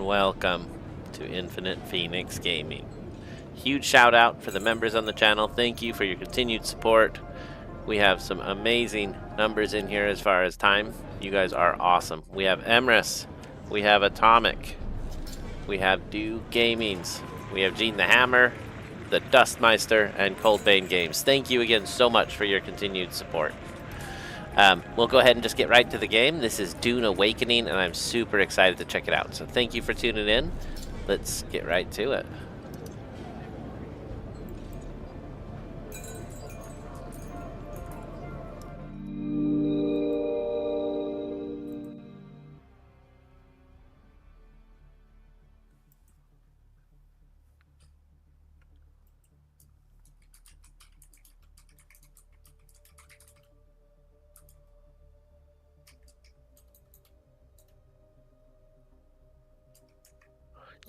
welcome to Infinite Phoenix Gaming. Huge shout out for the members on the channel. Thank you for your continued support. We have some amazing numbers in here as far as time. You guys are awesome. We have Emrys, we have Atomic, we have Do Gamings, we have Gene the Hammer, the Dustmeister, and Coldbane Games. Thank you again so much for your continued support. We'll go ahead and just get right to the game. This is Dune Awakening, and I'm super excited to check it out. So thank you for tuning in. Let's get right to it.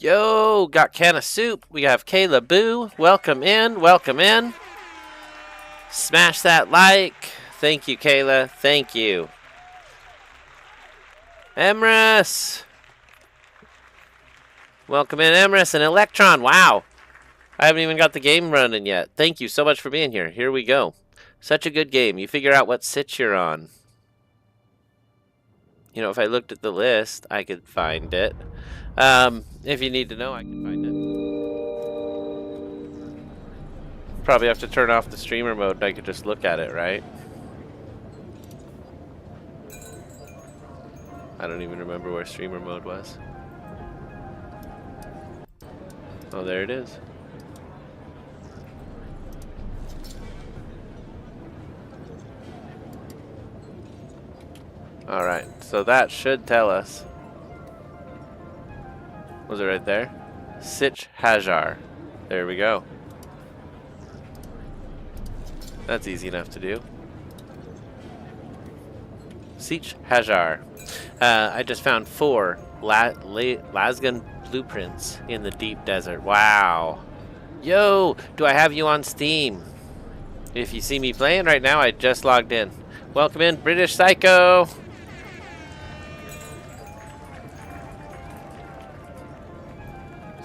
Yo, got can of soup. We have Kayla Boo. Welcome in. Welcome in. Smash that like. Thank you, Kayla. Thank you. Emrys. Welcome in, Emrys and Electron. Wow. I haven't even got the game running yet. Thank you so much for being here. Here we go. Such a good game. You figure out what sit you're on. You know, if I looked at the list, I could find it. If you need to know, I can find it. Probably have to turn off the streamer mode and I could just look at it, right? I don't even remember where streamer mode was. Oh, there it is. Alright, so that should tell us. Was it right there? Sich Hajar. There we go. That's easy enough to do. Sich Hajar. I just found 4 Lasgun blueprints in the deep desert. Wow. Yo, do I have you on Steam? If you see me playing right now, I just logged in. Welcome in, British Psycho.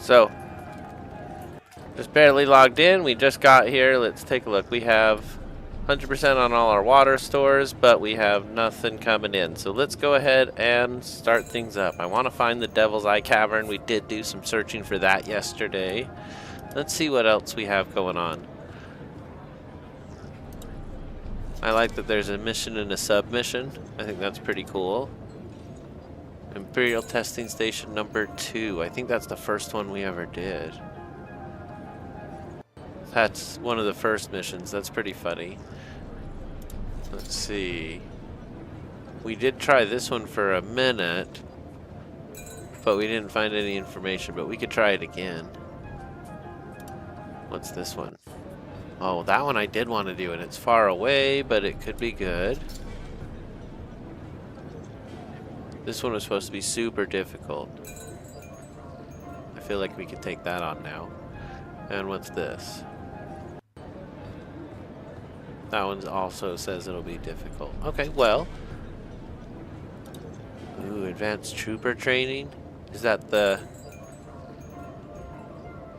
So, just barely logged in. We just got here. Let's take a look. We have 100% on all our water stores, but we have nothing coming in. So let's go ahead and start things up. I want to find the Devil's Eye Cavern. We did do some searching for that yesterday. Let's see what else we have going on. I like that there's a mission and a submission. I think that's pretty cool. Imperial Testing Station number 2. I think that's the first one we ever did. That's one of the first missions. That's pretty funny. Let's see. We did try this one for a minute, but we didn't find any information, but we could try it again. What's this one? Oh, that one I did want to do, and it's far away, but it could be good. This one was supposed to be super difficult. I feel like we could take that on now. And what's this? That one also says it'll be difficult. Okay, well. Ooh, advanced trooper training? Is that the...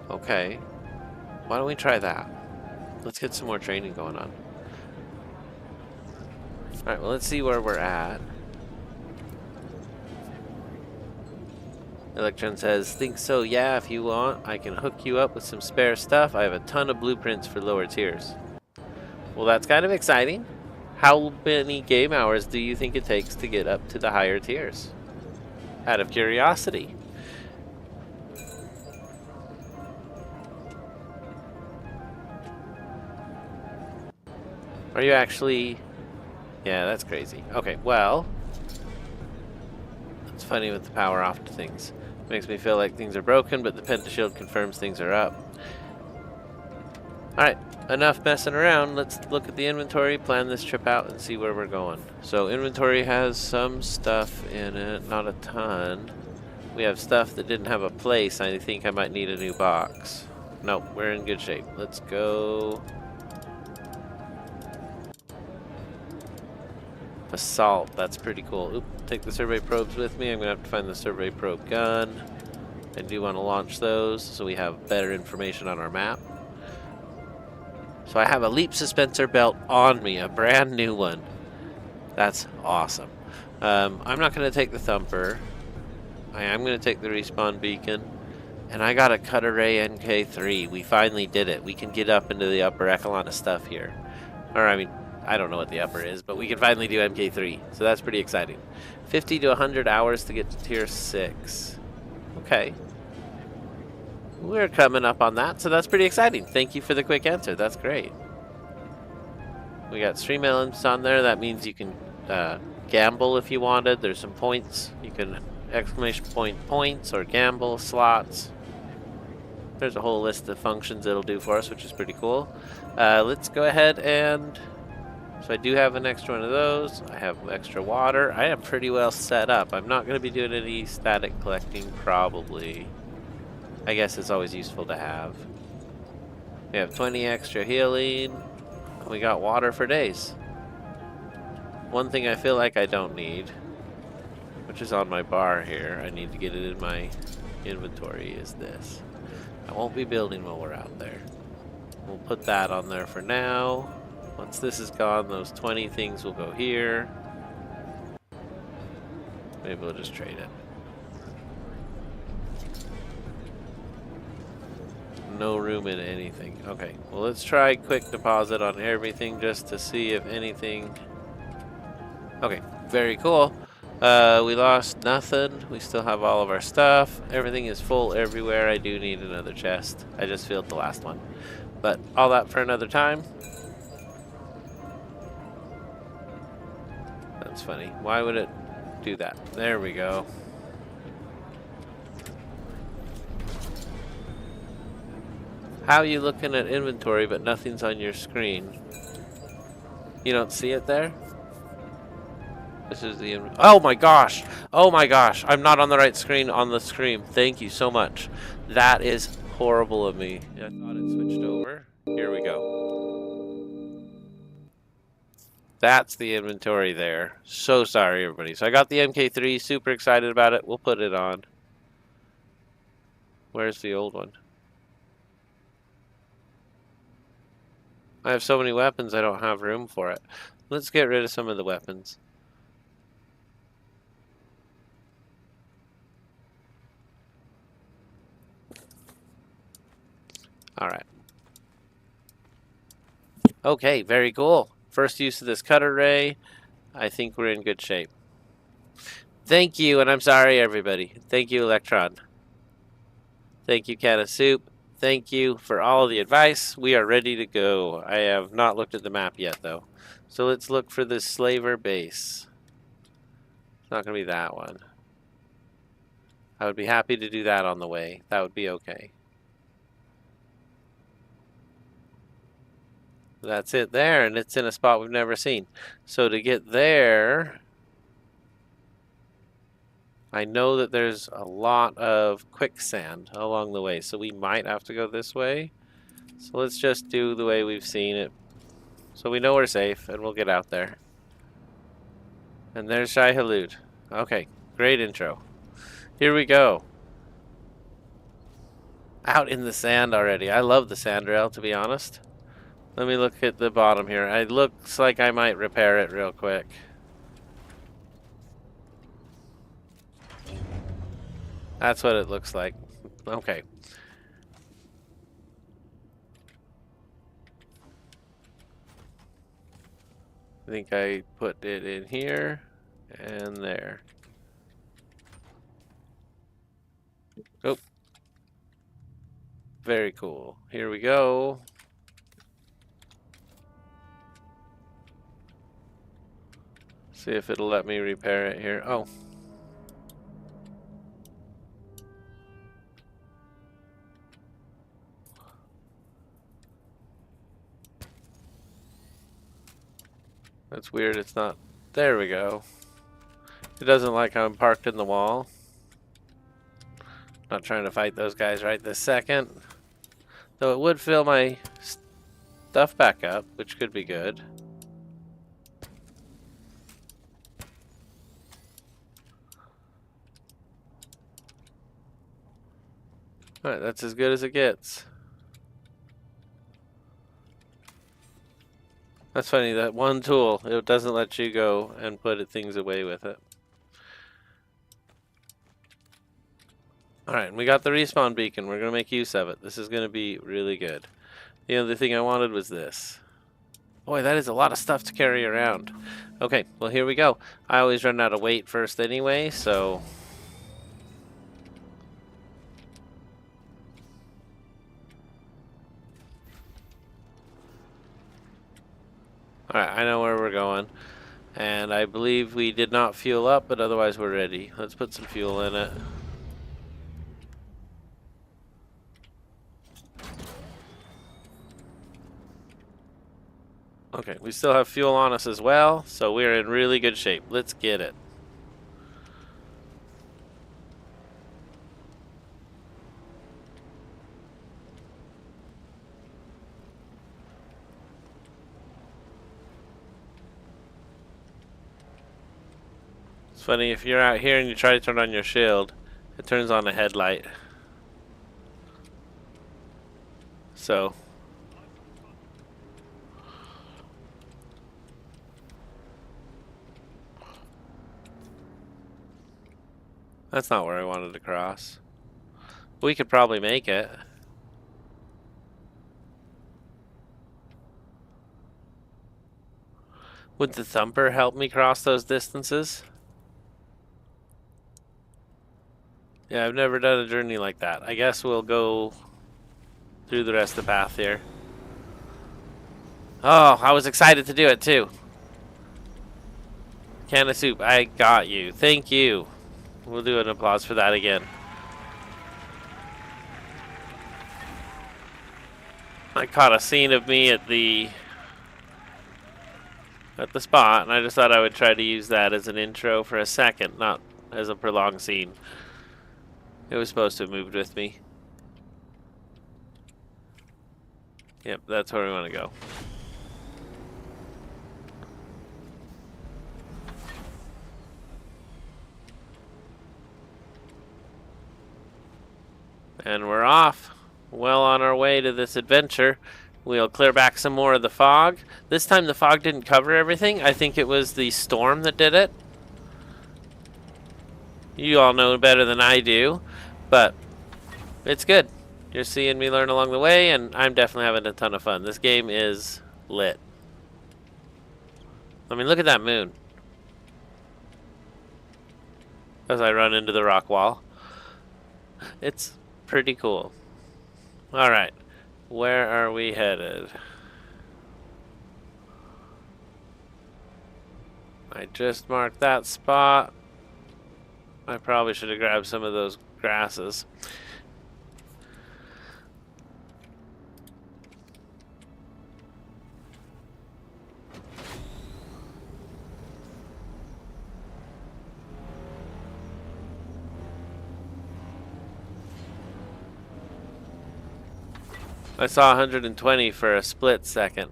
Okay. Why don't we try that? Let's get some more training going on. Alright, well, let's see where we're at. Electron says, think so, yeah, if you want, I can hook you up with some spare stuff. I have a ton of blueprints for lower tiers. Well, that's kind of exciting. How many game hours do you think it takes to get up to the higher tiers? Out of curiosity. Are you actually... Yeah, that's crazy. Okay, well... It's funny with the power off to things. Makes me feel like things are broken, but the pentashield confirms things are up. Alright, enough messing around. Let's look at the inventory, plan this trip out, and see where we're going. So inventory has some stuff in it, not a ton. We have stuff that didn't have a place. I think I might need a new box. Nope, we're in good shape. Let's go... Assault, that's pretty cool. Oop, take the survey probes with me. I'm gonna have to find the survey probe gun. I do want to launch those so we have better information on our map. So I have a leap suspensor belt on me, a brand new one. That's awesome. I'm not going to take the thumper. I am going to take the respawn beacon. And I got a cut array NK3. We finally did it. We can get up into the upper echelon of stuff here. Or, I mean, I don't know what the upper is, but we can finally do MK3. So that's pretty exciting. 50 to 100 hours to get to tier 6. Okay. We're coming up on that, so that's pretty exciting. Thank you for the quick answer. That's great. We got stream elements on there. That means you can gamble if you wanted. There's some points. You can exclamation point points or gamble slots. There's a whole list of functions it'll do for us, which is pretty cool. Let's go ahead and... So I do have an extra one of those. I have extra water. I am pretty well set up. I'm not going to be doing any static collecting, probably. I guess it's always useful to have. We have 20 extra healing. We got water for days. One thing I feel like I don't need, which is on my bar here, I need to get it in my inventory, is this. I won't be building while we're out there. We'll put that on there for now. Once this is gone, those 20 things will go here. Maybe we'll just trade it. No room in anything. Okay, well, let's try quick deposit on everything just to see if anything... Okay, very cool. We lost nothing. We still have all of our stuff. Everything is full everywhere. I do need another chest. I just filled the last one. But all that for another time. That's funny. Why would it do that? There we go. How are you looking at inventory but nothing's on your screen? You don't see it there? This is the... Oh my gosh! Oh my gosh! I'm not on the right screen on the screen. Thank you so much. That is horrible of me. I thought it switched over. Here we go. That's the inventory there. So sorry, everybody. So I got the MK3. Super excited about it. We'll put it on. Where's the old one? I have so many weapons, I don't have room for it. Let's get rid of some of the weapons. Alright. Okay, very cool. First use of this cutter ray. I think we're in good shape. Thank you, and I'm sorry, everybody. Thank you, Electron. Thank you, Can of Soup. Thank you for all the advice. We are ready to go. I have not looked at the map yet, though. So let's look for this slaver base. It's not going to be that one. I would be happy to do that on the way. That would be okay. That's it there, and it's in a spot we've never seen. So to get there... I know that there's a lot of quicksand along the way, so we might have to go this way. So let's just do the way we've seen it. So we know we're safe, and we'll get out there. And there's Shai Halud. Okay, great intro. Here we go. Out in the sand already. I love the sand rail, to be honest. Let me look at the bottom here. It looks like I might repair it real quick. That's what it looks like. Okay. I think I put it in here and there. Oh. Very cool. Here we go. See if it'll let me repair it here. Oh. That's weird, it's not... There we go. It doesn't like how I'm parked in the wall. Not trying to fight those guys right this second. Though it would fill my stuff back up, which could be good. Alright, that's as good as it gets. That's funny, that one tool, it doesn't let you go and put things away with it. Alright, we got the respawn beacon. We're going to make use of it. This is going to be really good. The other thing I wanted was this. Boy, that is a lot of stuff to carry around. Okay, well here we go. I always run out of weight first anyway, so... Alright, I know where we're going. And I believe we did not fuel up, but otherwise we're ready. Let's put some fuel in it. Okay, we still have fuel on us as well, so we're in really good shape. Let's get it. It's funny, if you're out here and you try to turn on your shield, it turns on a headlight. So... That's not where I wanted to cross. We could probably make it. Would the thumper help me cross those distances? Yeah, I've never done a journey like that. I guess we'll go through the rest of the path here. Oh, I was excited to do it too. Can of soup, I got you. Thank you. We'll do an applause for that again. I caught a scene of me at the spot, and I just thought I would try to use that as an intro for a second, not as a prolonged scene. It was supposed to have moved with me. Yep, that's where we want to go. And we're off. Well on our way to this adventure. We'll clear back some more of the fog. This time the fog didn't cover everything. I think it was the storm that did it. You all know better than I do, but it's good. You're seeing me learn along the way, and I'm definitely having a ton of fun. This game is lit. I mean, look at that moon. As I run into the rock wall. It's pretty cool. Alright, where are we headed? I just marked that spot. I probably should have grabbed some of those grasses. I saw 120 for a split second.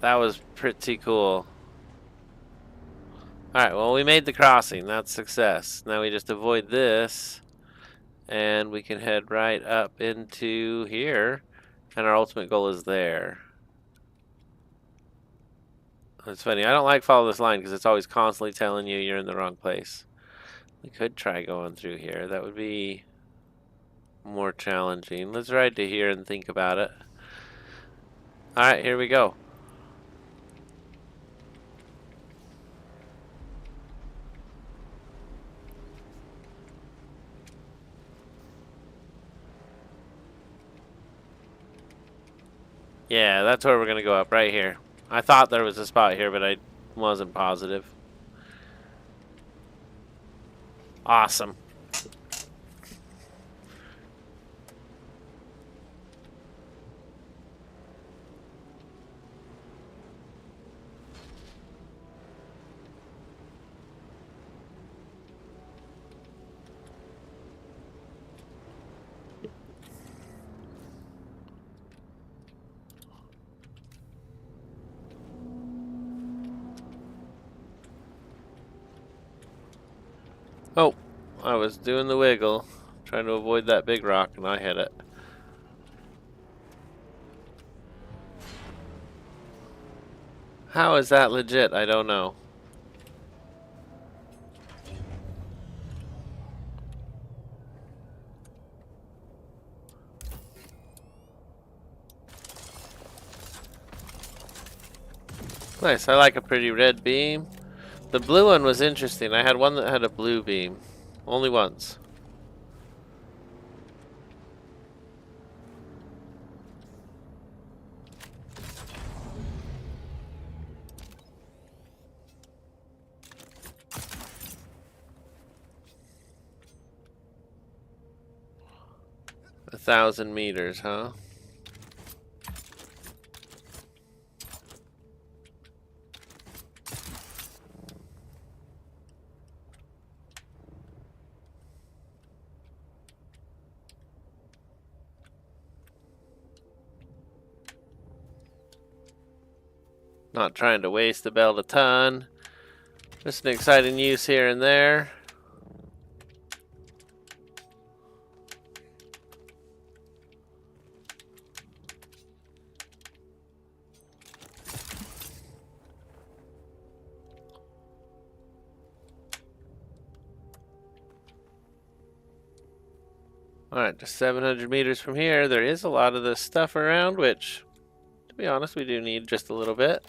That was pretty cool. Alright, well, we made the crossing. That's success. Now we just avoid this, and we can head right up into here, and our ultimate goal is there. It's funny. I don't like follow this line because it's always constantly telling you you're in the wrong place. We could try going through here. That would be more challenging. Let's ride to here and think about it. Alright, here we go. Yeah, that's where we're gonna go up, right here. I thought there was a spot here, but I wasn't positive. Awesome. Oh, I was doing the wiggle, Trying to avoid that big rock, and I hit it. How is that legit? I don't know. Nice, I like a pretty red beam. The blue one was interesting. I had one that had a blue beam. Only once. A 1,000 meters, huh? Not trying to waste the belt a ton. Just an exciting use here and there. Alright, just 700 meters from here. There is a lot of this stuff around, which, to be honest, we do need just a little bit.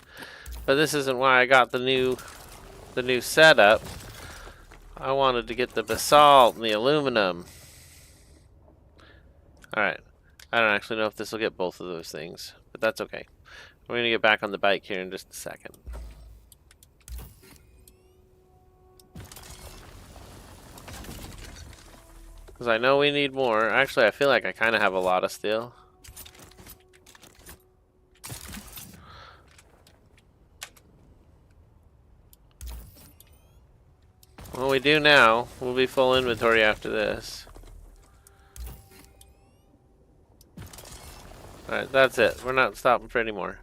But this isn't why I got the new setup. I wanted to get the basalt and the aluminum. Alright, I don't actually know if this will get both of those things, but that's okay. We're going to get back on the bike here in just a second. Because I know we need more. Actually, I feel like I kind of have a lot of steel. Well, we do now. We'll be full inventory after this. Alright, that's it. We're not stopping for any more.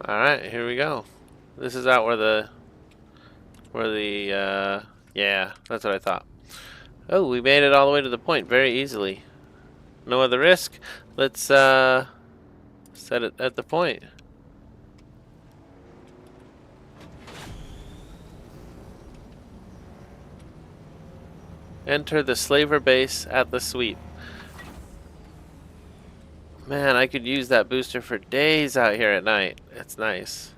Alright, here we go. This is out where the yeah, that's what I thought. Oh, we made it all the way to the point very easily. No other risk. Let's set it at the point. Enter the slaver base at the sweep. Man, I could use that booster for days out here at night. It's nice.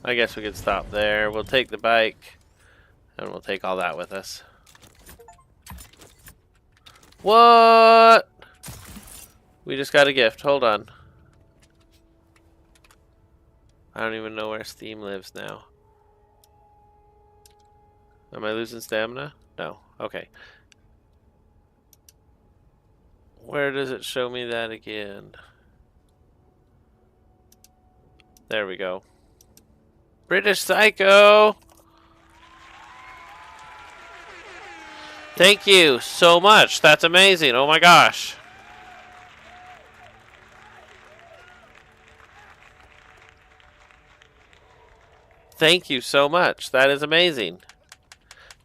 I guess we could stop there. We'll take the bike, and we'll take all that with us. What? We just got a gift. Hold on. I don't even know where Steam lives now. Am I losing stamina? No. Okay. Where does it show me that again? There we go. British Psycho! Thank you so much. That's amazing. Oh my gosh. Thank you so much. That is amazing.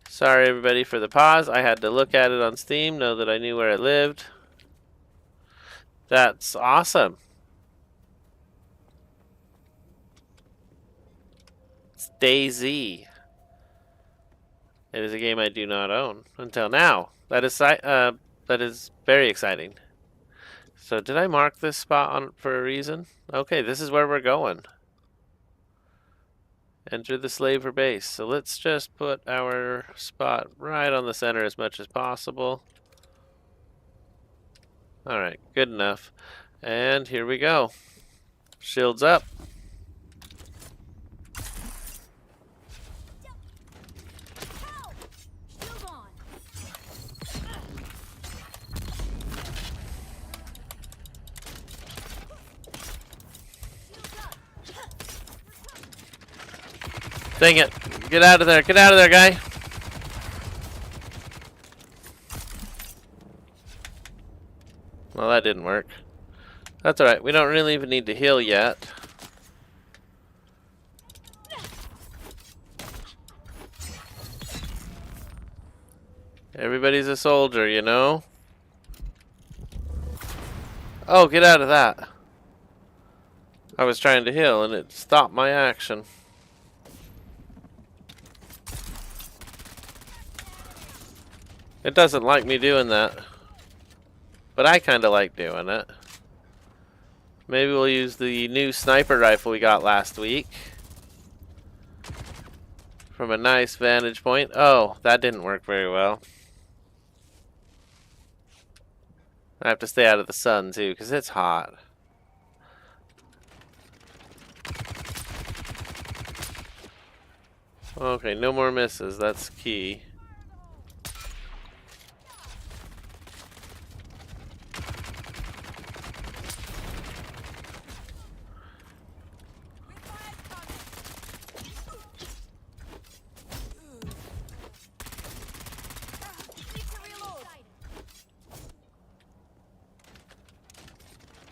Sorry everybody for the pause. I had to look at it on Steam, know that I knew where it lived. That's awesome. It's DayZ. It is a game I do not own until now. That is very exciting. So did I mark this spot on for a reason? Okay, this is where we're going. Enter the slaver base. So let's just put our spot right on the center as much as possible. Alright, good enough. And here we go. Shields up. Dang it. Get out of there. Get out of there, guy. Well, that didn't work. That's alright. We don't really even need to heal yet. Everybody's a soldier, you know? Oh, get out of that. I was trying to heal and it stopped my action. It doesn't like me doing that. But I kinda like doing it. Maybe we'll use the new sniper rifle we got last week. From a nice vantage point. Oh, that didn't work very well. I have to stay out of the sun too, because it's hot. Okay, no more misses. That's key.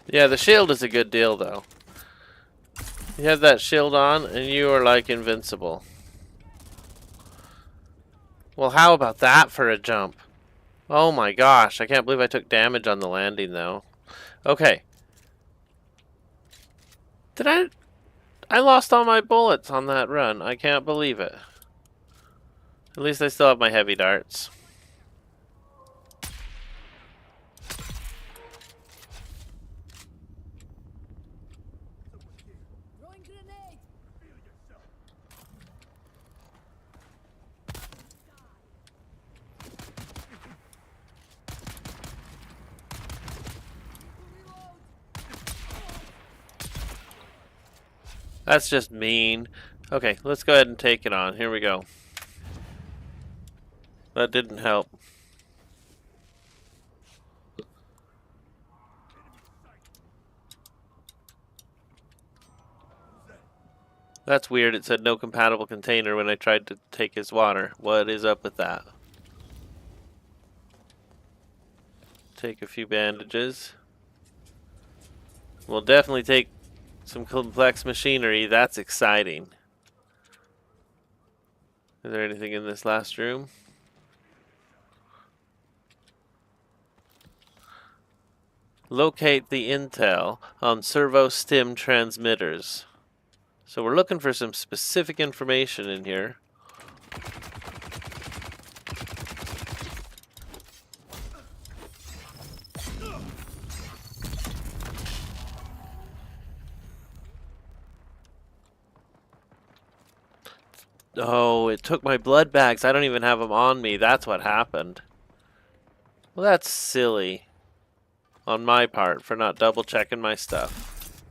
Yeah, the shield is a good deal, though. You have that shield on, and you are like invincible. Well, how about that for a jump? Oh my gosh, I can't believe I took damage on the landing, though. Okay. I lost all my bullets on that run. I can't believe it. At least I still have my heavy darts. That's just mean. Okay, let's go ahead and take it on. Here we go. That didn't help. That's weird. It said no compatible container when I tried to take his water. What is up with that? Take a few bandages. We'll definitely take some complex machinery. That's exciting. Is there anything in this last room? Locate the intel on servo stim transmitters. So we're looking for some specific information in here. Oh, it took my blood bags. I don't even have them on me. That's what happened. Well, that's silly on my part for not double checking my stuff.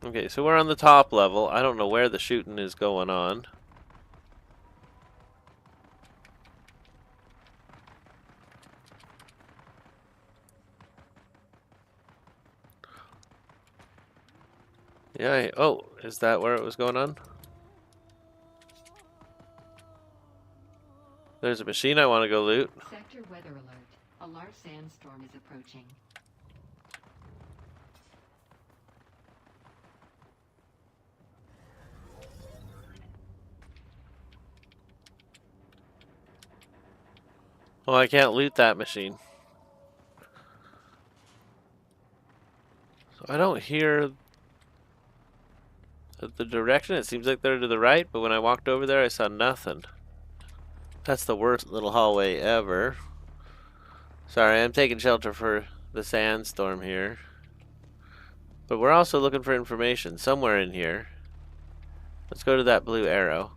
Okay, so we're on the top level. I don't know where the shooting is going on. Yeah, oh, is that where it was going on? There's a machine I want to go loot. Sector weather alert. A large sandstorm is approaching. Well, I can't loot that machine. So I don't hear the direction. It seems like they're to the right, but when I walked over there, I saw nothing. That's the worst little hallway ever. Sorry, I'm taking shelter for the sandstorm here. But we're also looking for information somewhere in here. Let's go to that blue arrow.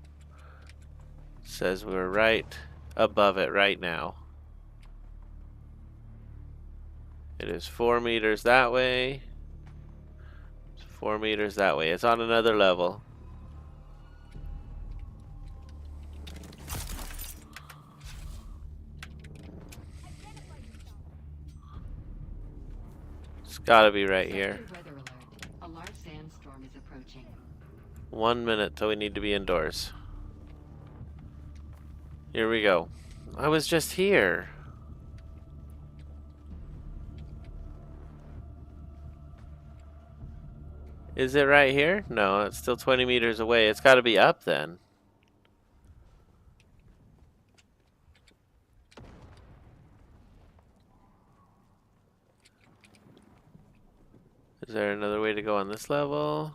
It says we're right above it right now. It is 4 meters that way. It's 4 meters that way. It's on another level. It's gotta be right here. Weather alert. A large sandstorm is approaching. 1 minute till we need to be indoors. Here we go. I was just here. Is it right here? No, it's still 20 meters away. It's got to be up then. Is there another way to go on this level?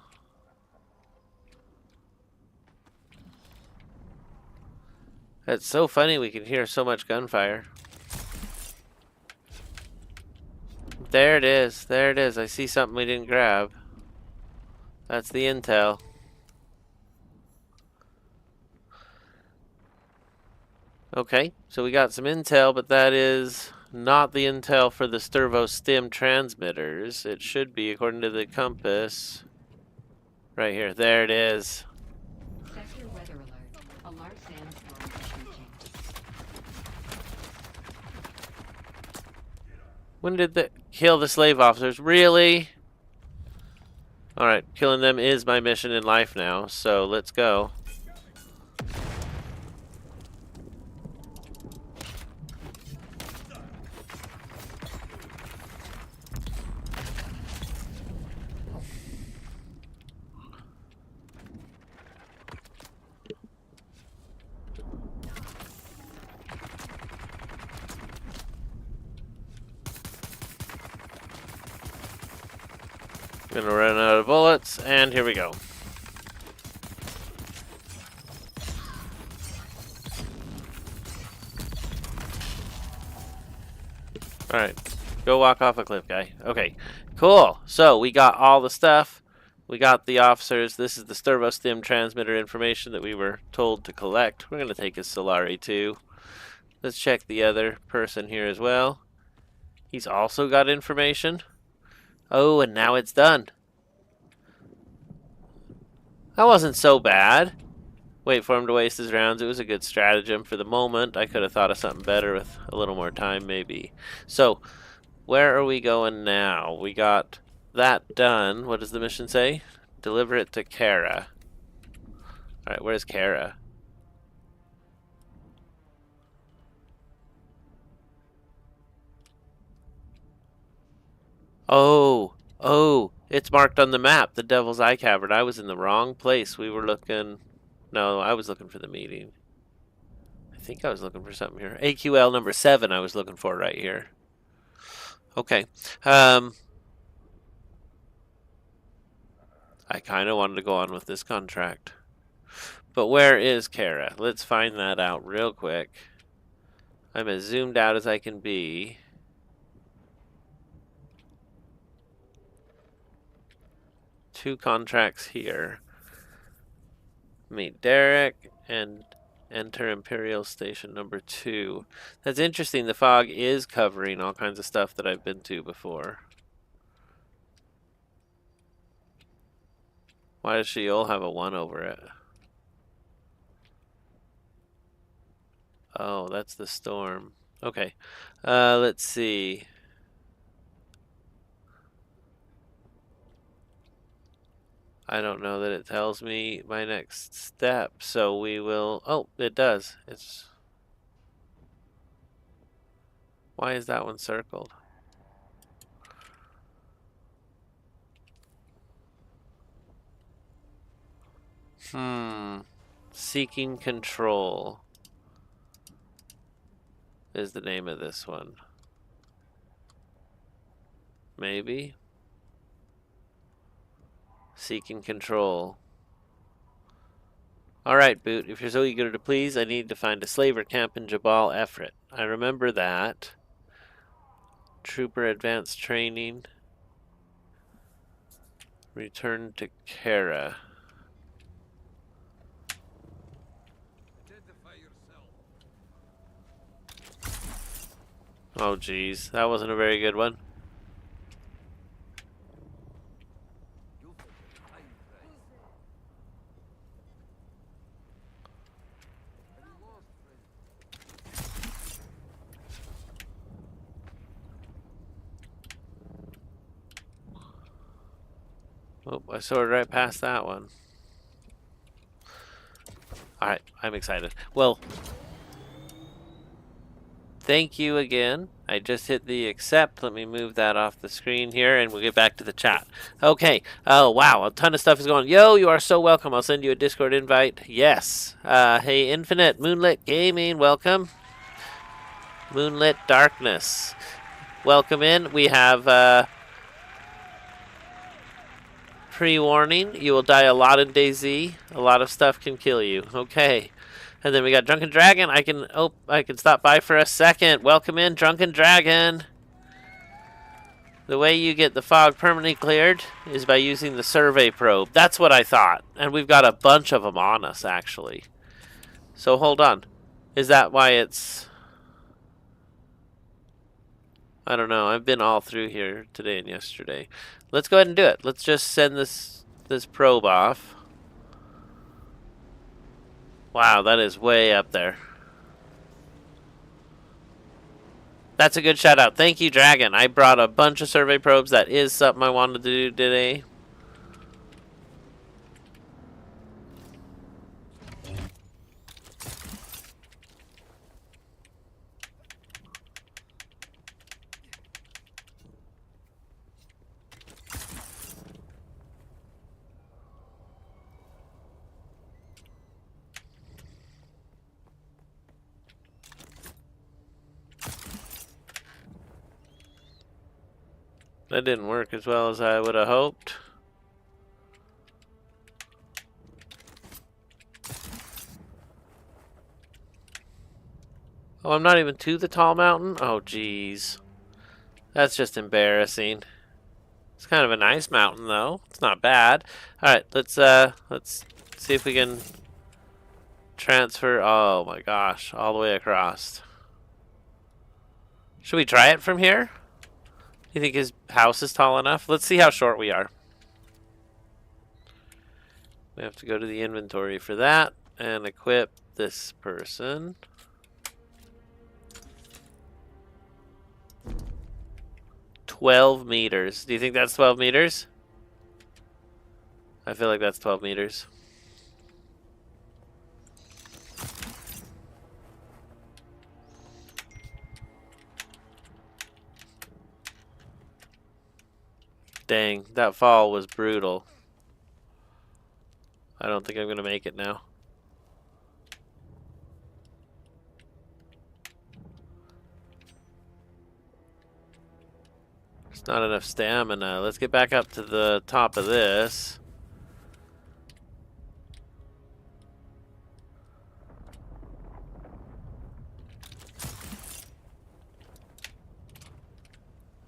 It's so funny we can hear so much gunfire. There it is. There it is. I see something we didn't grab. That's the intel. Okay, so we got some intel, but that is not the intel for the servo stim transmitters. It should be, according to the compass, right here. There it is. Sector weather alert. A large sandstorm is approaching. When did they kill the slave officers? Really? Alright, killing them is my mission in life now, so let's go. Gonna run out of bullets, and here we go. Alright, go walk off a cliff, guy. Okay, cool. So, we got all the stuff. We got the officers. This is the servo stim transmitter information that we were told to collect. We're gonna take his Solari too. Let's check the other person here as well. He's also got information. Oh, and now it's done. That wasn't so bad. Wait for him to waste his rounds. It was a good stratagem for the moment. I could have thought of something better with a little more time, maybe. So, where are we going now? We got that done. What does the mission say? Deliver it to Kara. Alright, where's Kara? Oh, it's marked on the map, the Devil's Eye Cavern. I was in the wrong place. We were looking... No, I was looking for the meeting. I think I was looking for something here. AQL number 7 I was looking for right here. Okay. I kind of wanted to go on with this contract. But where is Kara? Let's find that out real quick. I'm as zoomed out as I can be. Two contracts here. Meet Derek and enter Imperial Station number 2. That's interesting. The fog is covering all kinds of stuff that I've been to before. Why does Sheol have a 1 over it? Oh, that's the storm. Okay. Let's see. I don't know that it tells me my next step, so we will... Oh, it does. It's... Why is that one circled? Seeking Control is the name of this one. Maybe? Seeking Control. Alright, Boot, if you're so eager to please, I need to find a slaver camp in Jabal Efrat. I remember that. Trooper Advanced Training. Return to Kara. Oh geez, that wasn't a very good one. Oh, I soared right past that one. I'm excited. Well, thank you again. I just hit the accept. Let me move that off the screen here, and we'll get back to the chat. Okay. Oh, wow. A ton of stuff is going. Yo, you are so welcome. I'll send you a Discord invite. Yes. Hey, Infinite Moonlit Gaming, welcome. Moonlit Darkness, welcome in. We have pre-warning. You will die a lot in DayZ. A lot of stuff can kill you. Okay. And then we got Drunken Dragon. I can stop by for a second. Welcome in, Drunken Dragon. The way you get the fog permanently cleared is by using the survey probe. That's what I thought. And we've got a bunch of them on us, actually. So hold on. Is that why it's... I don't know. I've been all through here today and yesterday. Let's go ahead and do it. Let's just send this probe off. Wow, that is way up there. That's a good shout out. Thank you, Dragon. I brought a bunch of survey probes. That is something I wanted to do today. That didn't work as well as I would have hoped. Oh, I'm not even to the tall mountain? Oh, geez. That's just embarrassing. It's kind of a nice mountain, though. It's not bad. Alright, let's see if we can transfer... Oh, my gosh. All the way across. Should we try it from here? You think his house is tall enough? Let's see how short we are. We have to go to the inventory for that and equip this person. $12 meters. Do you think that's 12 meters? I feel like that's 12 meters. Dang, that fall was brutal. I don't think I'm going to make it now. There's not enough stamina. Let's get back up to the top of this.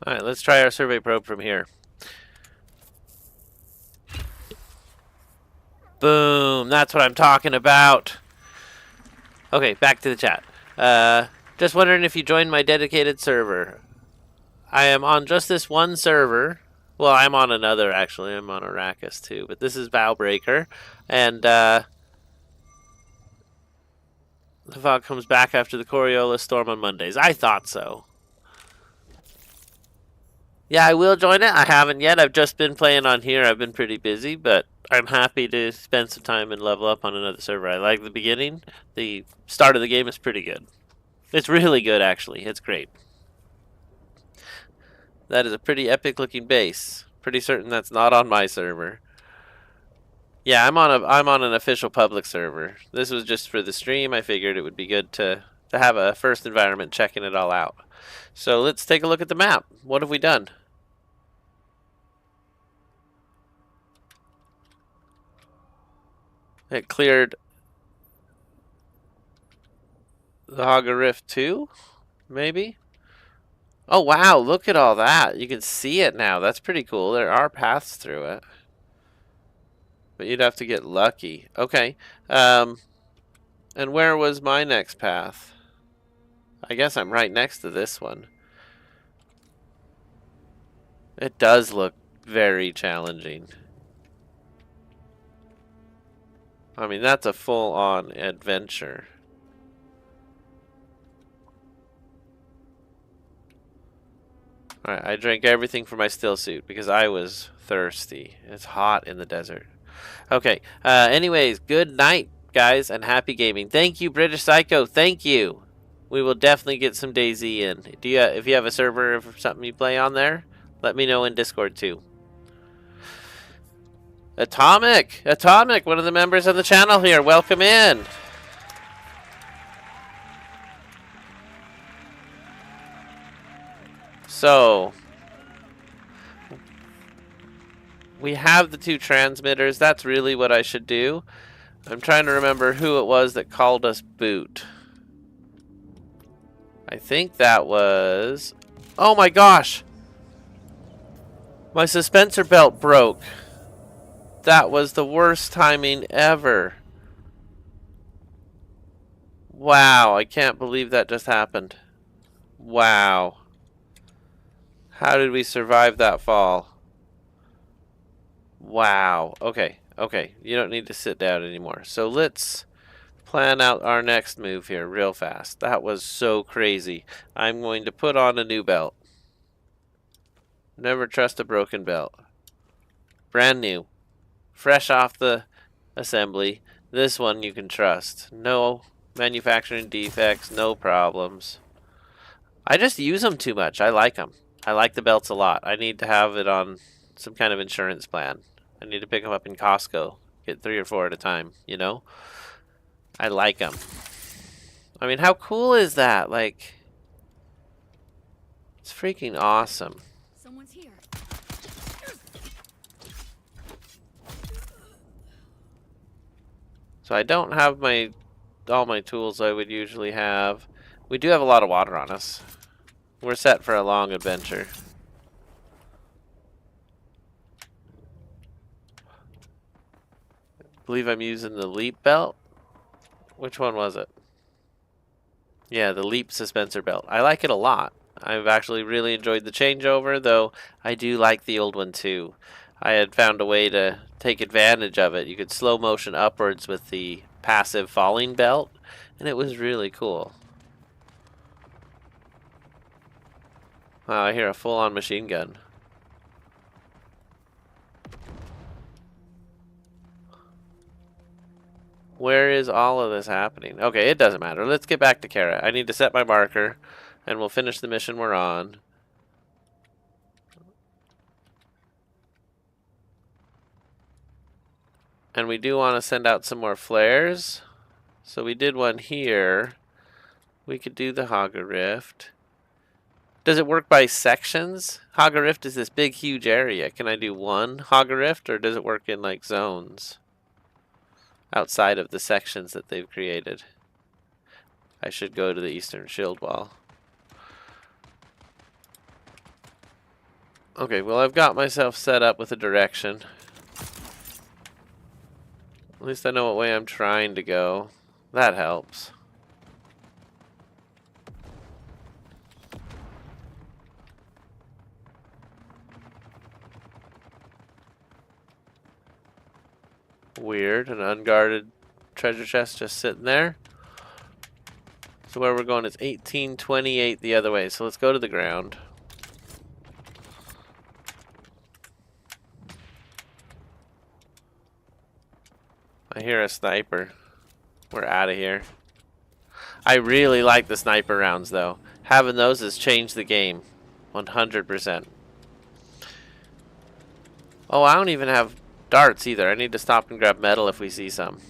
Alright, let's try our survey probe from here. Boom, that's what I'm talking about. Okay, back to the chat. Just wondering if you joined my dedicated server. I am on just this one server. Well, I'm on another, actually. I'm on Arrakis, too. But this is Valbreaker. And, the fog comes back after the Coriolis storm on Mondays. I thought so. Yeah, I will join it. I haven't yet. I've just been playing on here. I've been pretty busy, but I'm happy to spend some time and level up on another server. I like the beginning. The start of the game is pretty good. It's really good, actually. It's great. That is a pretty epic looking base. Pretty certain that's not on my server. Yeah, I'm on an official public server. This was just for the stream. I figured it would be good to have a first environment checking it all out. So let's take a look at the map. What have we done? It cleared the Haga Rift 2, maybe? Oh, wow, look at all that. You can see it now. That's pretty cool. There are paths through it. But you'd have to get lucky. Okay. And where was my next path? I guess I'm right next to this one. It does look very challenging. I mean, that's a full-on adventure. Alright, I drank everything for my still suit because I was thirsty. It's hot in the desert. Okay, anyways, good night, guys, and happy gaming. Thank you, British Psycho. Thank you. We will definitely get some DayZ in. If you have a server or something you play on there, let me know in Discord too. Atomic, one of the members of the channel here. Welcome in. So, we have the 2 transmitters. That's really what I should do. I'm trying to remember who it was that called us boot. I think that was... Oh my gosh! My suspensor belt broke. That was the worst timing ever. Wow, I can't believe that just happened. Wow. How did we survive that fall? Wow. Okay, okay. You don't need to sit down anymore. So let's plan out our next move here real fast. That was so crazy. I'm going to put on a new belt. Never trust a broken belt. Brand new. Fresh off the assembly. This one you can trust. No manufacturing defects, no problems. I just use them too much. I like them. I like the belts a lot. I need to have it on some kind of insurance plan. I need to pick them up in Costco. Get 3 or 4 at a time, you know? I like them. I mean, how cool is that? Like, it's freaking awesome. Someone's here. So I don't have all my tools I would usually have. We do have a lot of water on us. We're set for a long adventure. I believe I'm using the leap belt. Which one was it? Yeah, the leap suspensor belt. I like it a lot. I've actually really enjoyed the changeover, though I do like the old one too. I had found a way to take advantage of it. You could slow motion upwards with the passive falling belt, and it was really cool. Wow, I hear a full-on machine gun. Where is all of this happening? Okay, it doesn't matter. Let's get back to Kara. I need to set my marker, and we'll finish the mission we're on. And we do want to send out some more flares. So we did one here. We could do the Hogger Rift. Does it work by sections? Hogger Rift is this big, huge area. Can I do one Hogger Rift, or does it work in like zones? Outside of the sections that they've created. I should go to the Eastern Shield Wall. Okay, well I've got myself set up with a direction. At least I know what way I'm trying to go. That helps. Weird, an unguarded treasure chest just sitting there. So where we're going is 1828 the other way. So let's go to the ground. I hear a sniper. We're out of here. I really like the sniper rounds though. Having those has changed the game. 100%. Oh, I don't even have darts either. I need to stop and grab metal if we see some.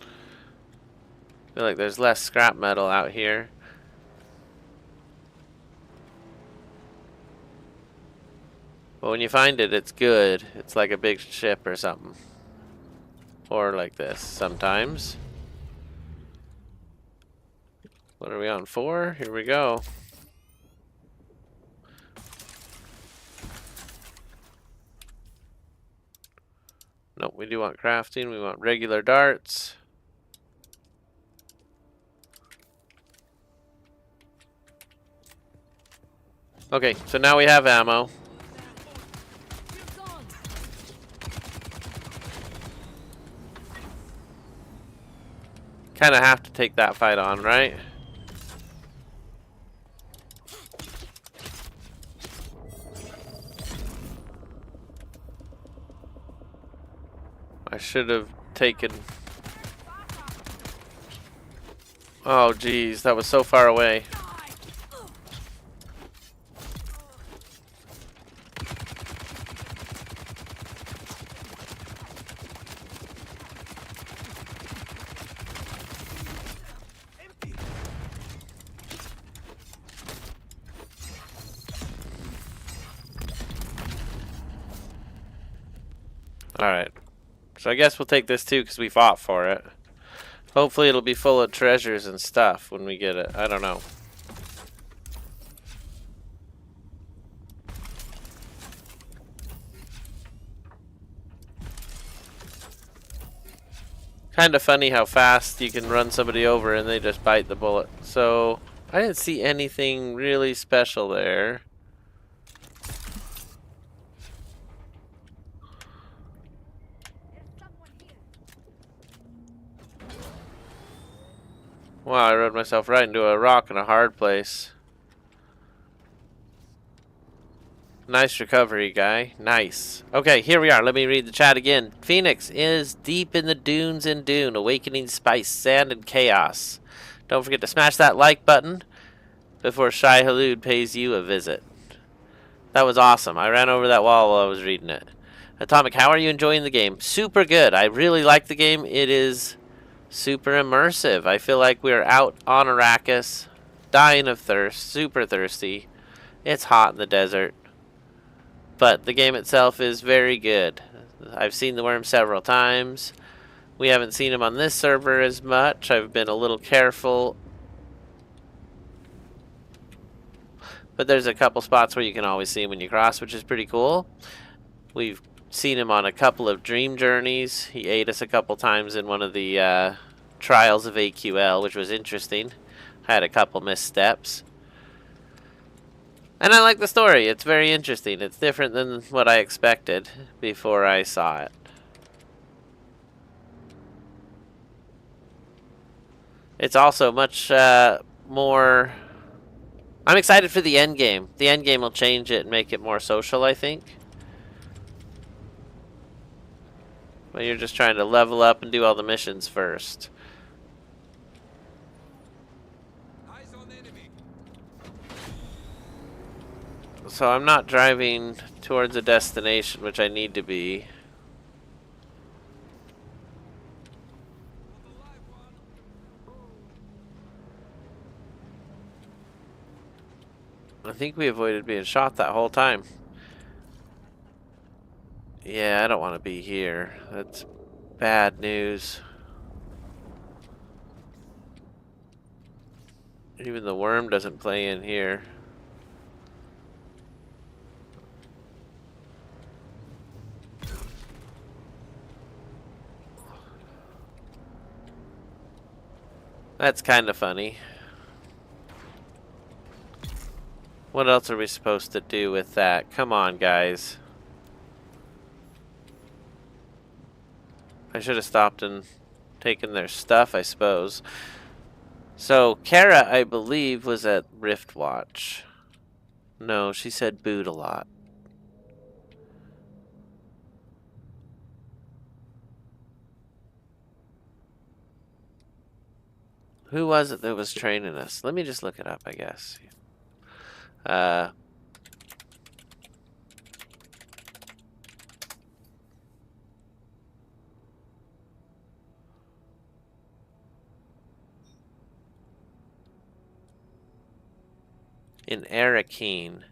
I feel like there's less scrap metal out here. But when you find it, it's good. It's like a big ship or something. Or like this sometimes. What are we on? 4? Here we go. Nope, we do want crafting. We want regular darts. Okay, so now we have ammo. Kind of have to take that fight on, right? I should have taken Oh, geez, that was so far away. Alright. So I guess we'll take this too because we fought for it. Hopefully it'll be full of treasures and stuff when we get it. I don't know. Kind of funny how fast you can run somebody over and they just bite the bullet. So I didn't see anything really special there. Wow, I rode myself right into a rock in a hard place. Nice recovery, guy. Nice. Okay, here we are. Let me read the chat again. Phoenix is deep in the dunes in Dune, awakening spice, sand, and chaos. Don't forget to smash that like button before Shai Halud pays you a visit. That was awesome. I ran over that wall while I was reading it. Atomic, how are you enjoying the game? Super good. I really like the game. It is super immersive. I feel like we're out on Arrakis, dying of thirst, super thirsty. It's hot in the desert. But the game itself is very good. I've seen the worm several times. We haven't seen him on this server as much. I've been a little careful. But there's a couple spots where you can always see him when you cross, which is pretty cool. We've seen him on a couple of dream journeys. He ate us a couple times in one of the Trials of AQL, which was interesting. I had a couple missteps. And I like the story. It's very interesting. It's different than what I expected before I saw it. It's also much more... I'm excited for the end game. The end game will change it and make it more social, I think. But you're just trying to level up and do all the missions first. So I'm not driving towards a destination, which I need to be. I think we avoided being shot that whole time. Yeah, I don't want to be here. That's bad news. Even the worm doesn't play in here. That's kind of funny. What else are we supposed to do with that? Come on, guys. I should have stopped and taken their stuff, I suppose. So, Kara, I believe, was at Riftwatch. No, she said boot a lot. Who was it that was training us? Let me just look it up, I guess. In Arakeen.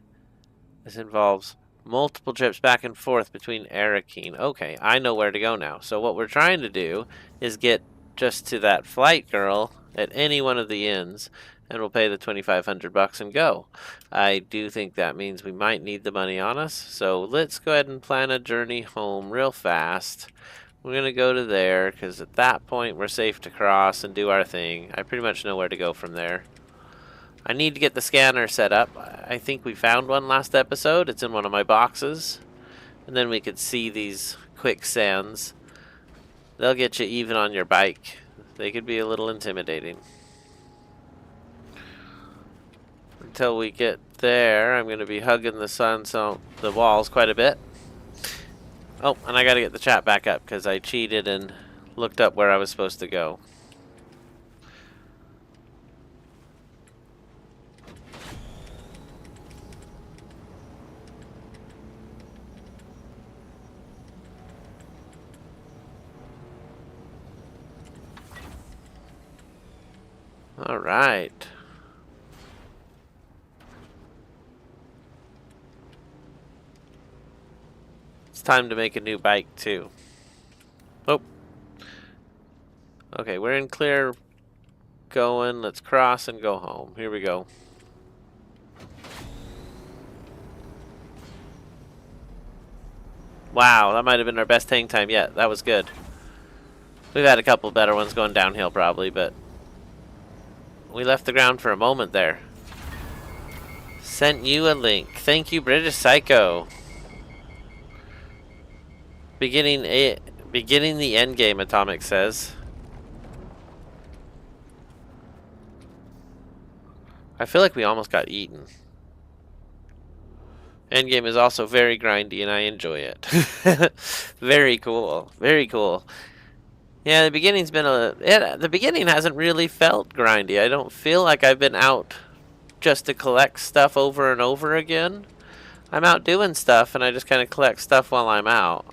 This involves multiple trips back and forth between Arakeen. Okay, I know where to go now. So what we're trying to do is get just to that flight girl at any one of the inns, and we'll pay the 2,500 bucks and go. I do think that means we might need the money on us, so let's go ahead and plan a journey home real fast. We're gonna go to there because at that point we're safe to cross and do our thing. I pretty much know where to go from there. I need to get the scanner set up. I think we found one last episode. It's in one of my boxes. And then we could see these quicksands. They'll get you even on your bike. They could be a little intimidating. Until we get there, I'm going to be hugging the walls quite a bit. Oh, and I got to get the chat back up because I cheated and looked up where I was supposed to go. right. It's time to make a new bike too. Oh. Okay, we're in clear going. Let's cross and go home. Here we go. Wow, that might have been our best hang time yet. That was good. We've had a couple better ones going downhill probably, but we left the ground for a moment there. Sent you a link. Thank you, British Psycho. Beginning the end game, Atomic says. I feel like we almost got eaten. Endgame is also very grindy and I enjoy it. Very cool. Very cool. Yeah, the beginning's been the beginning hasn't really felt grindy. I don't feel like I've been out just to collect stuff over and over again. I'm out doing stuff and I just kind of collect stuff while I'm out.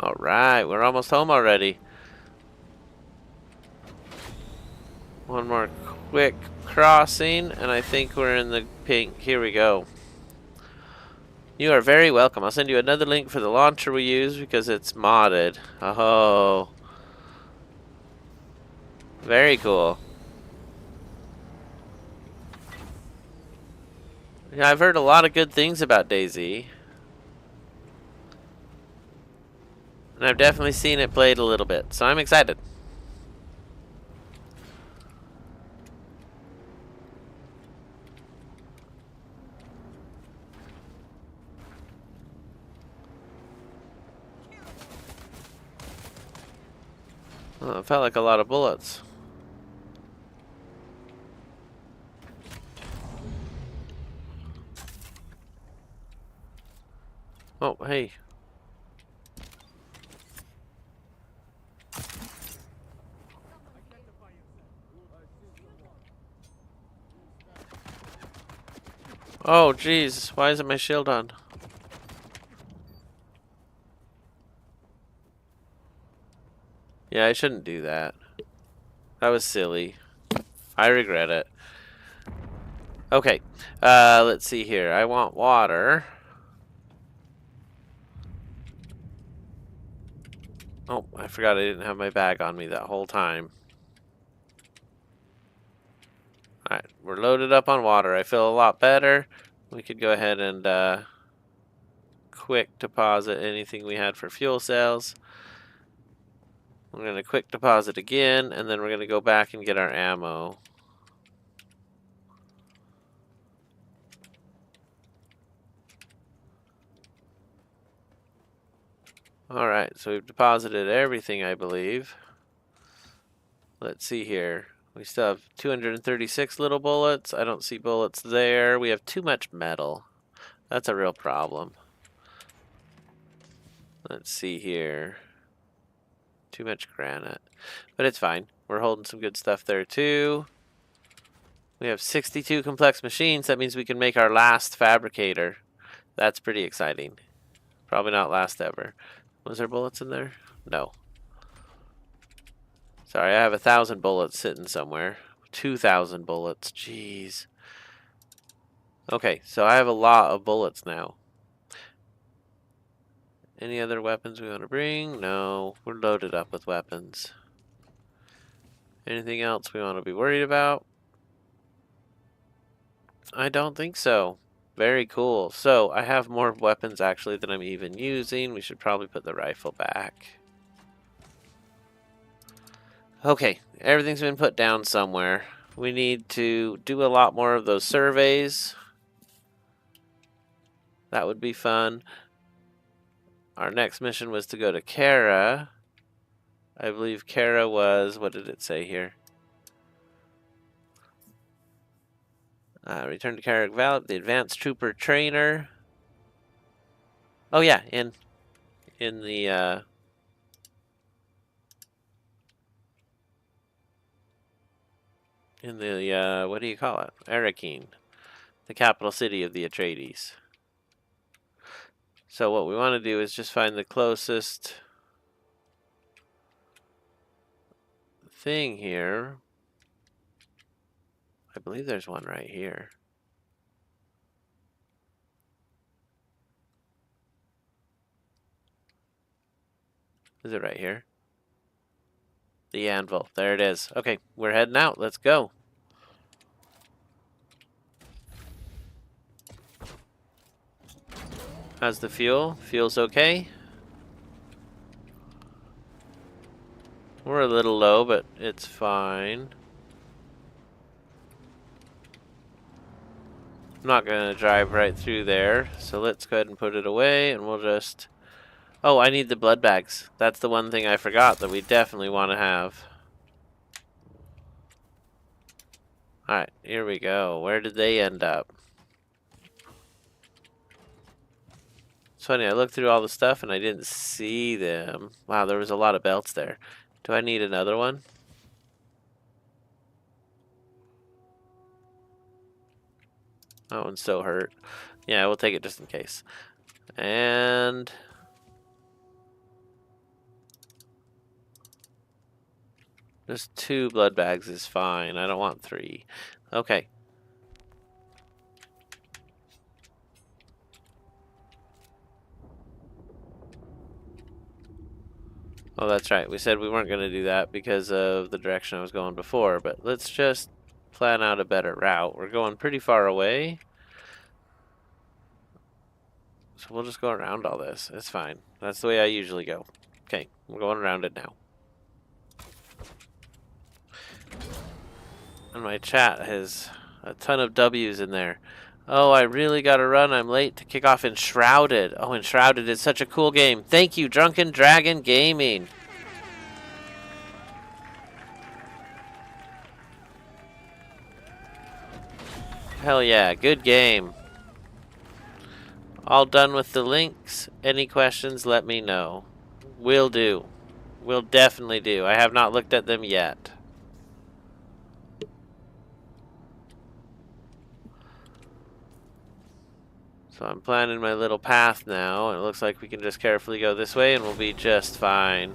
Alright, we're almost home already. One more quick crossing, and I think we're in the pink. Here we go. You are very welcome. I'll send you another link for the launcher we use because it's modded. Oh. Very cool. Yeah, I've heard a lot of good things about DayZ. And I've definitely seen it played a little bit, so I'm excited. Oh, it felt like a lot of bullets. Oh, hey. Oh, jeez. Why isn't my shield on? Yeah, I shouldn't do that. That was silly. I regret it. Okay. Let's see here. I want water. Oh, I forgot I didn't have my bag on me that whole time. Alright, we're loaded up on water. I feel a lot better. We could go ahead and quick deposit anything we had for fuel cells. We're going to quick deposit again, and then we're going to go back and get our ammo. Alright, so we've deposited everything, I believe. Let's see here. We still have 236 little bullets. I don't see bullets there. We have too much metal. That's a real problem. Let's see here. Too much granite. But it's fine. We're holding some good stuff there too. We have 62 complex machines. That means we can make our last fabricator. That's pretty exciting. Probably not last ever. Was there bullets in there? No. Sorry, I have 1,000 bullets sitting somewhere. 2,000 bullets. Jeez. Okay, so I have a lot of bullets now. Any other weapons we want to bring? No, we're loaded up with weapons. Anything else we want to be worried about? I don't think so. Very cool. So, I have more weapons actually than I'm even using. We should probably put the rifle back. Okay, everything's been put down somewhere. We need to do a lot more of those surveys. That would be fun. Our next mission was to go to Kara. I believe Kara was, what did it say here? Return to Kara Valley, the advanced trooper trainer. Oh yeah, in the In the, what do you call it? Arakeen. The capital city of the Atreides. So what we want to do is just find the closest thing here. I believe there's one right here. Is it right here? The anvil. There it is. Okay, we're heading out. Let's go. How's the fuel? Fuel's okay? We're a little low, but it's fine. I'm not going to drive right through there, so let's go ahead and put it away, and we'll just... Oh, I need the blood bags. That's the one thing I forgot that we definitely want to have. Alright, here we go. Where did they end up? It's funny, I looked through all the stuff and I didn't see them. Wow, there was a lot of belts there. Do I need another one? That one's so hurt. Yeah, we'll take it just in case. And... just 2 blood bags is fine. I don't want 3. Okay. Oh, that's right. We said we weren't going to do that because of the direction I was going before, but let's just plan out a better route. We're going pretty far away. So we'll just go around all this. It's fine. That's the way I usually go. Okay, we're going around it now. And my chat has a ton of W's in there. Oh, I really gotta run. I'm late to kick off Enshrouded. Oh, Enshrouded is such a cool game. Thank you, Drunken Dragon Gaming. Hell yeah, good game. All done with the links. Any questions, let me know. Will do. Will definitely do. I have not looked at them yet. So I'm planning my little path now, and it looks like we can just carefully go this way and we'll be just fine.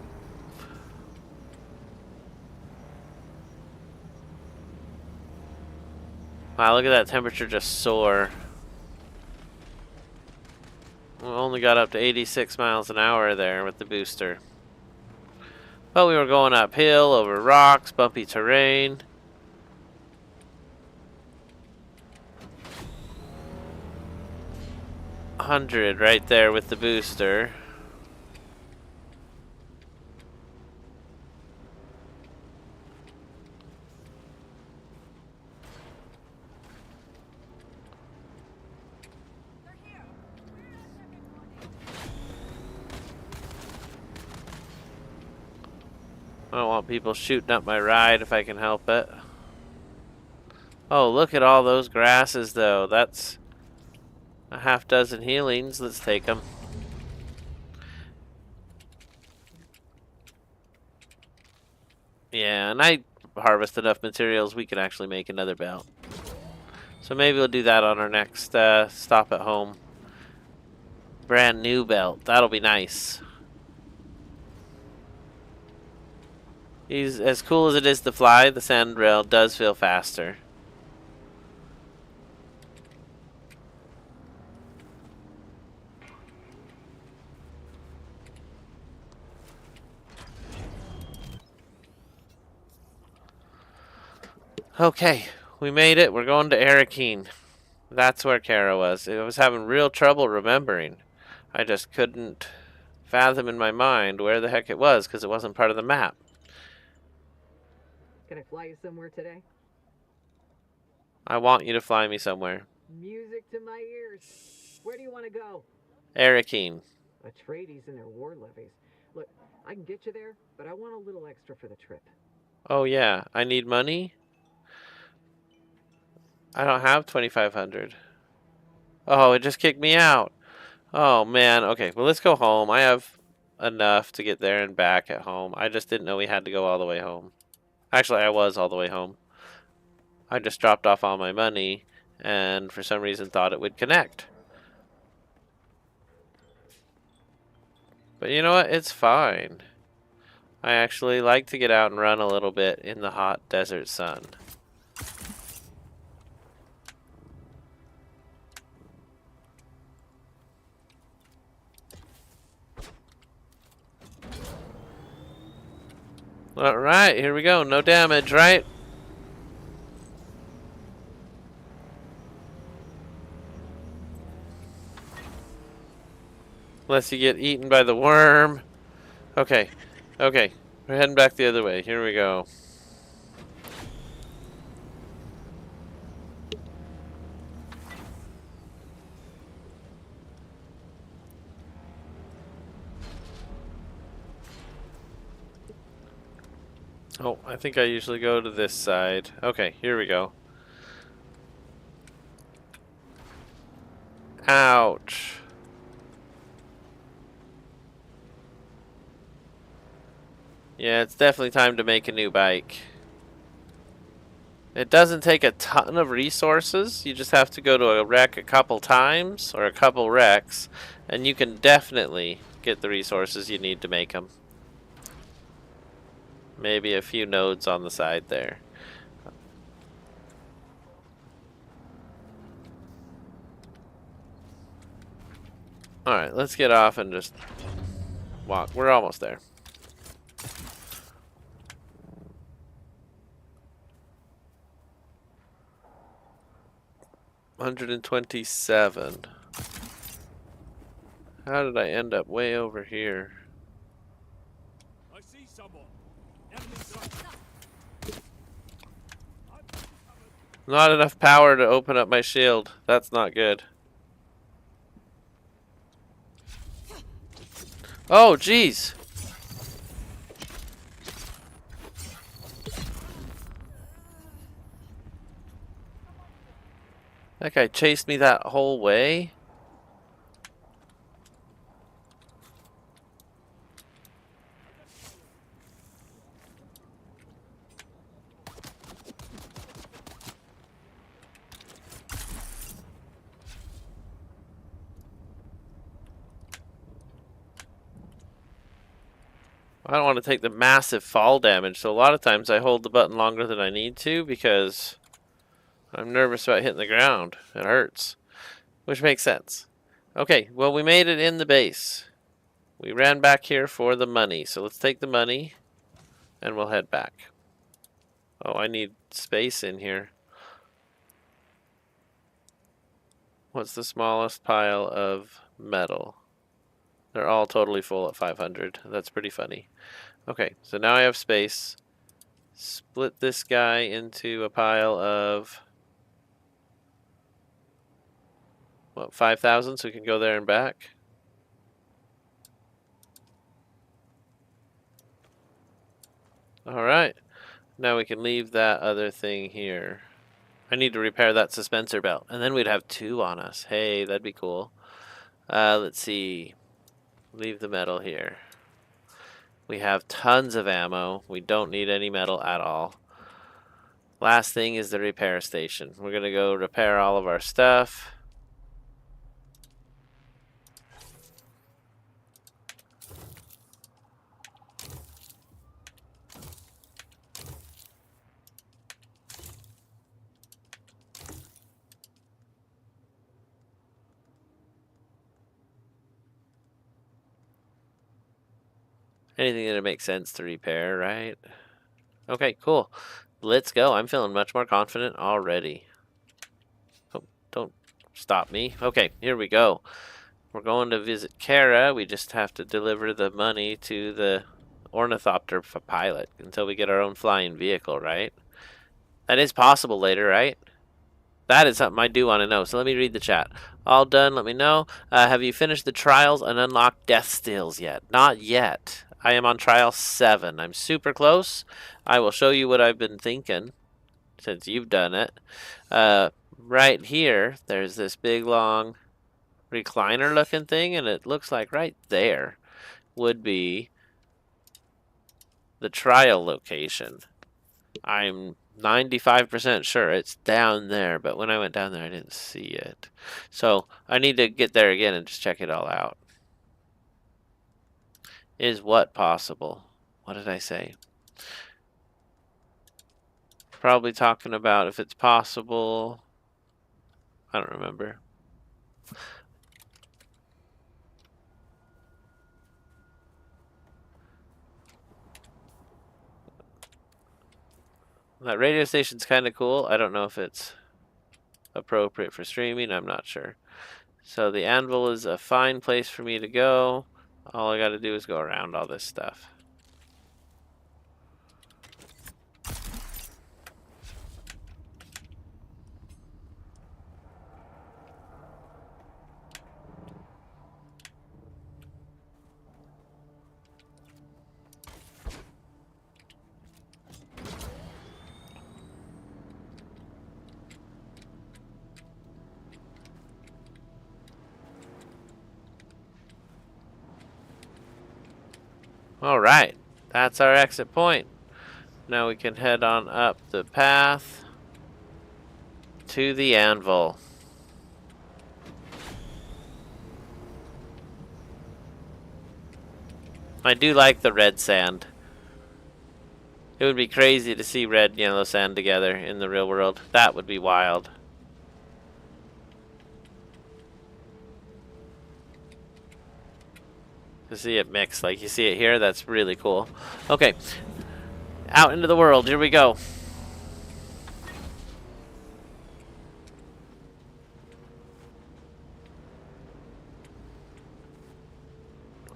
Wow, look at that temperature just soar. We only got up to 86 miles an hour there with the booster. But we were going uphill, over rocks, bumpy terrain. $100 right there with the booster. I don't want people shooting up my ride if I can help it. Oh, look at all those grasses though. That's a half dozen healings. Let's take them. Yeah, and I harvest enough materials we can actually make another belt. So maybe we'll do that on our next stop at home. Brand new belt. That'll be nice. He's as cool as it is to fly. The sand rail does feel faster. Okay, we made it. We're going to Arakeen. That's where Kara was. I was having real trouble remembering. I just couldn't fathom in my mind where the heck it was because it wasn't part of the map. Can I fly you somewhere today? I want you to fly me somewhere. Music to my ears. Where do you want to go? Arakeen. Atreides and their war levies. Look, I can get you there, but I want a little extra for the trip. Oh yeah, I need money? I don't have 2,500. Oh, it just kicked me out. Oh man, okay, well let's go home. I have enough to get there and back at home. I just didn't know we had to go all the way home. Actually, I was all the way home. I just dropped off all my money and for some reason thought it would connect. But you know what? It's fine. I actually like to get out and run a little bit in the hot desert sun. Alright, here we go. No damage, right? Unless you get eaten by the worm. Okay, okay. We're heading back the other way. Here we go. Oh, I think I usually go to this side. Okay, here we go. Ouch. Yeah, it's definitely time to make a new bike. It doesn't take a ton of resources. You just have to go to a wreck a couple times, or a couple wrecks, and you can definitely get the resources you need to make them. Maybe a few nodes on the side there. Alright, let's get off and just walk. We're almost there. $127. How did I end up way over here? I see someone. Enemy sighted. Not enough power to open up my shield. That's not good. Oh, jeez. That guy chased me that whole way. I don't want to take the massive fall damage, so a lot of times I hold the button longer than I need to because I'm nervous about hitting the ground. It hurts. Which makes sense. Okay, well, we made it in the base. We ran back here for the money, so let's take the money and we'll head back. Oh, I need space in here. What's the smallest pile of metal? They're all totally full at 500. That's pretty funny. Okay, so now I have space. Split this guy into a pile of, what, 5,000 so we can go there and back? Alright, now we can leave that other thing here. I need to repair that suspensor belt, and then we'd have 2 on us. Hey, that'd be cool. Let's see. Leave the metal here. We have tons of ammo. We don't need any metal at all. Last thing is the repair station. We're going to go repair all of our stuff. Anything that makes sense to repair, right? Okay, cool. Let's go. I'm feeling much more confident already. Oh, don't stop me. Okay, here we go. We're going to visit Kara. We just have to deliver the money to the ornithopter pilot until we get our own flying vehicle, right? That is possible later, right? That is something I do want to know. So let me read the chat. All done. Let me know. Have you finished the trials and unlocked death steals yet? Not yet. I am on trial 7. I'm super close. I will show you what I've been thinking since you've done it. Right here, there's this big long recliner looking thing, and it looks like right there would be the trial location. I'm 95% sure it's down there, but when I went down there, I didn't see it. So I need to get there again and just check it all out. Is what possible? What did I say? Probably talking about if it's possible. I don't remember. That radio station's kind of cool. I don't know if it's appropriate for streaming. I'm not sure. So the anvil is a fine place for me to go. All I got to do is go around all this stuff. All right, that's our exit point. Now we can head on up the path to the anvil. I do like the red sand. It would be crazy to see red and yellow sand together in the real world. That would be wild. To see it mixed like you see it here, that's really cool. Okay, out into the world, here we go.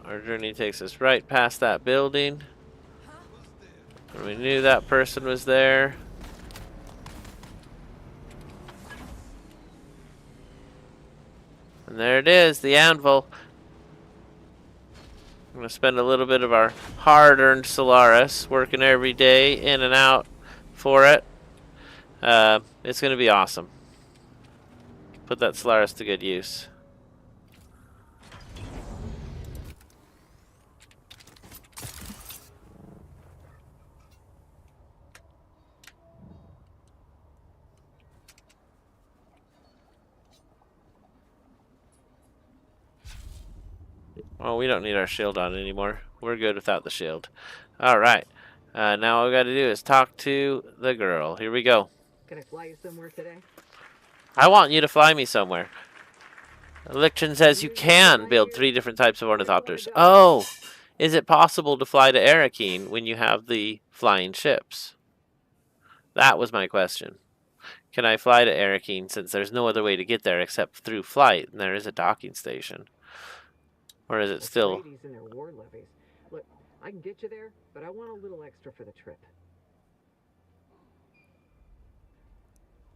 Our journey takes us right past that building. And we knew that person was there. And there it is, the anvil. I'm going to spend a little bit of our hard-earned Solaris working every day in and out for it. It's going to be awesome. Put that Solaris to good use. Oh, we don't need our shield on anymore. We're good without the shield. Alright. Now all we got to do is talk to the girl. Here we go. Can I fly you somewhere today? I want you to fly me somewhere. Lichtron says you can build 3 different types of ornithopters. Oh! Is it possible to fly to Arakeen when you have the flying ships? That was my question. Can I fly to Arakeen since there's no other way to get there except through flight and there is a docking station? Or is it still... In their war levies. Look, I can get you there, but I want a little extra for the trip.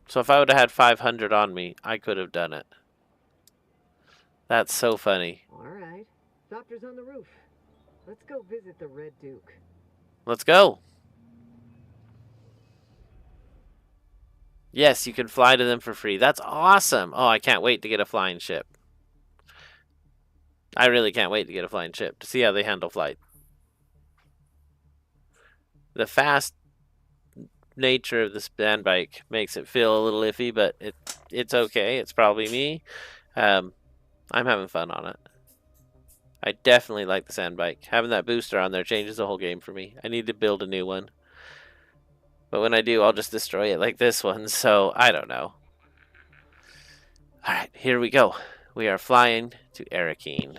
So if I would have had 500 on me, I could have done it. That's so funny. All right. Doctor's on the roof. Let's go visit the Red Duke. Let's go. Yes, you can fly to them for free. That's awesome. Oh, I can't wait to get a flying ship. I really can't wait to get a flying ship to see how they handle flight. The fast nature of the sand bike makes it feel a little iffy, but it's okay. It's probably me. I'm having fun on it. I definitely like the sand bike. Having that booster on there changes the whole game for me. I need to build a new one. But when I do, I'll just destroy it like this one, so I don't know. Alright, here we go. We are flying to Arakeen.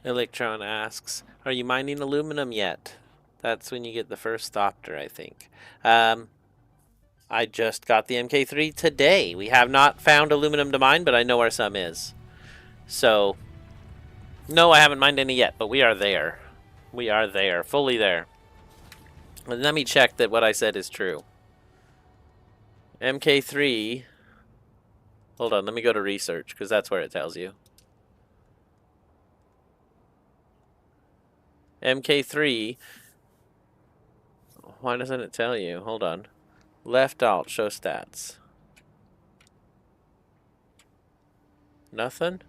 Electron asks, are you mining aluminum yet? That's when you get the first Thopter, I think. I just got the MK3 today. We have not found aluminum to mine, but I know where some is. So, no, I haven't mined any yet, but we are there. We are there, fully there. And let me check that what I said is true. MK3 Hold on, let me go to research, because that's where it tells you. MK3. Why doesn't it tell you? Hold on. Left alt, show stats. Nothing?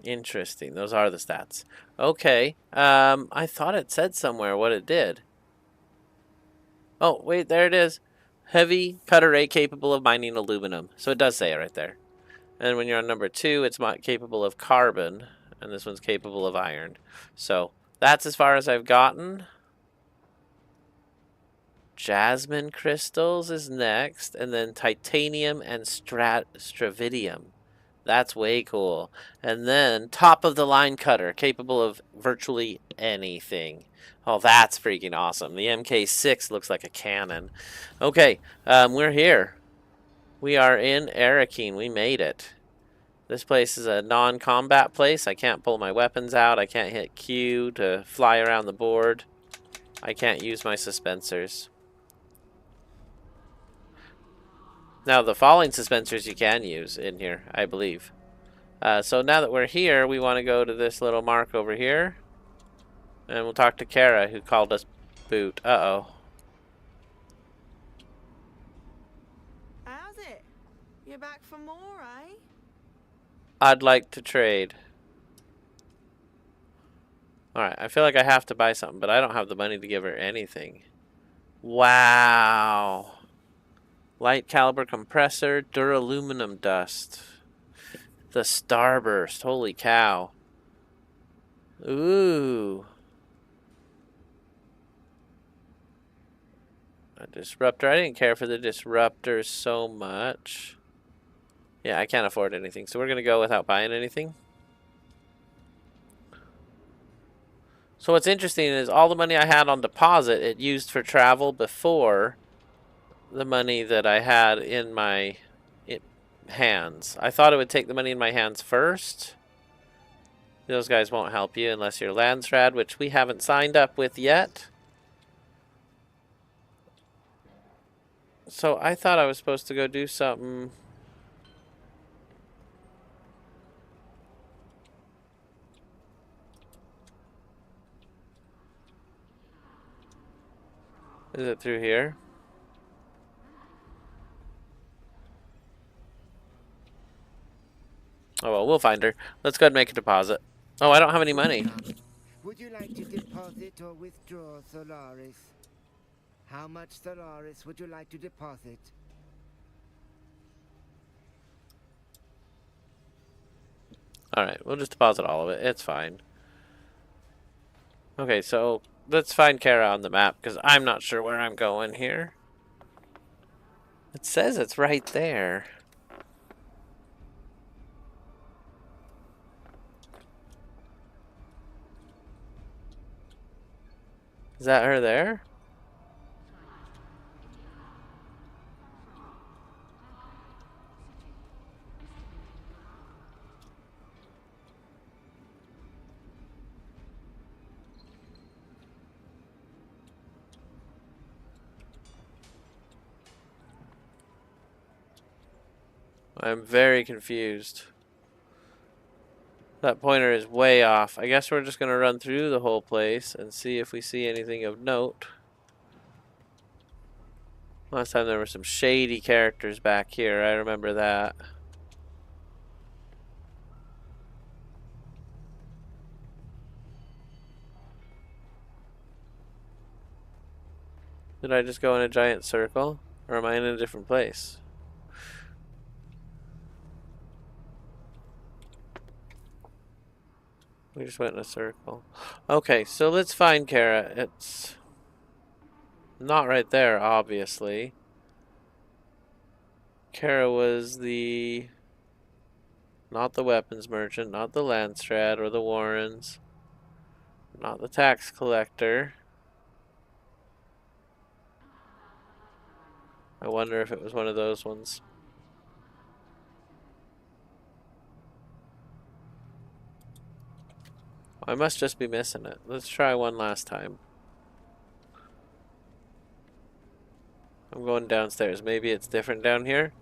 Interesting. Those are the stats. Okay. I thought it said somewhere what it did. Oh, wait, there it is. Heavy cut array capable of mining aluminum. So it does say it right there. And when you're on number 2, it's capable of carbon. And this one's capable of iron. So that's as far as I've gotten. Jasmine crystals is next. And then titanium and stravidium. That's way cool. And then top of the line cutter, capable of virtually anything. Oh, that's freaking awesome. The MK6 looks like a cannon. Okay, we're here. We are in Arakeen. We made it. This place is a non-combat place. I can't pull my weapons out. I can't hit Q to fly around the board. I can't use my suspensors. Now, the falling suspensors you can use in here, I believe. So now that we're here, we want to go to this little mark over here. And we'll talk to Kara, who called us boot. Uh-oh. How's it? You're back for more, eh? I'd like to trade. Alright, I feel like I have to buy something, but I don't have the money to give her anything. Wow. Light caliber compressor, duraluminum dust. The starburst, holy cow. Ooh. A disruptor. I didn't care for the disruptors so much. Yeah, I can't afford anything, so we're going to go without buying anything. So what's interesting is all the money I had on deposit, it used for travel before the money that I had in my hands. I thought it would take the money in my hands first. Those guys won't help you unless you're Landsrad, which we haven't signed up with yet. So I thought I was supposed to go do something. Is it through here? Oh well, we'll find her. Let's go ahead and make a deposit. Oh, I don't have any money. Would you like to deposit or withdraw Solaris? How much Solaris would you like to deposit? Alright, we'll just deposit all of it. It's fine. Okay, so let's find Kara on the map, because I'm not sure where I'm going here. It says it's right there. Is that her there? I'm very confused. That pointer is way off. I guess we're just going to run through the whole place and see if we see anything of note. Last time there were some shady characters back here. I remember that. Did I just go in a giant circle? Or am I in a different place? We just went in a circle. Okay, so let's find Kara. It's not right there, obviously. Kara was not the weapons merchant, not the Landstrat or the Warrens, not the tax collector. I wonder if it was one of those ones. I must just be missing it. Let's try one last time. I'm going downstairs. Maybe it's different down here.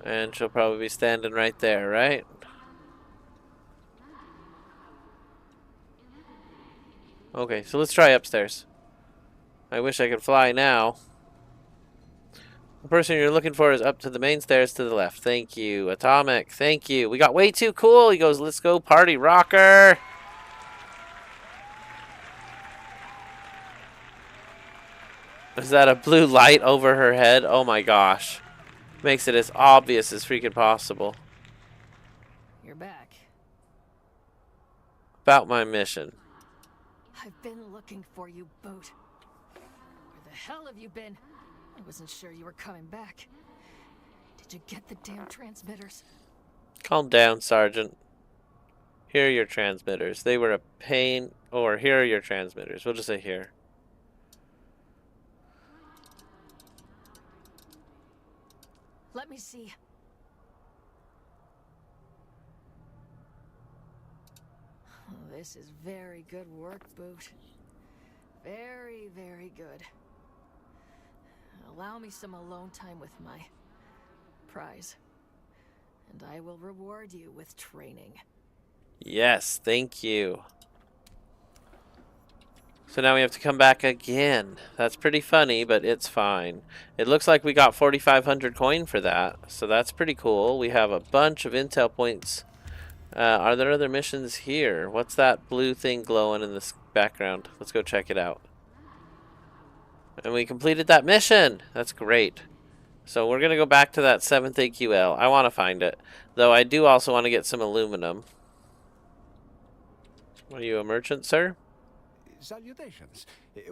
And she'll probably be standing right there, right? Okay, so let's try upstairs. I wish I could fly now. The person you're looking for is up to the main stairs to the left. Thank you. Atomic, thank you. We got way too cool. He goes, let's go party rocker. Is that a blue light over her head? Oh my gosh. Makes it as obvious as freaking possible. You're back. About my mission. I've been looking for you, Boot. Where the hell have you been? I wasn't sure you were coming back. Did you get the damn transmitters? Calm down, Sergeant. Here are your transmitters. They were a pain. Or here are your transmitters. We'll just say here. Let me see. Oh, this is very good work, Boot. Very, very good. Allow me some alone time with my prize, and I will reward you with training. Yes, thank you. So now we have to come back again. That's pretty funny, but it's fine. It looks like we got 4,500 coin for that, so that's pretty cool. We have a bunch of intel points. Are there other missions here? What's that blue thing glowing in the background? Let's go check it out. And we completed that mission. That's great. So we're going to go back to that 7th AQL. I want to find it. Though I do also want to get some aluminum. Are you a merchant, sir? Salutations.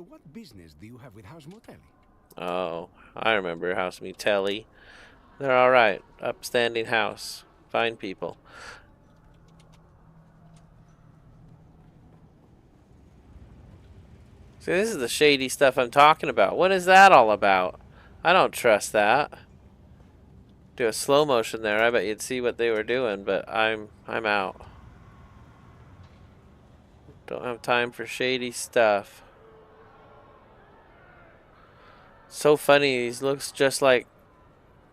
What business do you have with House Motelli? Oh, I remember House Motelli. They're alright. Upstanding house. Fine people. See, this is the shady stuff I'm talking about. What is that all about? I don't trust that. Do a slow motion there. I bet you'd see what they were doing, but I'm out. Don't have time for shady stuff. So funny, he looks just like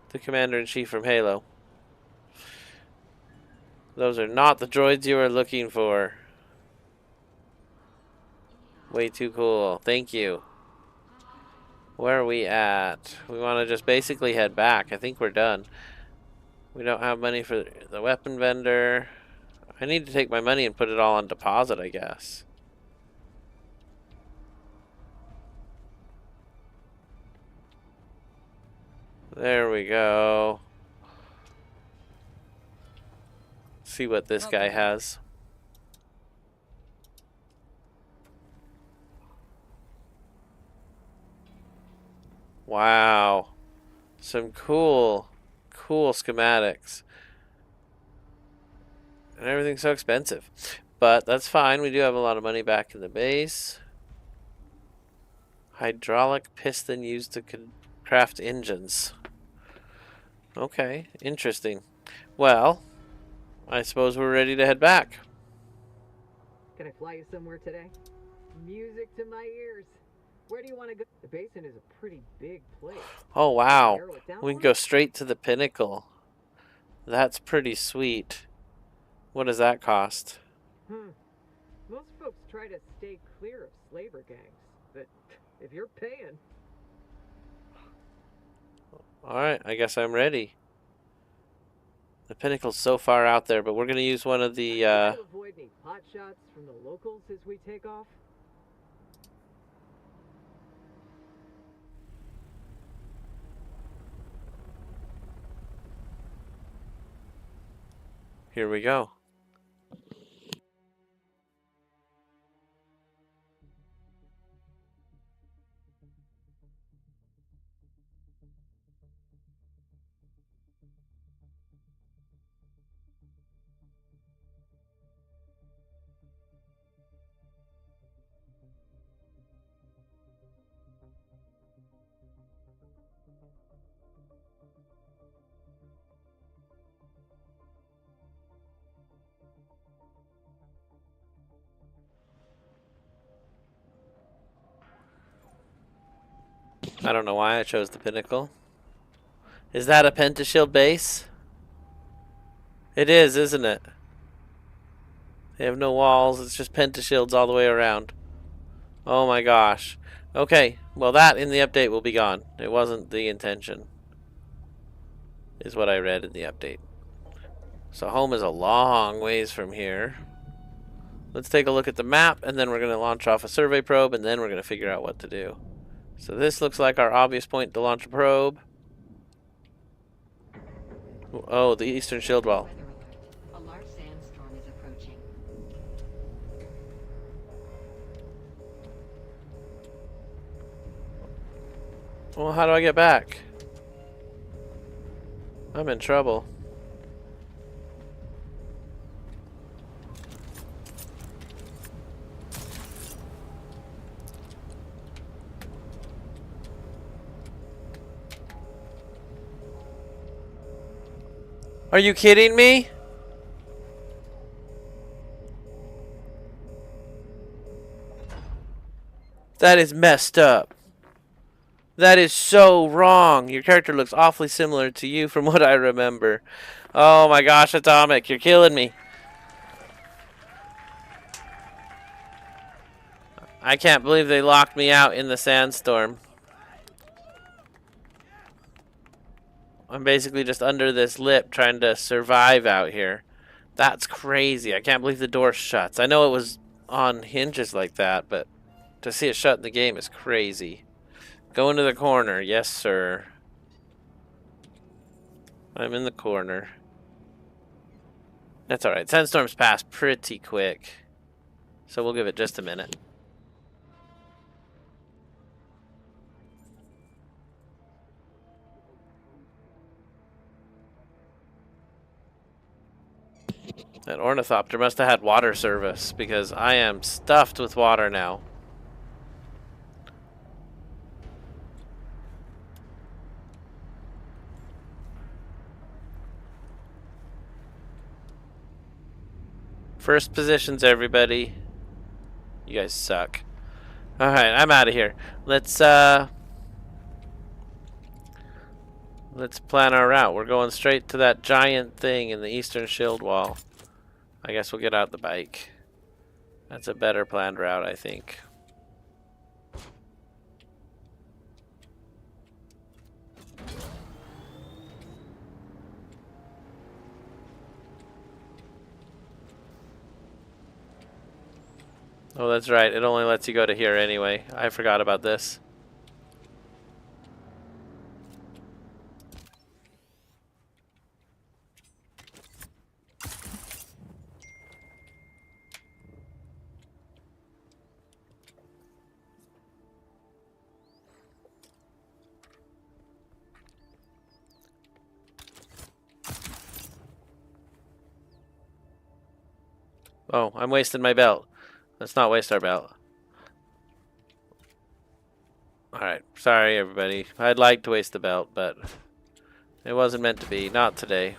the Commander-in-Chief from Halo. Those are not the droids you are looking for. Way too cool. Thank you. Where are we at? We want to just basically head back. I think we're done. We don't have money for the weapon vendor. I need to take my money and put it all on deposit, I guess. There we go. See what this guy has. Wow. Some cool schematics. And everything's so expensive. But that's fine. We do have a lot of money back in the base. Hydraulic piston used to craft engines. Okay, interesting. Well, I suppose we're ready to head back. Can I fly you somewhere today? Music to my ears. Where do you want to go? The basin is a pretty big place. Oh, wow. Narrow it down We can for go me? straight to the pinnacle. That's pretty sweet. What does that cost? Most folks try to stay clear of slaver gangs, but if you're paying... Alright, I guess I'm ready. The pinnacle's so far out there, but we're going to use one of the... Try to avoid any pot shots from the locals as we take off. Here we go. I don't know why I chose the pinnacle. Is that a pentashield base? It is, isn't it? They have no walls. It's just pentashields all the way around. Oh my gosh. Okay, well that in the update will be gone. It wasn't the intention, is what I read in the update. So home is a long ways from here. Let's take a look at the map, and then we're going to launch off a survey probe, and then we're going to figure out what to do. So this looks like our obvious point to launch a probe. Oh, the eastern shield wall. Weather alert. A large sandstorm is approaching. Well, how do I get back? I'm in trouble. Are you kidding me? That is messed up. That is so wrong. Your character looks awfully similar to you from what I remember. Oh my gosh, Atomic, you're killing me. I can't believe they locked me out in the sandstorm. I'm basically just under this lip trying to survive out here. That's crazy. I can't believe the door shuts. I know it was on hinges like that, but to see it shut in the game is crazy. Go into the corner. Yes, sir. I'm in the corner. That's alright. Sandstorms pass pretty quick, so we'll give it just a minute. That ornithopter must have had water service, because I am stuffed with water now. First positions, everybody. You guys suck. Alright, I'm out of here. Let's plan our route. We're going straight to that giant thing in the eastern shield wall. I guess we'll get out the bike. That's a better planned route, I think. Oh, that's right. It only lets you go to here anyway. I forgot about this. Oh, I'm wasting my belt. Let's not waste our belt. Alright, sorry everybody. I'd like to waste the belt, but it wasn't meant to be. Not today.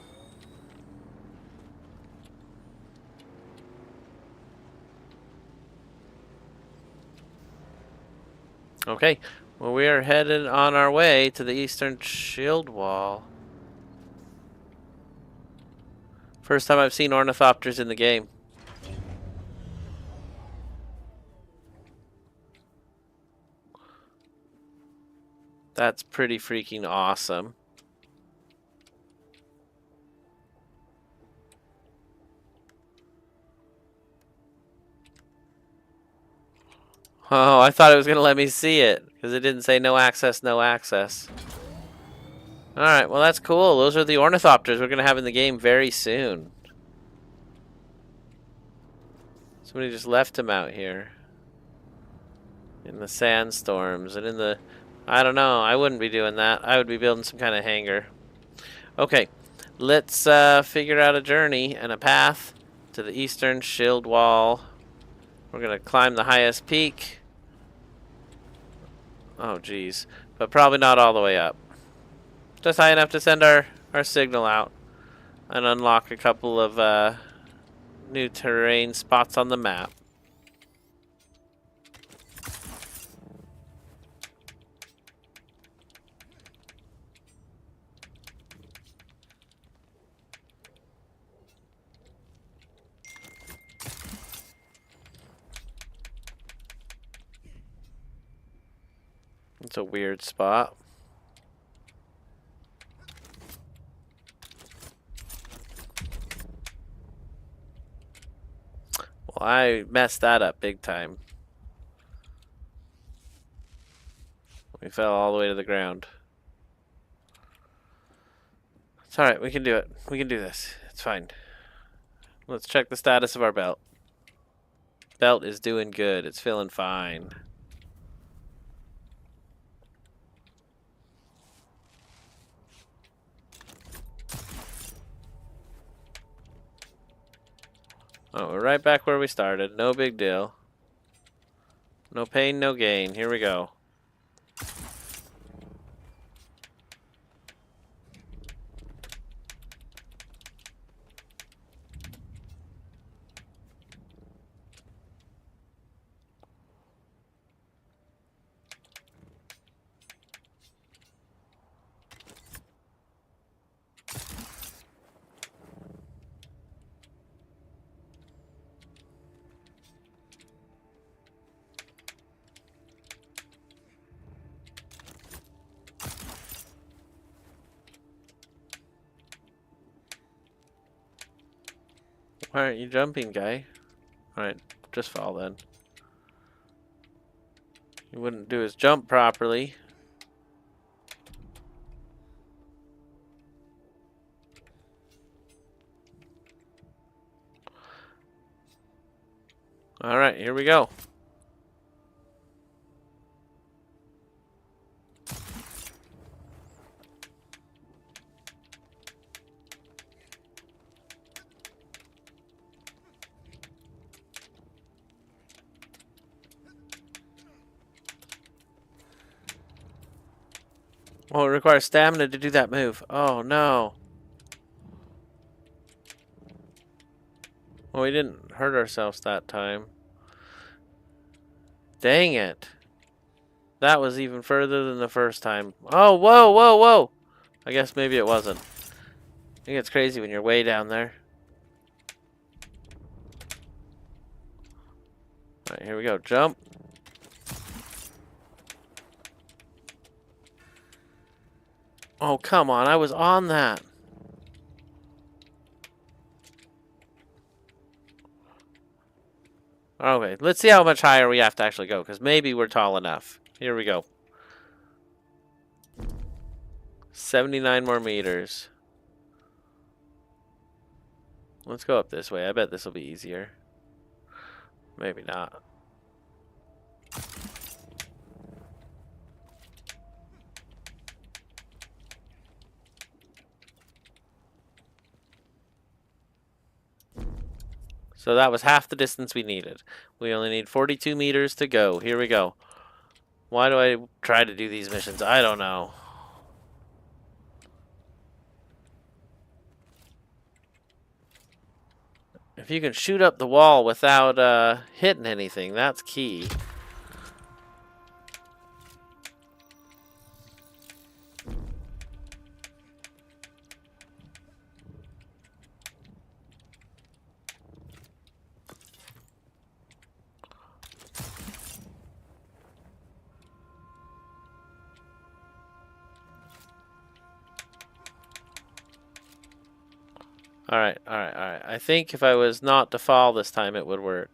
Okay, well we are headed on our way to the eastern shield wall. First time I've seen ornithopters in the game. That's pretty freaking awesome. Oh, I thought it was going to let me see it because it didn't say no access, no access. Alright, well that's cool. Those are the ornithopters we're going to have in the game very soon. Somebody just left him out here. In the sandstorms and in the... I don't know. I wouldn't be doing that. I would be building some kind of hangar. Okay, let's figure out a journey and a path to the eastern shield wall. We're going to climb the highest peak. Oh, geez. But probably not all the way up. Just high enough to send our signal out and unlock a couple of new terrain spots on the map. It's a weird spot. Well, I messed that up big time. We fell all the way to the ground. It's alright, we can do it. We can do this. It's fine. Let's check the status of our belt. Belt is doing good. It's feeling fine. Oh, we're right back where we started. No big deal. No pain, no gain. Here we go. Why aren't you jumping, guy? Alright, just fall then. He wouldn't do his jump properly. Alright, here we go. Oh, it requires stamina to do that move. Oh, no. Well, we didn't hurt ourselves that time. Dang it. That was even further than the first time. Oh, whoa, whoa, whoa. I guess maybe it wasn't. I think it's crazy when you're way down there. Alright, here we go. Jump. Oh, come on. I was on that. Okay, let's see how much higher we have to actually go, because maybe we're tall enough. Here we go. 79 more meters. Let's go up this way. I bet this will be easier. Maybe not. So that was half the distance we needed. We only need 42 meters to go. Here we go. Why do I try to do these missions? I don't know. If you can shoot up the wall without hitting anything, that's key. Alright. I think if I was not to fall this time, it would work.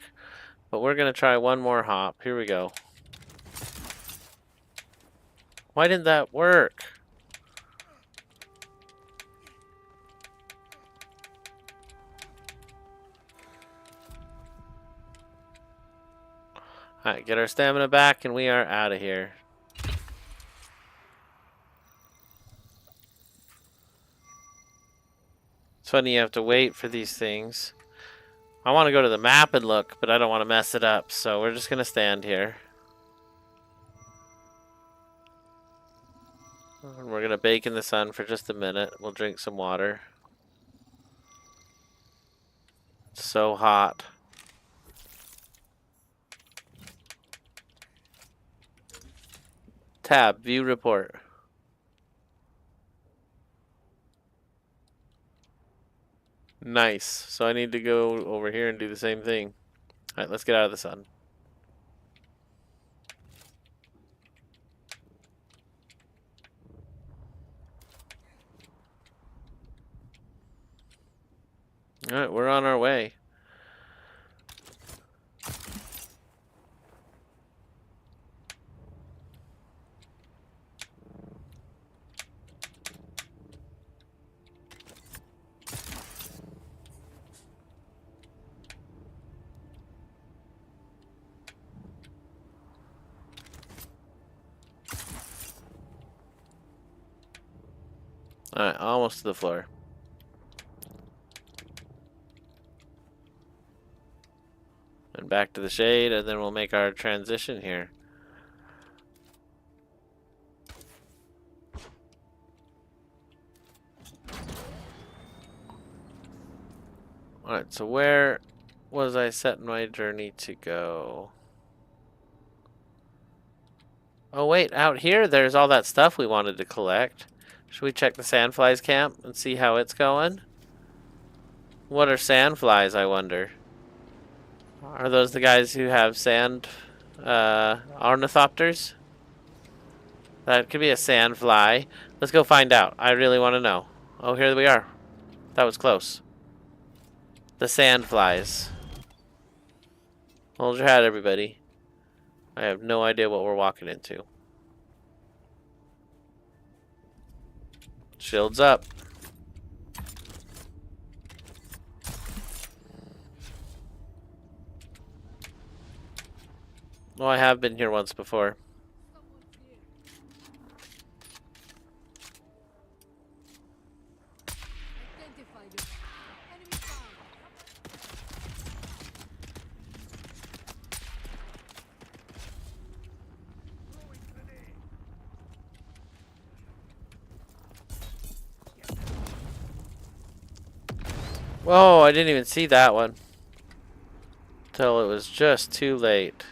But we're going to try one more hop. Here we go. Why didn't that work? Alright, get our stamina back and we are out of here. It's funny you have to wait for these things. I want to go to the map and look, but I don't want to mess it up, so we're just going to stand here. And we're going to bake in the sun for just a minute. We'll drink some water. It's so hot. Tab, view report. Nice. So I need to go over here and do the same thing. Alright, let's get out of the sun. Alright, we're on our way. Alright, almost to the floor. And back to the shade, and then we'll make our transition here. Alright, so where was I setting my journey to go? Oh wait, out here there's all that stuff we wanted to collect. Should we check the sandflies camp and see how it's going? What are sandflies, I wonder? Are those the guys who have sand ornithopters? That could be a sandfly. Let's go find out. I really want to know. Oh, here we are. That was close. The sandflies. Hold your hat, everybody. I have no idea what we're walking into. Shields up. Oh, I have been here once before. Whoa, I didn't even see that one. Till it was just too late.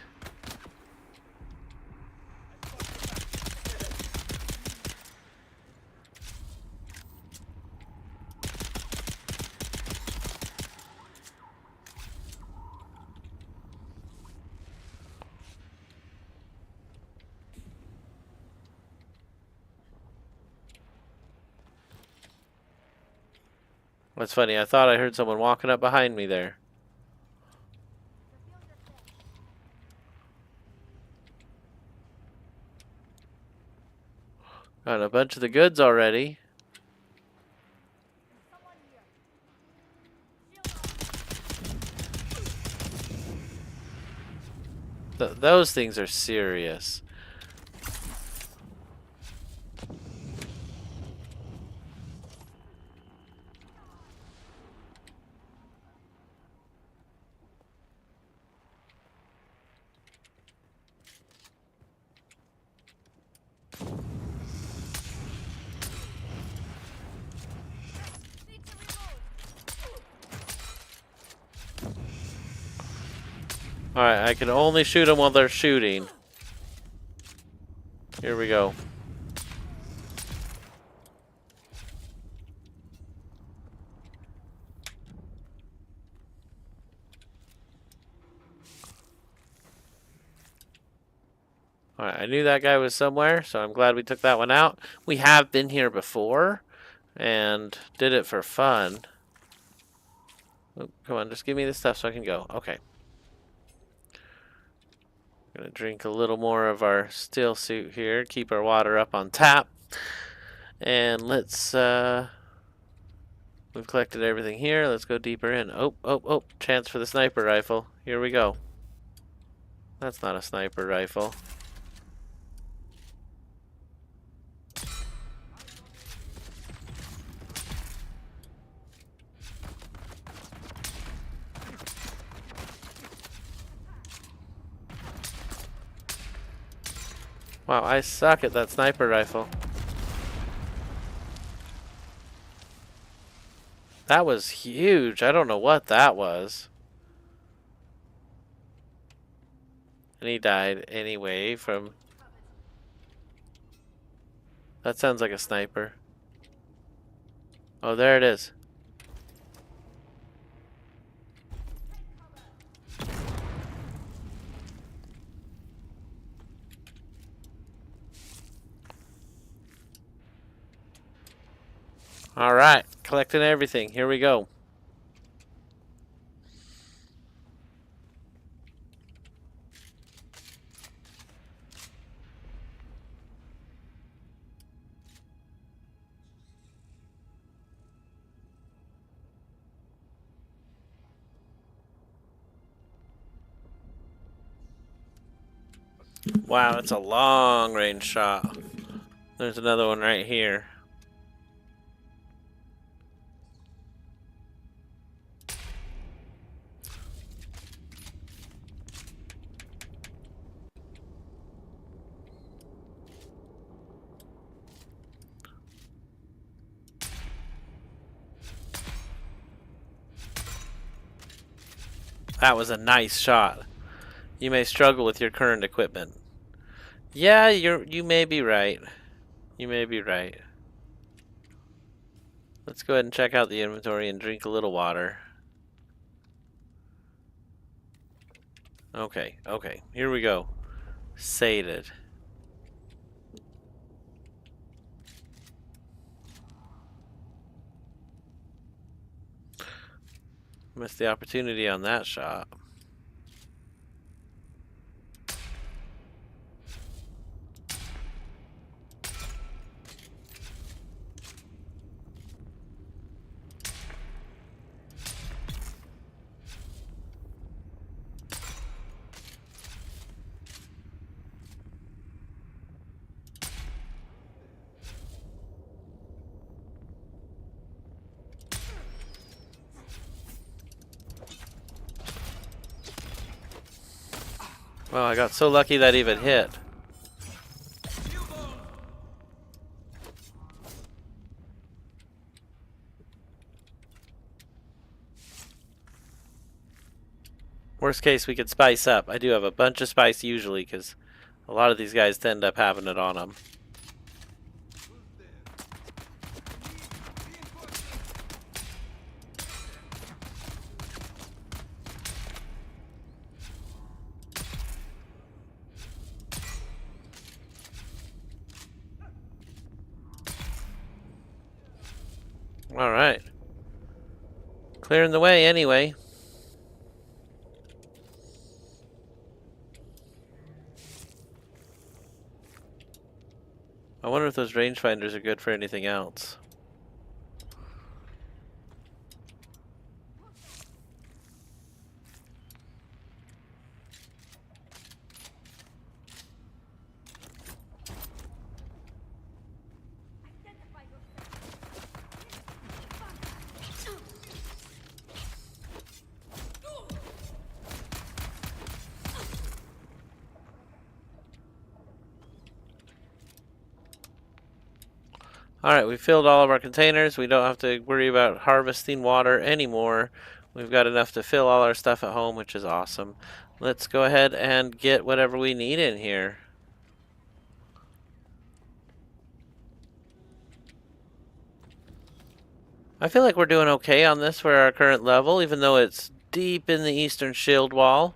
What's funny, I thought I heard someone walking up behind me there. Got a bunch of the goods already. Those things are serious. Alright, I can only shoot them while they're shooting. Here we go. Alright, I knew that guy was somewhere, so I'm glad we took that one out. We have been here before, and did it for fun. Oh, come on, just give me the stuff so I can go. Okay. Gonna drink a little more of our still suit here, keep our water up on tap. And let's, we've collected everything here. Let's go deeper in. Oh, chance for the sniper rifle. Here we go. That's not a sniper rifle. Wow, I suck at that sniper rifle. That was huge. I don't know what that was. And he died anyway from... That sounds like a sniper. Oh, there it is. Alright, collecting everything. Here we go. Wow, that's a long range shot. There's another one right here. That was a nice shot. You may struggle with your current equipment. Yeah, you may be right. You may be right. Let's go ahead and check out the inventory and drink a little water. Okay, okay. Here we go. Sated. Missed the opportunity on that shot. Well, I got so lucky that even hit. Worst case, we could spice up. I do have a bunch of spice usually, because a lot of these guys tend up having it on them. Alright. Clearing the way anyway. I wonder if those rangefinders are good for anything else. Alright, we filled all of our containers. We don't have to worry about harvesting water anymore. We've got enough to fill all our stuff at home, which is awesome. Let's go ahead and get whatever we need in here. I feel like we're doing okay on this for our current level, even though it's deep in the eastern shield wall.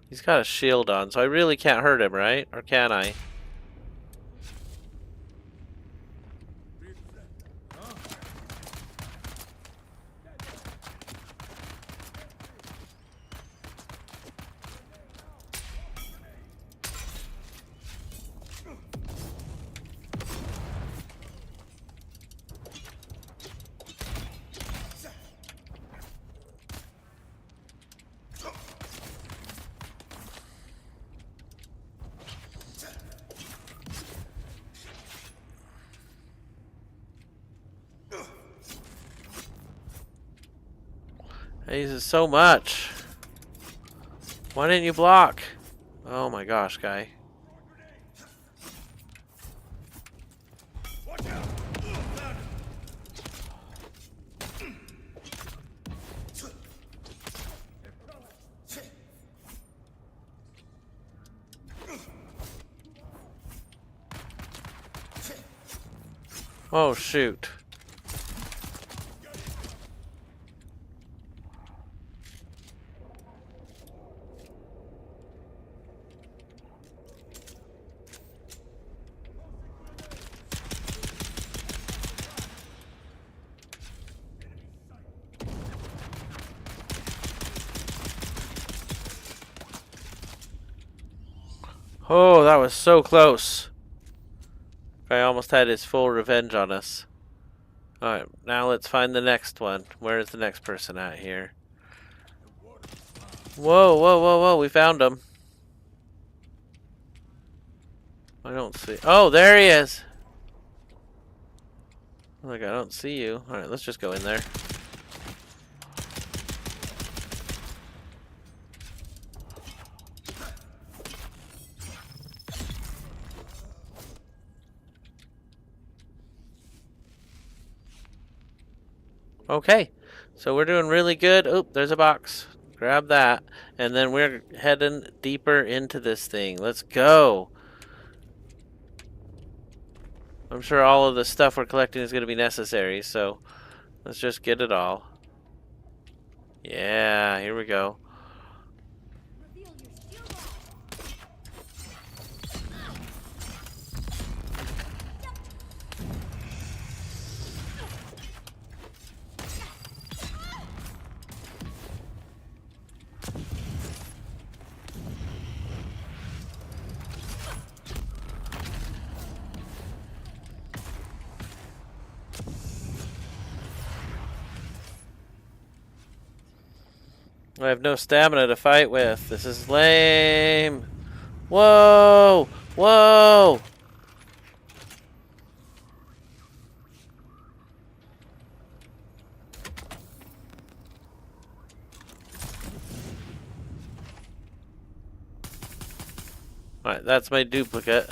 He's got a shield on, so I really can't hurt him, right? Or can I? That uses so much. Why didn't you block? Oh my gosh, guy. Oh shoot. Oh, that was so close. I almost had his full revenge on us. Alright, now let's find the next one. Where is the next person at here? Whoa, whoa, whoa, whoa, we found him. I don't see. Oh, there he is! Like, I don't see you. Alright, let's just go in there. Okay, so we're doing really good. Oh, there's a box. Grab that. And then we're heading deeper into this thing. Let's go. I'm sure all of the stuff we're collecting is going to be necessary, so let's just get it all. Yeah, here we go. I have no stamina to fight with. This is lame. Whoa! Whoa! Alright, that's my duplicate.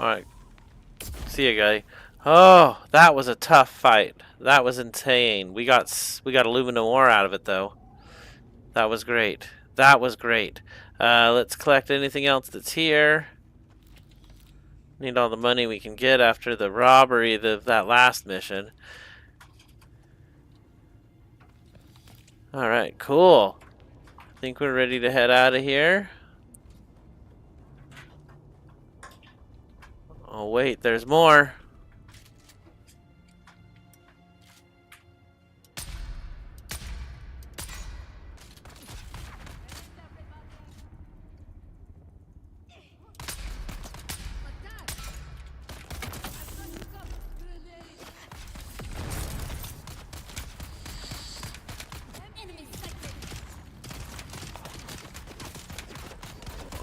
Alright. See ya, guy. Oh, that was a tough fight. That was insane. We got aluminum ore out of it, though. That was great. That was great. Let's collect anything else that's here. Need all the money we can get after the robbery of that last mission. Alright, cool. I think we're ready to head out of here. Oh wait, there's more.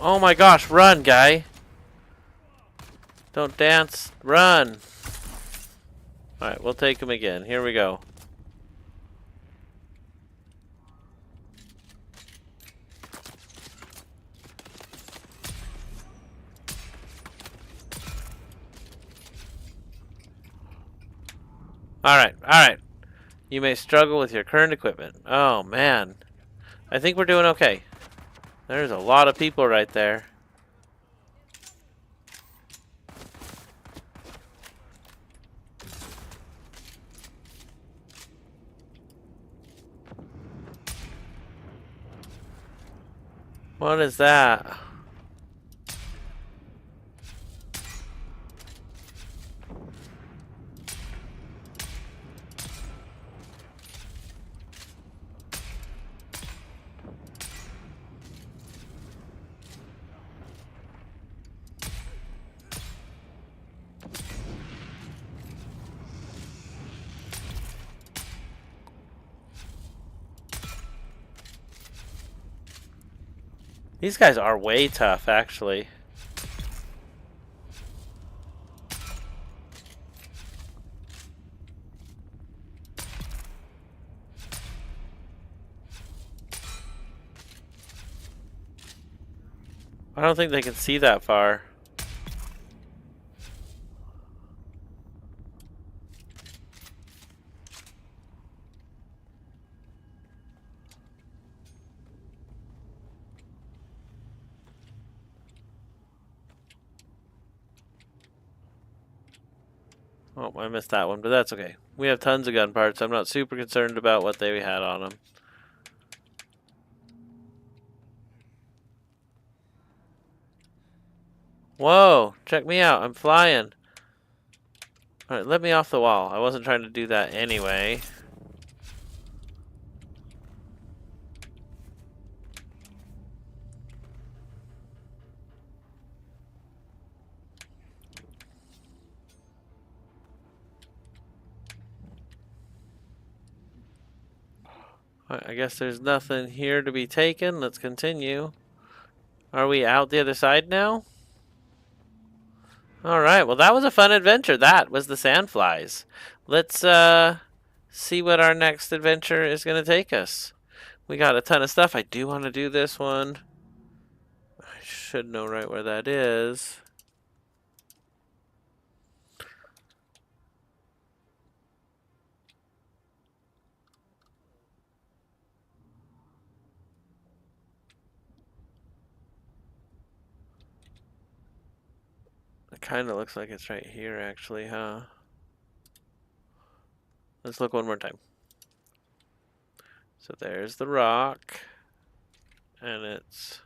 Oh my gosh, run, guy. Don't dance, run. Alright, we'll take him again. Here we go. Alright, alright. You may struggle with your current equipment. Oh, man. I think we're doing okay. There's a lot of people right there. What is that? These guys are way tough, actually. I don't think they can see that far. Oh, I missed that one, but that's okay. We have tons of gun parts. I'm not super concerned about what they had on them. Whoa, check me out. I'm flying. Alright, let me off the wall. I wasn't trying to do that anyway. I guess there's nothing here to be taken. Let's continue. Are we out the other side now? Alright, well that was a fun adventure. That was the Sandflies. Let's see what our next adventure is going to take us. We got a ton of stuff. I do want to do this one. I should know right where that is. It kind of looks like it's right here actually, huh? Let's look one more time. So there's the rock. And it's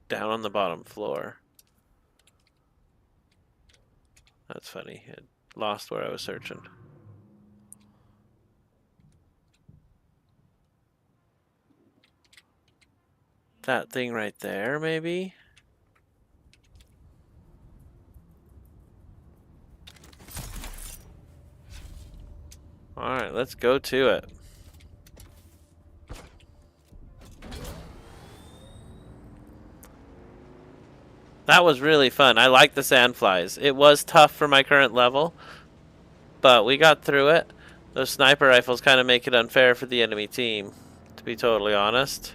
down on the bottom floor. That's funny. It lost where I was searching. That thing right there, maybe? Alright, let's go to it. That was really fun. I like the Sandflies. It was tough for my current level, but we got through it. Those sniper rifles kind of make it unfair for the enemy team, to be totally honest.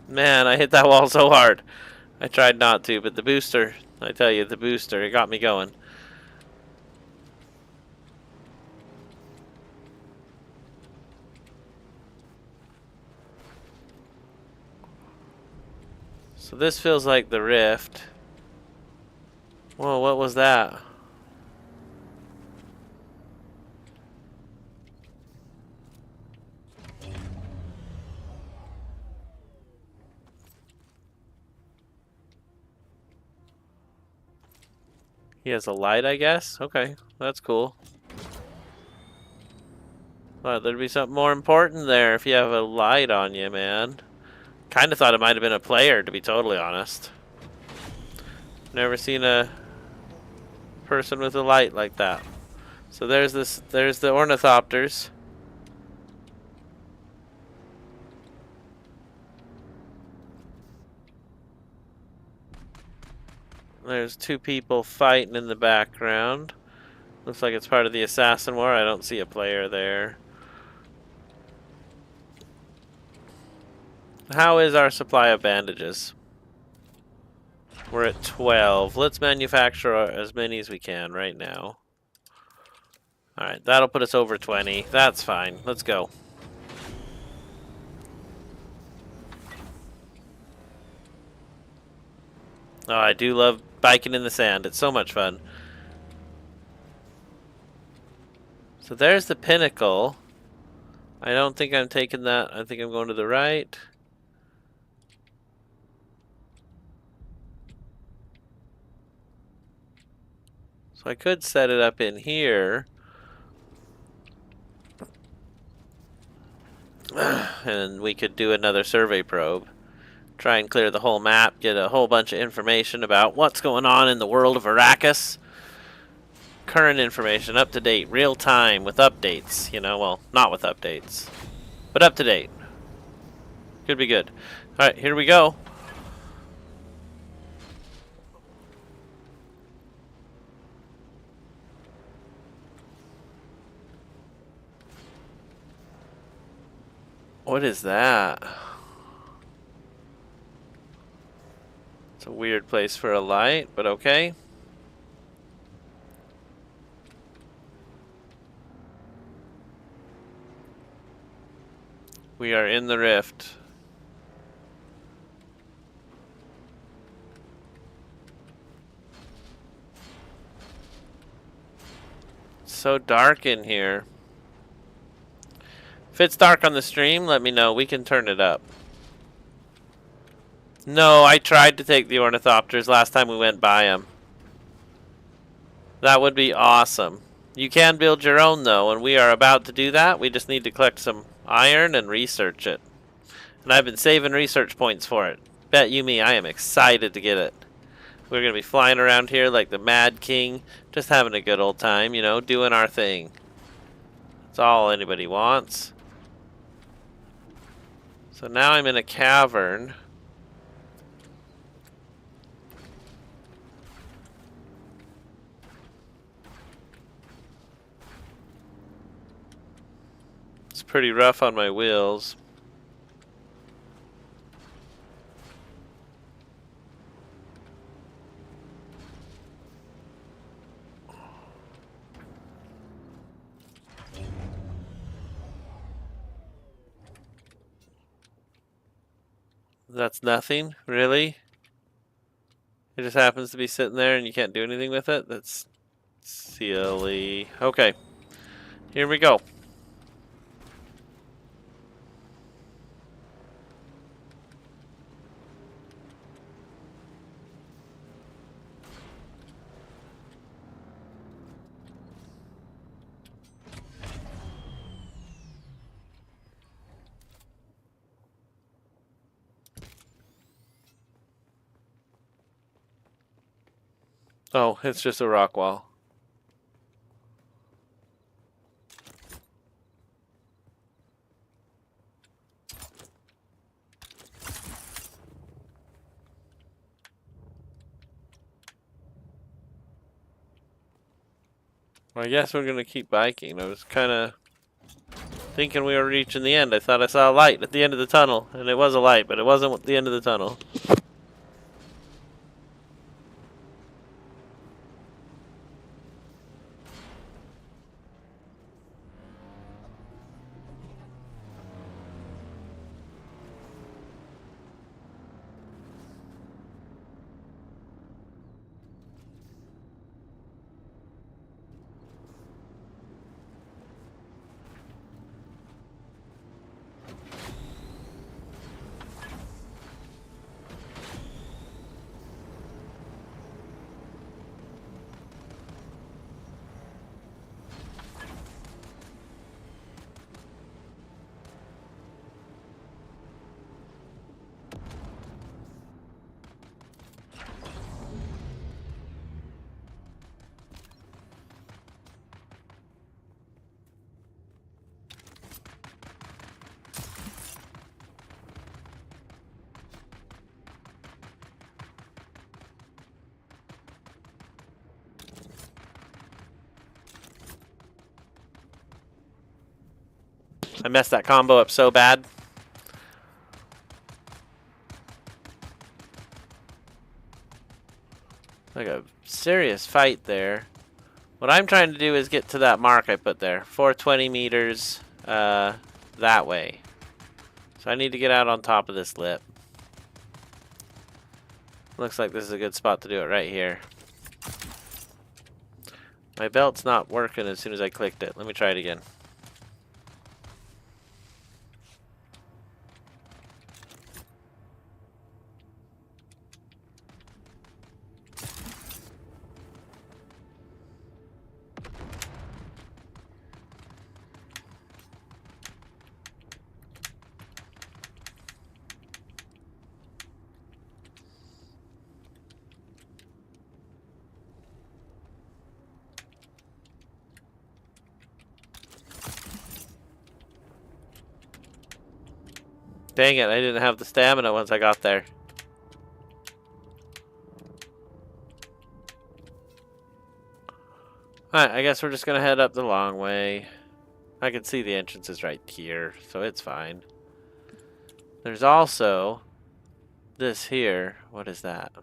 Man, I hit that wall so hard. I tried not to, but the booster, I tell you, the booster, it got me going. So this feels like the rift. Whoa, what was that? He has a light, I guess? Okay, that's cool. Thought there'd be something more important there if you have a light on you, man. Kind of thought it might have been a player, to be totally honest. Never seen a person with a light like that. So there's the ornithopters. There's two people fighting in the background. Looks like it's part of the assassin war. I don't see a player there. How is our supply of bandages? We're at 12. Let's manufacture as many as we can right now. Alright, that'll put us over 20. That's fine. Let's go. Oh, I do love biking in the sand. It's so much fun. So there's the pinnacle. I don't think I'm taking that. I think I'm going to the right. So I could set it up in here. And we could do another survey probe. Try and clear the whole map, get a whole bunch of information about what's going on in the world of Arrakis. Current information, up to date, real time, with updates. You know, well, not with updates, but up to date. Could be good. Alright, here we go. What is that? It's a weird place for a light, but okay. We are in the rift. It's so dark in here. If it's dark on the stream, let me know. We can turn it up. No, I tried to take the ornithopters last time we went by them. That would be awesome. You can build your own, though, and we are about to do that. We just need to collect some iron and research it. And I've been saving research points for it. Bet you me, I am excited to get it. We're going to be flying around here like the Mad King, just having a good old time, you know, doing our thing. That's all anybody wants. So now I'm in a cavern. It's pretty rough on my wheels. That's nothing, really? It just happens to be sitting there and you can't do anything with it? That's silly. Okay, here we go. Oh, it's just a rock wall. Well, I guess we're gonna keep biking. I was kind of thinking we were reaching the end. I thought I saw a light at the end of the tunnel, and it was a light, but it wasn't the end of the tunnel. I messed that combo up so bad. Like a serious fight there. What I'm trying to do is get to that mark I put there. 420 meters that way. So I need to get out on top of this lip. Looks like this is a good spot to do it right here. My belt's not working as soon as I clicked it. Let me try it again. Dang it, I didn't have the stamina once I got there. Alright, I guess we're just gonna head up the long way. I can see the entrance is right here, so it's fine. There's also this here. What is that?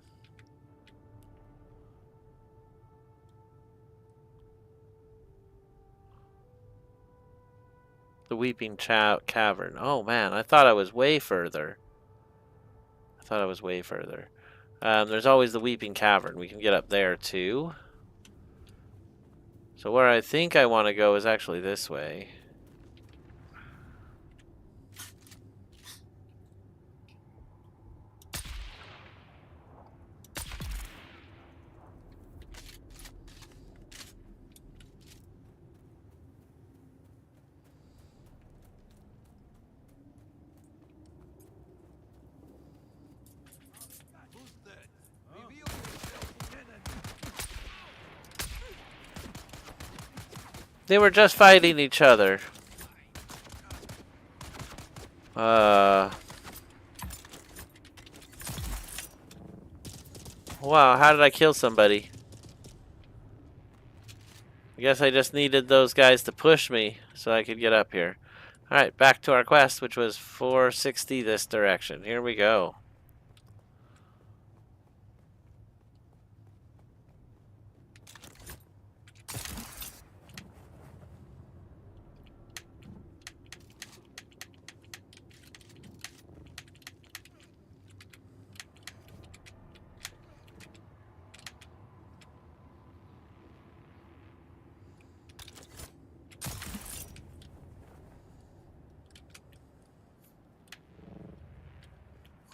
The Weeping Cavern. Oh man, I thought I was way further. There's always the Weeping Cavern. We can get up there too. So where I think I want to go is actually this way. They were just fighting each other. Wow, how did I kill somebody? I guess I just needed those guys to push me so I could get up here. Alright, back to our quest, which was 460 this direction. Here we go.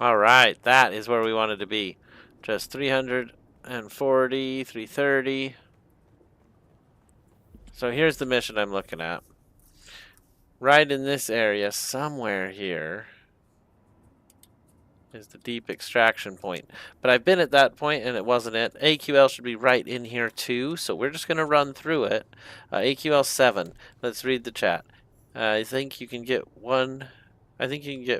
Alright, that is where we wanted to be. Just 340, 330. So here's the mission I'm looking at. Right in this area, somewhere here, is the deep extraction point. But I've been at that point and it wasn't it. AQL should be right in here too, so we're just going to run through it. AQL 7. Let's read the chat. I think you can get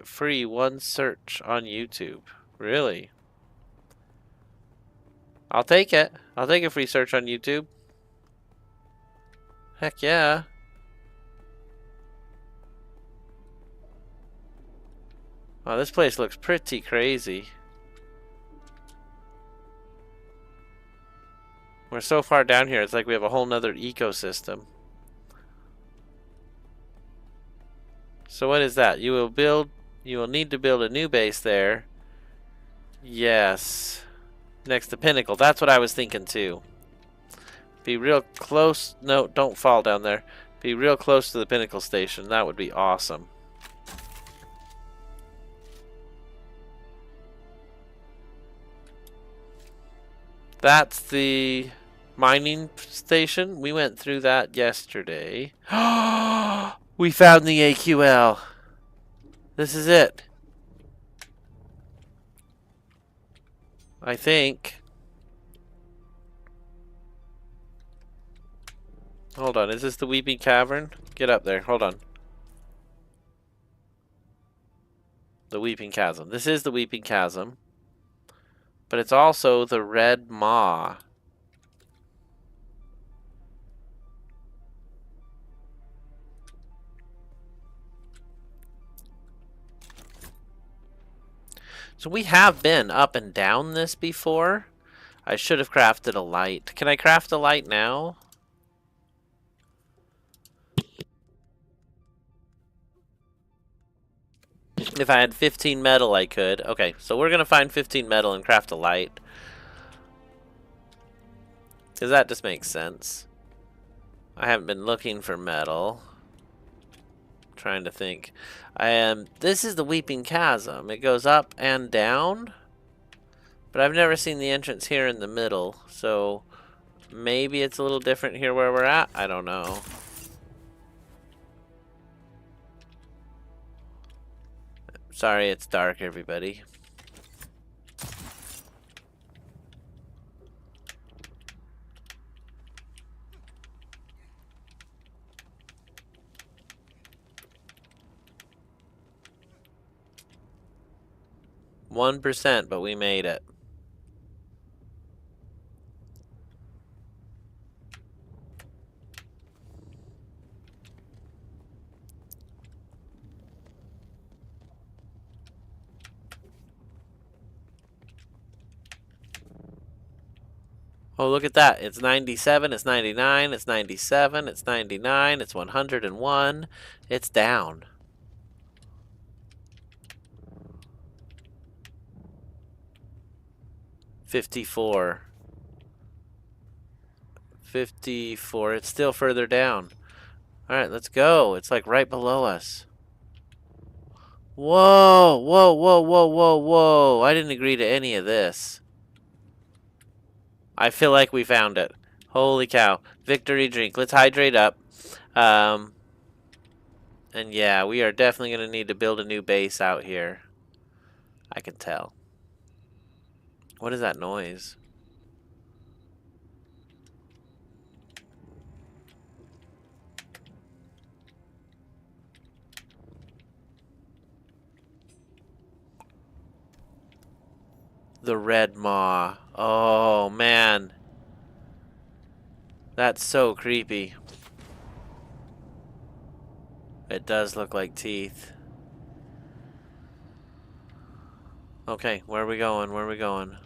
free one search on YouTube. Really? I'll take it. I'll take a free search on YouTube. Heck yeah. Oh, this place looks pretty crazy. We're so far down here, it's like we have a whole nother ecosystem. So what is that? You will need to build a new base there. Yes. Next to Pinnacle. That's what I was thinking too. Be real close. No, don't fall down there. Be real close to the Pinnacle station. That would be awesome. That's the mining station. We went through that yesterday. We found the AQL. This is it. I think. Hold on, is this the Weeping Cavern? Get up there, hold on. The Weeping Chasm. This is the Weeping Chasm. But it's also the Red Maw. So we have been up and down this before. I should have crafted a light. Can I craft a light now? If I had 15 metal, I could. Okay, so we're going to find 15 metal and craft a light. Because that just makes sense. I haven't been looking for metal. I'm trying to think. This is the Weeping Chasm. It goes up and down. But I've never seen the entrance here in the middle. So maybe it's a little different here where we're at. I don't know. Sorry, it's dark, everybody. %, but we made it. Oh, look at that. It's 97, it's 99, it's 97, it's 99, it's 101. It's down. $54. It's still further down. Alright, let's go. It's like right below us. Whoa, whoa, whoa, whoa, whoa, whoa. I didn't agree to any of this. I feel like we found it. Holy cow. Victory drink. Let's hydrate up. And yeah, we are definitely going to need to build a new base out here. I can tell. What is that noise? The red maw. Oh, man. That's so creepy. It does look like teeth. Okay, where are we going? Where are we going?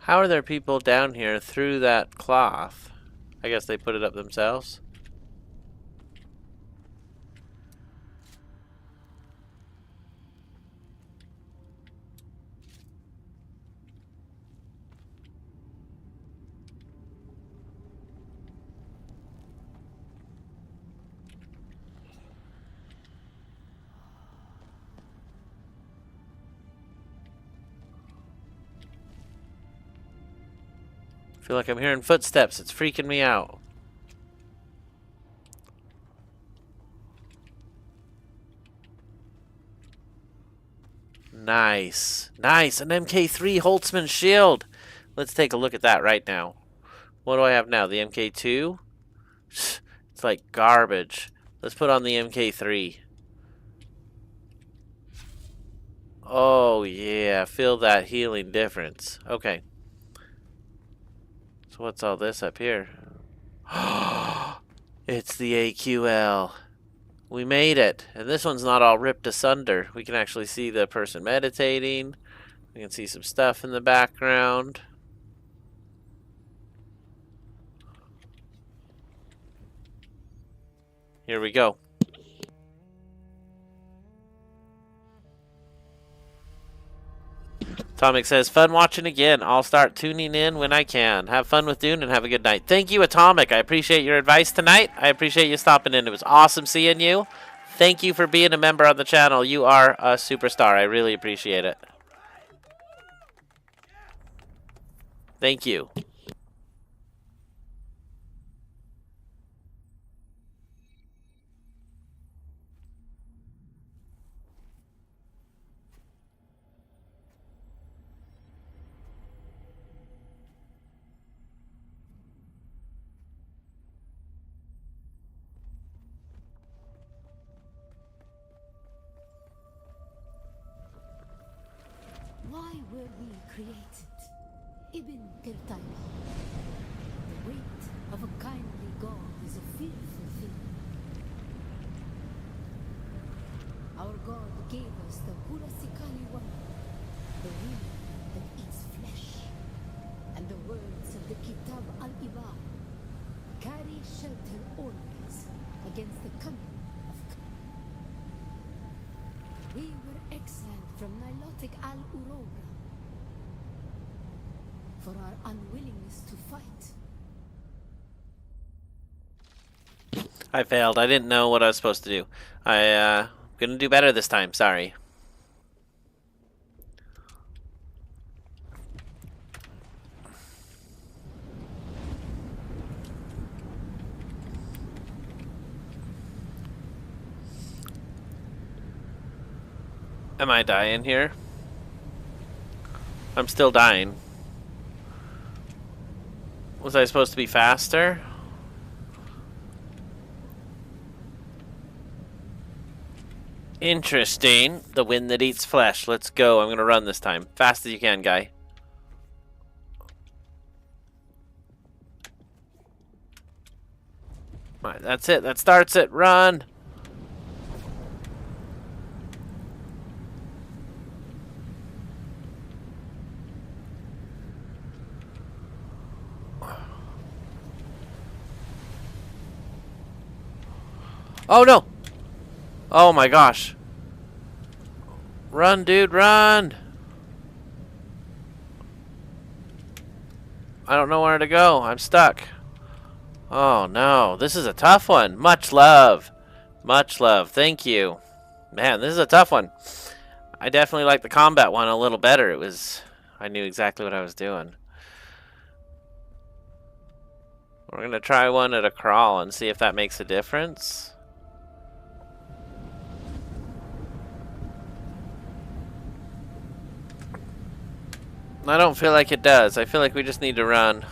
How are there people down here through that cloth? I guess they put it up themselves. I feel like I'm hearing footsteps. It's freaking me out. Nice. Nice. An MK3 Holtzman shield. Let's take a look at that right now. What do I have now? The MK2? It's like garbage. Let's put on the MK3. Oh, yeah. Feel that healing difference. Okay. So what's all this up here? It's the AQL. We made it. And this one's not all ripped asunder. We can actually see the person meditating. We can see some stuff in the background. Here we go. Atomic says, fun watching again. I'll start tuning in when I can. Have fun with Dune and have a good night. Thank you, Atomic. I appreciate your advice tonight. I appreciate you stopping in. It was awesome seeing you. Thank you for being a member on the channel. You are a superstar. I really appreciate it. Thank you. Why were we created? Ibn Kirtaiba. The weight of a kindly God is a fearful thing. Our God gave us the Hurasikali one, the wind that eats flesh, and the words of the Kitab al-Ibar carry shelter always against the coming of We were exiled from Nilotic al-Urobra for our unwillingness to fight. I failed. I didn't know what I was supposed to do. Gonna do better this time. Sorry. Am I dying here? I'm still dying. Was I supposed to be faster? Interesting. The wind that eats flesh. Let's go. I'm gonna run this time. Fast as you can, guy. Alright, that's it. That starts it. Run! Oh no! Oh my gosh. Run, dude, run! I don't know where to go. I'm stuck. Oh no, this is a tough one. Much love. Much love. Thank you. Man, this is a tough one. I definitely like the combat one a little better. I knew exactly what I was doing. We're gonna try one at a crawl and see if that makes a difference. I don't feel like it does. I feel like we just need to run.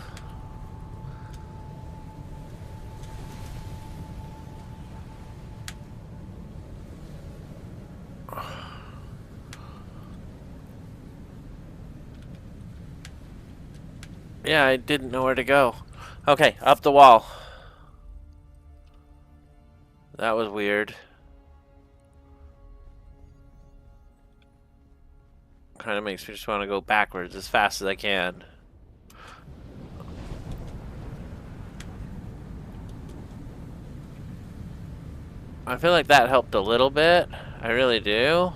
Yeah, I didn't know where to go. Okay, up the wall. That was weird. Kind of makes me just want to go backwards as fast as I can. I feel like that helped a little bit. I really do.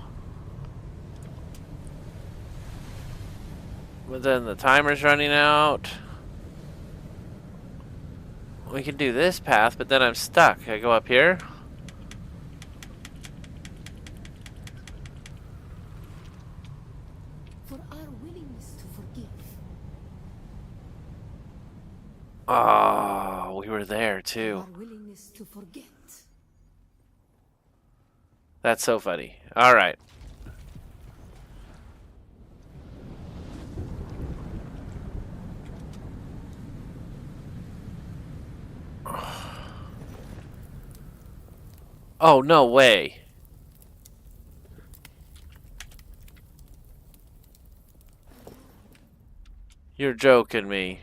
But then the timer's running out. We can do this path, but then I'm stuck. I go up here. For our willingness to forgive. Oh, we were there too. Our willingness to forget. That's so funny. All right. Oh, no way. You're joking me.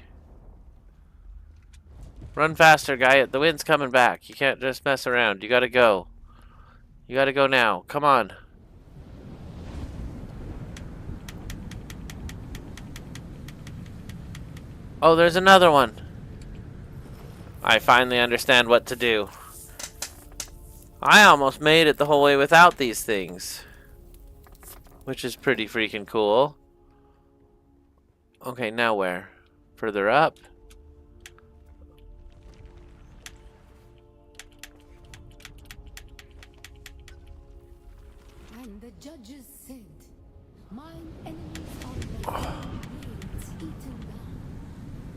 Run faster, guy. The wind's coming back. You can't just mess around. You gotta go. You gotta go now. Come on. Oh, there's another one. I finally understand what to do. I almost made it the whole way without these things. Which is pretty freaking cool. Okay, now where? Further up? And the judges said, mine enemies are like blades eaten down,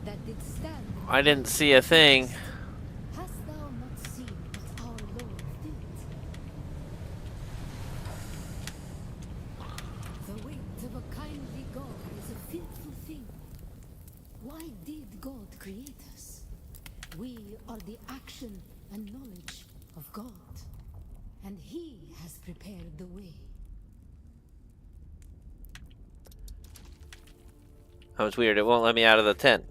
that did stand. I didn't see a thing. Hast thou not seen what our Lord did? The weight of a kindly God is a fearful thing. Why did God create us? We are the action and knowledge of God, and He has prepared the way. That was weird. It won't let me out of the tent.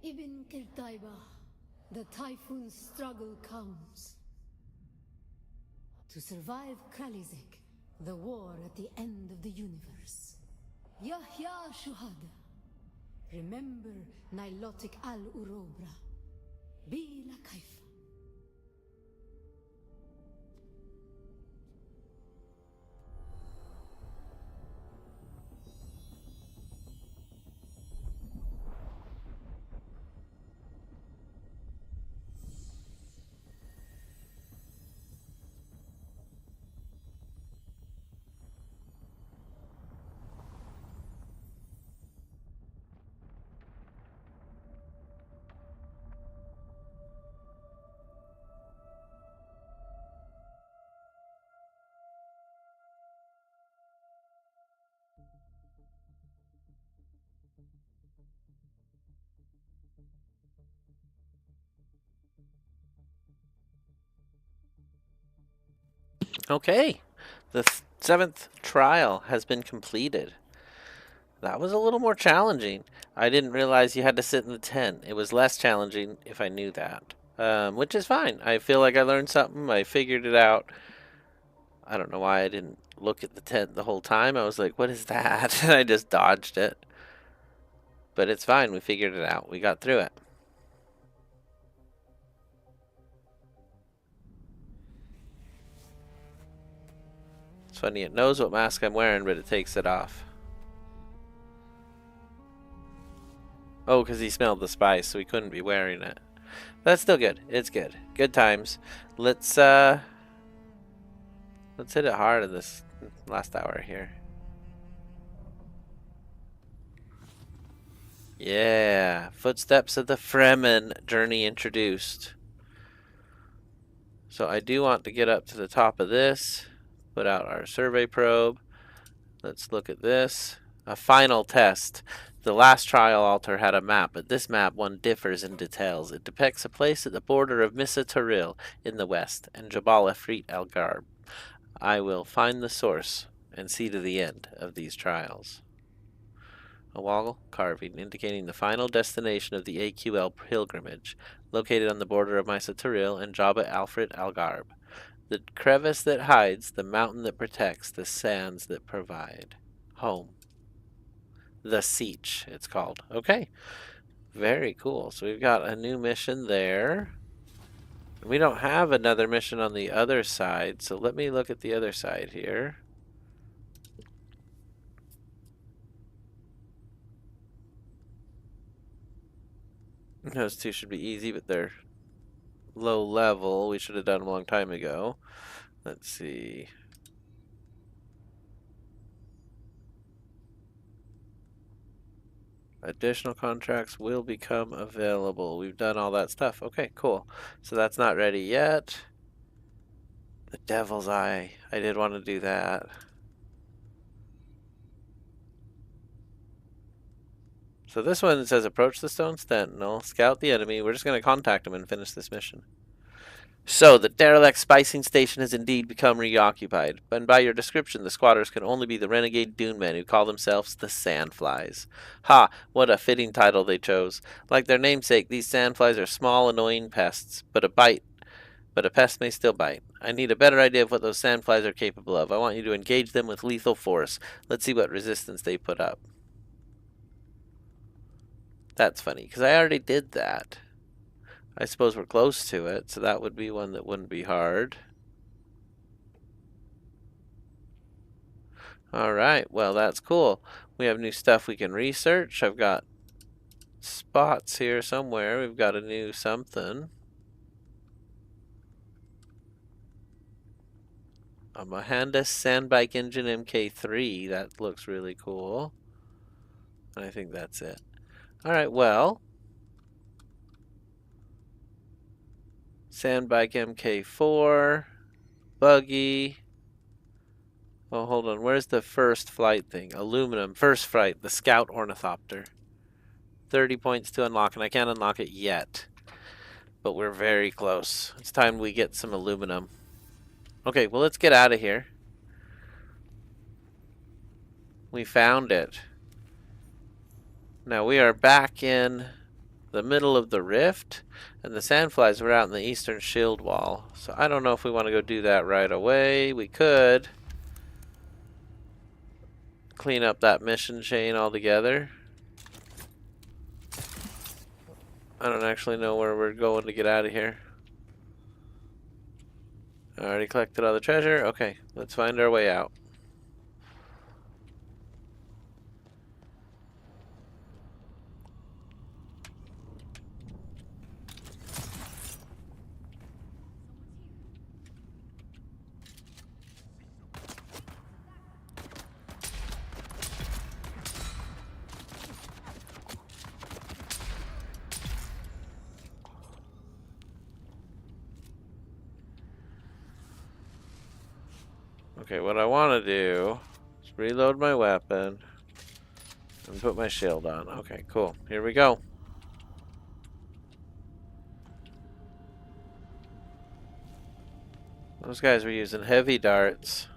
Ibn Kirtaiba, the typhoon's struggle comes. To survive Kralizek, the war at the end of the universe. Yahya Shuhada. Remember Nilotic al-Urobra. Bila Kaifa. Okay. The 7th trial has been completed. That was a little more challenging. I didn't realize you had to sit in the tent. It was less challenging if I knew that. Which is fine. I feel like I learned something. I figured it out. I don't know why I didn't look at the tent the whole time. I was like, what is that? And I just dodged it. But it's fine. We figured it out. We got through it. It's funny, it knows what mask I'm wearing, but it takes it off. Oh, because he smelled the spice, so he couldn't be wearing it. That's still good. It's good. Good times. Let's hit it hard in this last hour here. Yeah. Footsteps of the Fremen journey introduced. So I do want to get up to the top of this. Put out our survey probe. Let's look at this. A final test. The last trial altar had a map, but this map one differs in details. It depicts a place at the border of Missa Taril in the west and Jabal Efreet El Garb. I will find the source and see to the end of these trials. A wall carving indicating the final destination of the AQL pilgrimage, located on the border of Missa Taril and Jabal Efreet El Garb. The crevice that hides, the mountain that protects, the sands that provide. Home. The Siege, it's called. Okay. Very cool. So we've got a new mission there. We don't have another mission on the other side, so let me look at the other side here. Those two should be easy, but they're low level. We should have done them a long time ago. Let's see. Additional contracts will become available. We've done all that stuff. Okay, cool. So that's not ready yet. The Devil's Eye. I did want to do that. So this one says approach the Stone Sentinel, scout the enemy. We're just going to contact him and finish this mission. So, the derelict spicing station has indeed become reoccupied, and by your description, the squatters can only be the renegade dune men who call themselves the Sandflies. Ha! What a fitting title they chose. Like their namesake, these Sandflies are small, annoying pests, but a pest may still bite. I need a better idea of what those Sandflies are capable of. I want you to engage them with lethal force. Let's see what resistance they put up. That's funny, because I already did that. I suppose we're close to it, so that would be one that wouldn't be hard. Alright, well that's cool. We have new stuff we can research. I've got spots here somewhere. We've got a new something. A Mahanda Sandbike Engine MK3. That looks really cool. And I think that's it. Alright, well. Sandbike MK4. Buggy. Oh, hold on. Where's the first flight thing? Aluminum. First flight. The Scout Ornithopter. 30 points to unlock, and I can't unlock it yet. But we're very close. It's time we get some aluminum. Okay, well, let's get out of here. We found it. Now, we are back in the middle of the rift, and the Sandflies were out in the eastern shield wall. So I don't know if we want to go do that right away. We could clean up that mission chain altogether. I don't actually know where we're going to get out of here. I already collected all the treasure. Okay, let's find our way out. Okay, what I want to do is reload my weapon and put my shield on. Okay, cool. Here we go. Those guys were using heavy darts.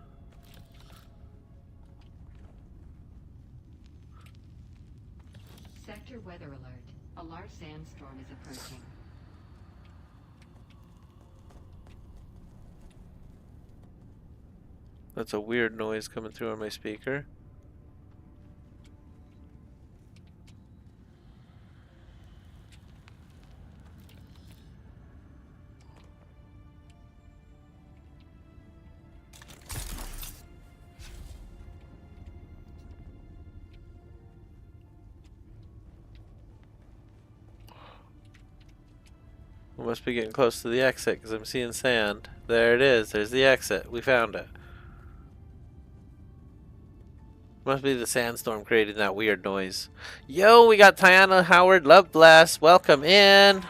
Sector weather alert. A large sandstorm is approaching. That's a weird noise coming through on my speaker. We must be getting close to the exit because I'm seeing sand. There it is. There's the exit. We found it. Must be the sandstorm creating that weird noise. Yo, we got Tiana Howard. Love bless. Welcome in.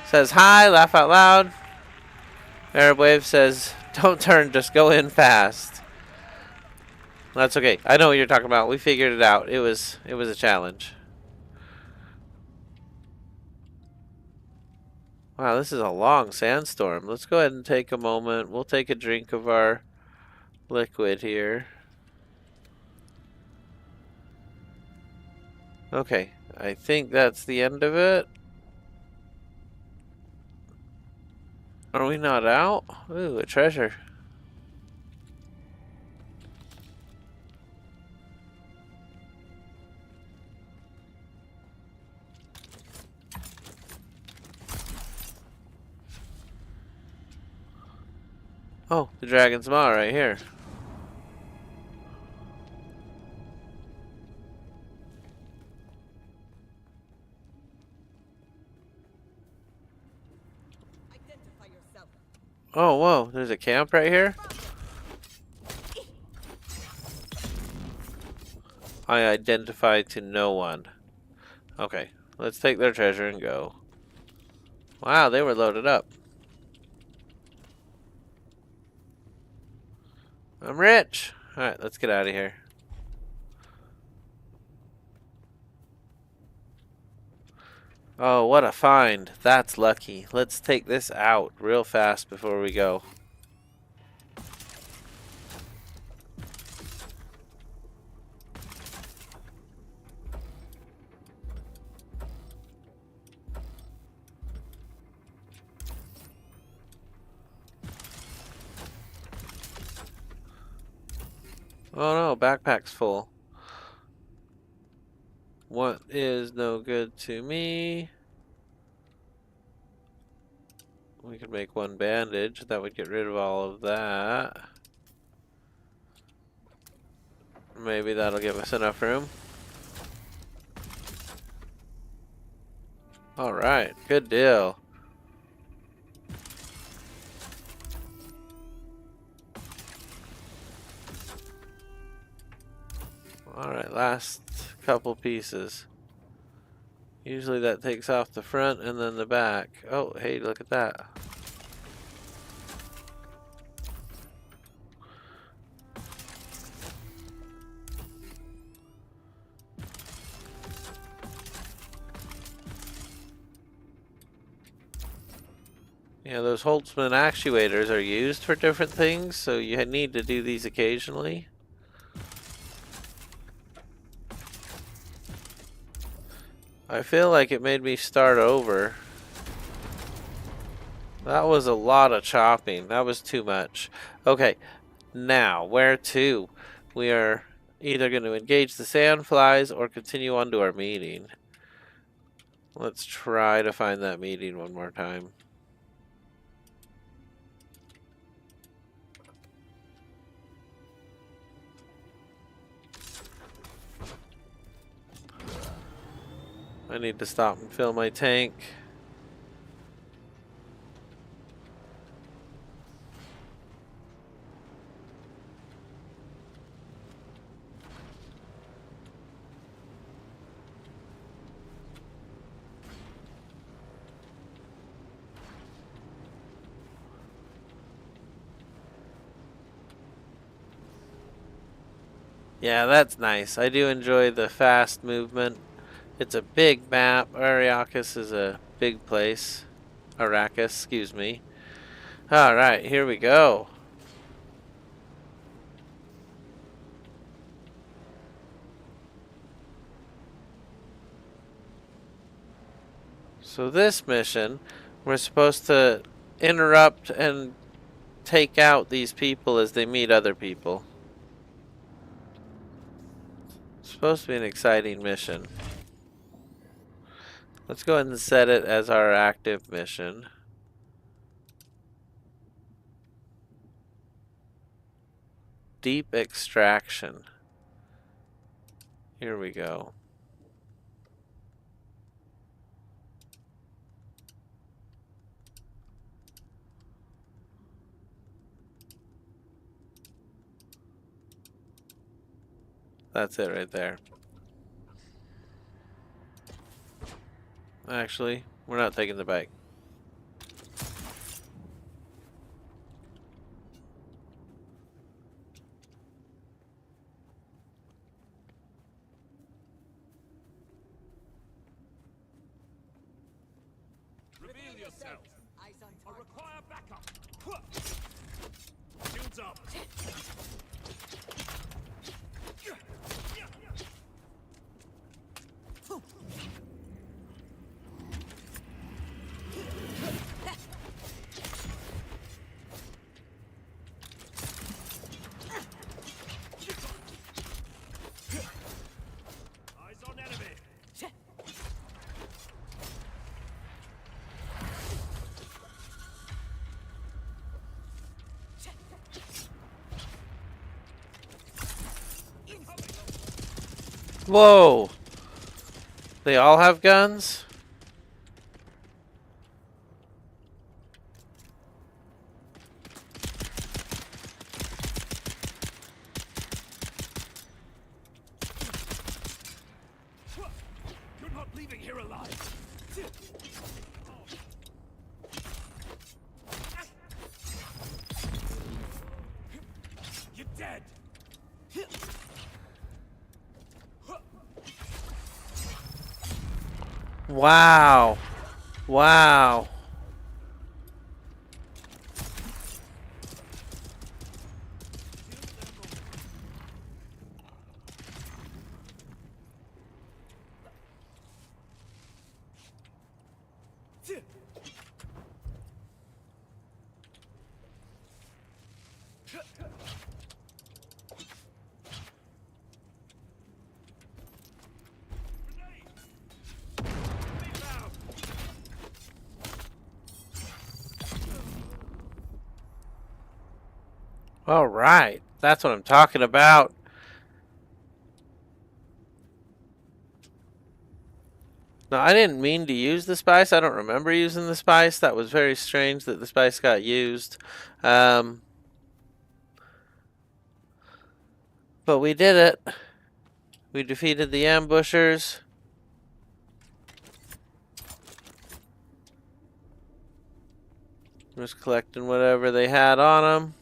Says hi. Laugh out loud. Arab Wave says, don't turn. Just go in fast. That's okay. I know what you're talking about. We figured it out. It was a challenge. Wow, this is a long sandstorm. Let's go ahead and take a moment. We'll take a drink of our liquid here. Okay, I think that's the end of it. Are we not out? Ooh, a treasure. Oh, the dragon's maw right here. Oh, whoa, there's a camp right here? I identify to no one. Okay, let's take their treasure and go. Wow, they were loaded up. I'm rich. Alright, let's get out of here. Oh, what a find. That's lucky. Let's take this out real fast before we go. Oh no, backpack's full. What is no good to me? We could make one bandage. That would get rid of all of that. Maybe that'll give us enough room. Alright, good deal. Alright, last couple pieces. Usually that takes off the front and then the back. Oh, hey, look at that. Yeah, those Holtzman actuators are used for different things, so you need to do these occasionally. I feel like it made me start over. That was a lot of chopping. That was too much. Okay, now, where to? We are either going to engage the sandflies or continue on to our meeting. Let's try to find that meeting one more time. I need to stop and fill my tank. Yeah, that's nice. I do enjoy the fast movement. It's a big map. Arrakis is a big place. Arrakis, excuse me. Alright, here we go. So this mission, we're supposed to interrupt and take out these people as they meet other people. It's supposed to be an exciting mission. Let's go ahead and set it as our active mission. Deep extraction. Here we go. That's it right there. Actually, we're not taking the bike. Reveal yourself. I require backup. Shields up. Eyes on enemy. Whoa! They all have guns? You're not leaving here alive. You're dead. Wow. Wow. All right. That's what I'm talking about. Now, I didn't mean to use the spice. I don't remember using the spice. That was very strange that the spice got used. But we did it. We defeated the ambushers. Just collecting whatever they had on them.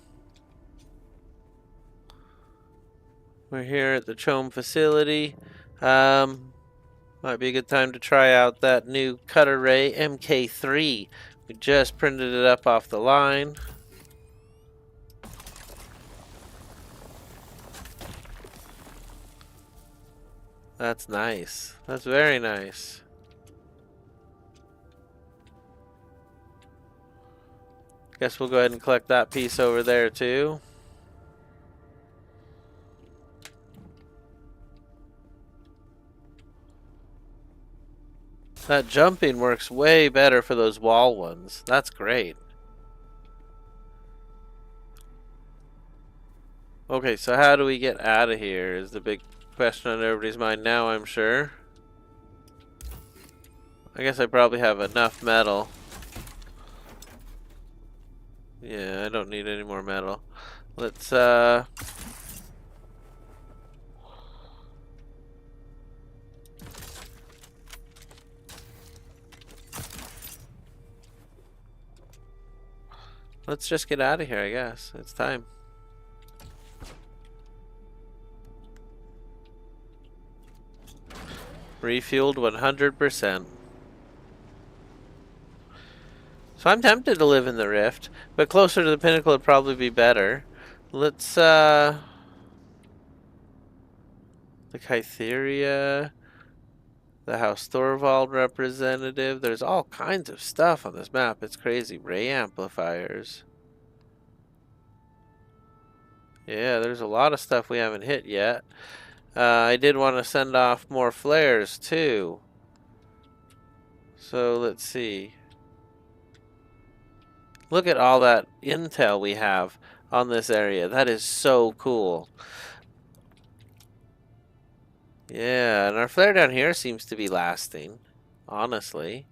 We're here at the Chome facility. Might be a good time to try out that new Cutter Ray MK3. We just printed it up off the line. That's nice. That's very nice. Guess we'll go ahead and collect that piece over there too. That jumping works way better for those wall ones. That's great. Okay, so how do we get out of here is the big question on everybody's mind now, I'm sure. I guess I probably have enough metal. Yeah, I don't need any more metal. Let's just get out of here, I guess. It's time. Refueled 100%. So I'm tempted to live in the Rift, but closer to the Pinnacle would probably be better. Let's, the Kytheria, the House Thorvald representative. There's all kinds of stuff on this map. It's crazy. Ray amplifiers. Yeah, there's a lot of stuff we haven't hit yet. I did want to send off more flares too. So let's see. Look at all that intel we have on this area. That is so cool. Yeah, and our flare down here seems to be lasting, honestly.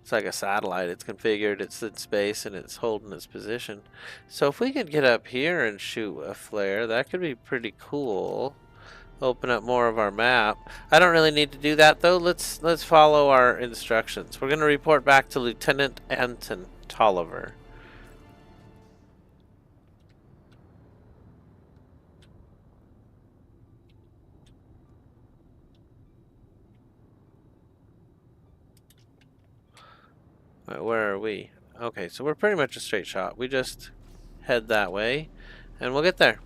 It's like a satellite. It's configured, it's in space, and it's holding its position. So if we could get up here and shoot a flare, that could be pretty cool. open up more of our map. I don't really need to do that though. Let's follow our instructions. We're going to report back to Lieutenant Anton Tolliver. Where are we? Okay, so we're pretty much a straight shot. We just head that way and we'll get there.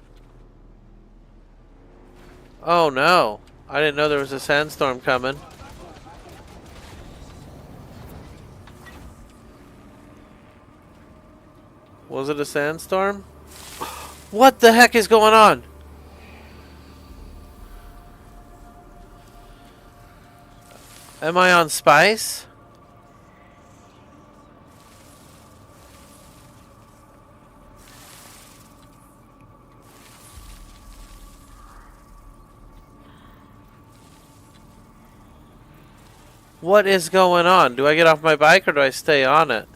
Oh no, I didn't know there was a sandstorm coming. Was it a sandstorm? What the heck is going on? Am I on spice? What is going on? Do I get off my bike or do I stay on it?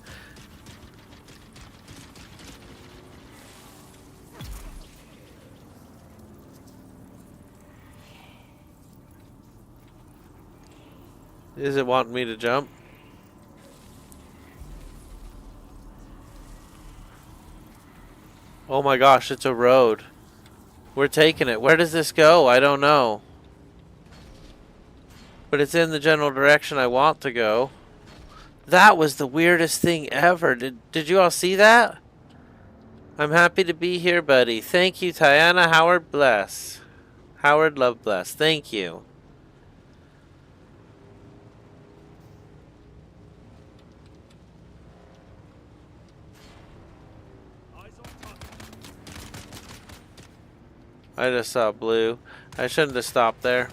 Is it wanting me to jump? Oh my gosh, it's a road. We're taking it. Where does this go? I don't know. But it's in the general direction I want to go. That was the weirdest thing ever. Did you all see that? I'm happy to be here, buddy. Thank you, Tiana. Howard bless. Howard love bless. Thank you. I just saw blue. I shouldn't have stopped there.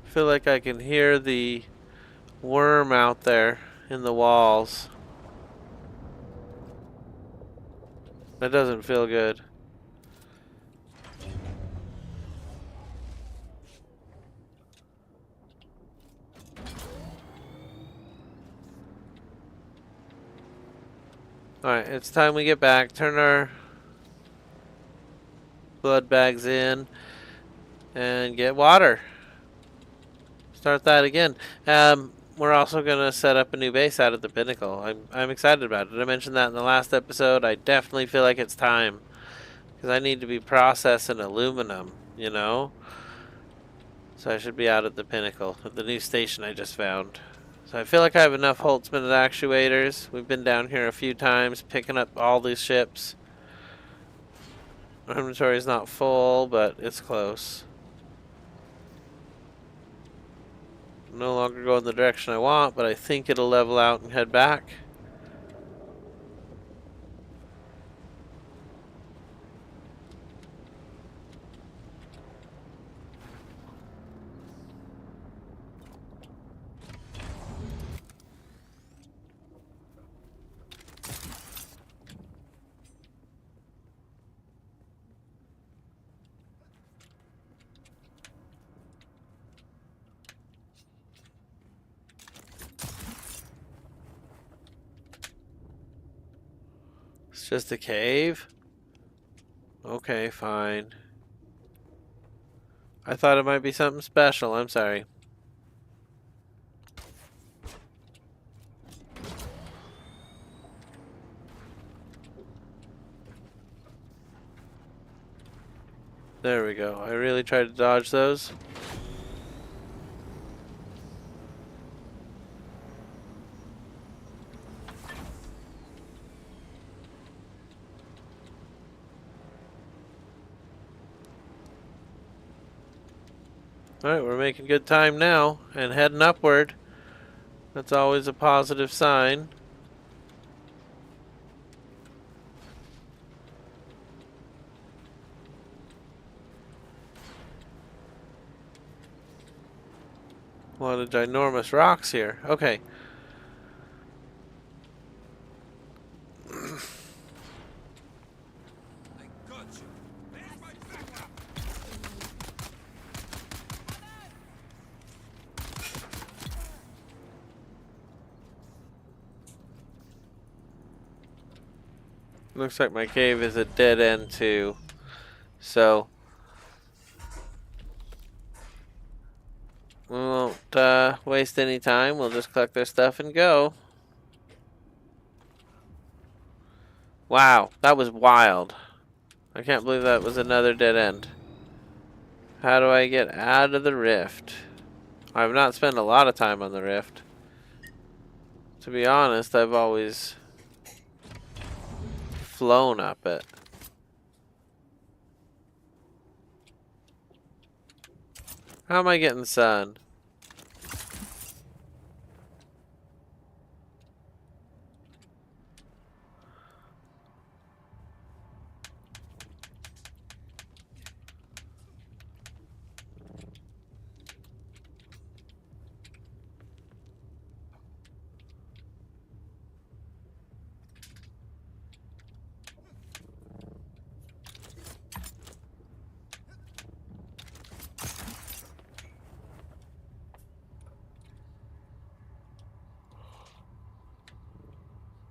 I feel like I can hear the worm out there in the walls. That doesn't feel good. Alright, it's time we get back. Turn our blood bags in and get water. Start that again. We're also going to set up a new base out at the pinnacle. I'm excited about it. I mentioned that in the last episode. I definitely feel like it's time. Because I need to be processing aluminum, you know? So I should be out at the pinnacle, at the new station I just found. So I feel like I have enough Holtzman actuators. We've been down here a few times, picking up all these ships. Our inventory is not full, but it's close. No longer going the direction I want, but I think it'll level out and head back. It's just a cave? Okay, fine. I thought it might be something special. I'm sorry. There we go. I really tried to dodge those. Alright, we're making good time now and heading upward. That's always a positive sign. A lot of ginormous rocks here. Okay. Looks like my cave is a dead end too. So we won't waste any time. We'll just collect their stuff and go. Wow, that was wild. I can't believe that was another dead end. How do I get out of the rift? I've not spent a lot of time on the rift. To be honest, I've always flown up it. How am I getting sun?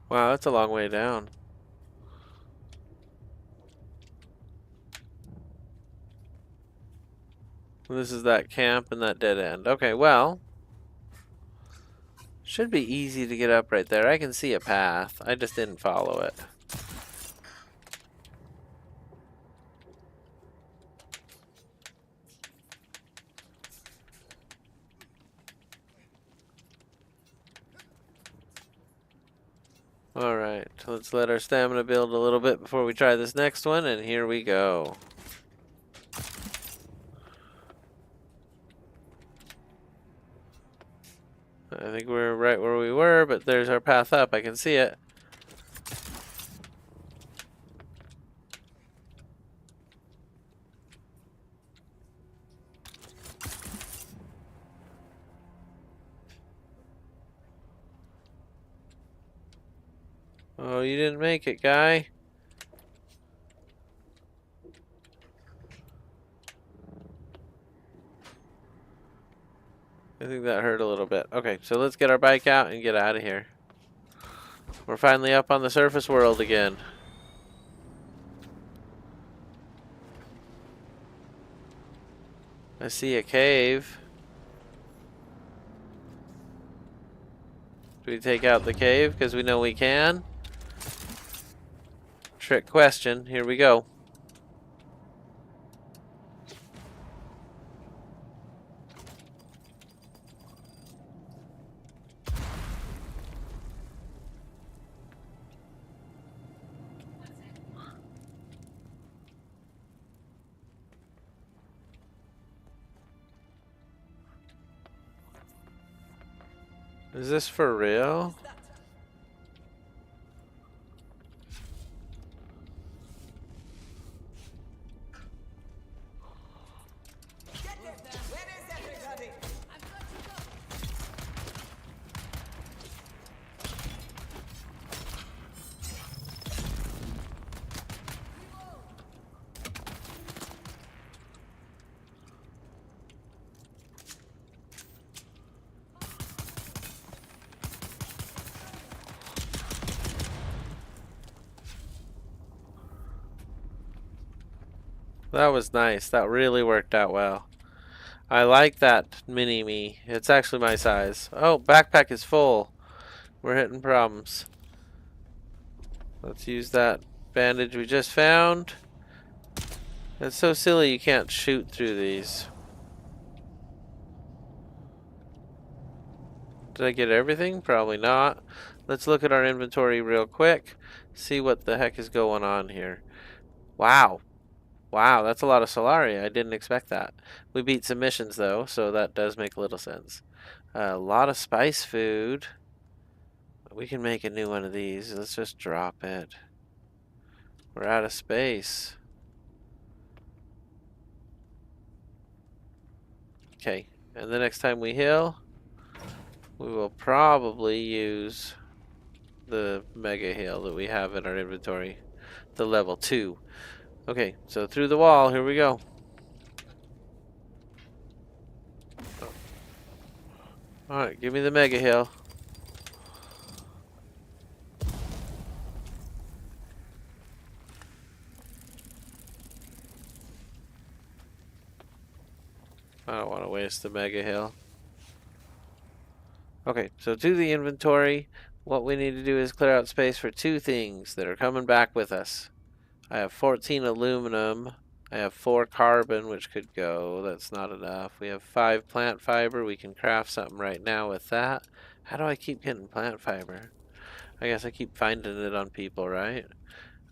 Wow, that's a long way down. This is that camp and that dead end. Okay, well. Should be easy to get up right there. I can see a path. I just didn't follow it. Alright, let's let our stamina build a little bit before we try this next one, and here we go. I think we're right where we were, but there's our path up. I can see it. Oh, you didn't make it, guy. I think that hurt a little bit. Okay, so let's get our bike out and get out of here. We're finally up on the surface world again. I see a cave. Do we take out the cave? Because we know we can. Trick question. Here we go. Is this for real? That was nice. That really worked out well. I like that mini-me. It's actually my size. Oh, backpack is full. We're hitting problems. Let's use that bandage we just found. It's so silly you can't shoot through these. Did I get everything? Probably not. Let's look at our inventory real quick. See what the heck is going on here. Wow. Wow, that's a lot of Solari. I didn't expect that. We beat some missions, though, so that does make a little sense. A lot of spice food. We can make a new one of these. Let's just drop it. We're out of space. Okay, and the next time we heal, we will probably use the mega heal that we have in our inventory. The level 2. Okay, so through the wall, here we go. Alright, give me the mega heal. I don't want to waste the mega heal. Okay, so to the inventory. What we need to do is clear out space for 2 things that are coming back with us. I have 14 aluminum. I have 4 carbon, which could go. That's not enough. We have 5 plant fiber. We can craft something right now with that. How do I keep getting plant fiber? I guess I keep finding it on people, right?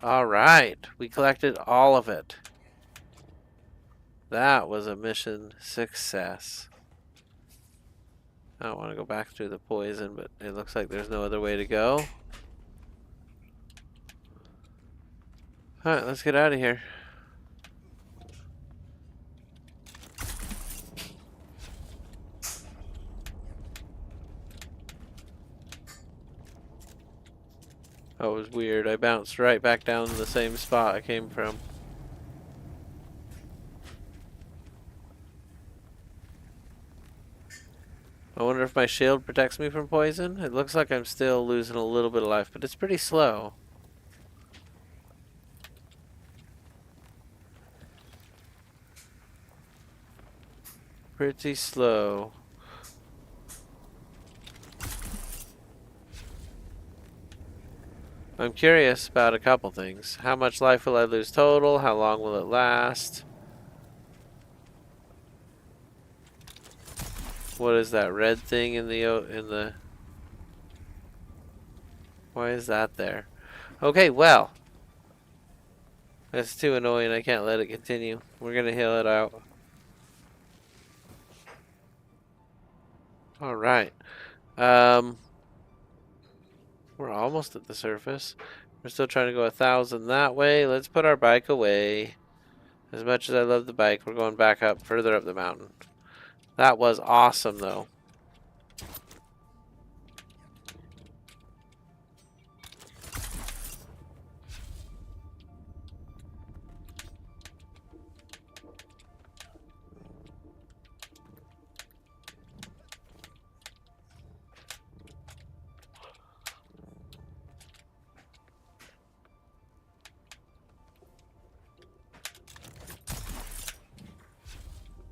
Alright, we collected all of it. That was a mission success. I don't want to go back through the poison, but it looks like there's no other way to go. Alright, let's get out of here. That was weird. I bounced right back down to the same spot I came from. I wonder if my shield protects me from poison. It looks like I'm still losing a little bit of life, but it's pretty slow. Pretty slow. I'm curious about a couple things. How much life will I lose total? How long will it last? What is that red thing in the why is that there? Okay, well. That's too annoying. I can't let it continue. We're gonna heal it out. Alright. We're almost at the surface. We're still trying to go 1,000 that way. Let's put our bike away. As much as I love the bike, we're going back up, further up the mountain. That was awesome, though.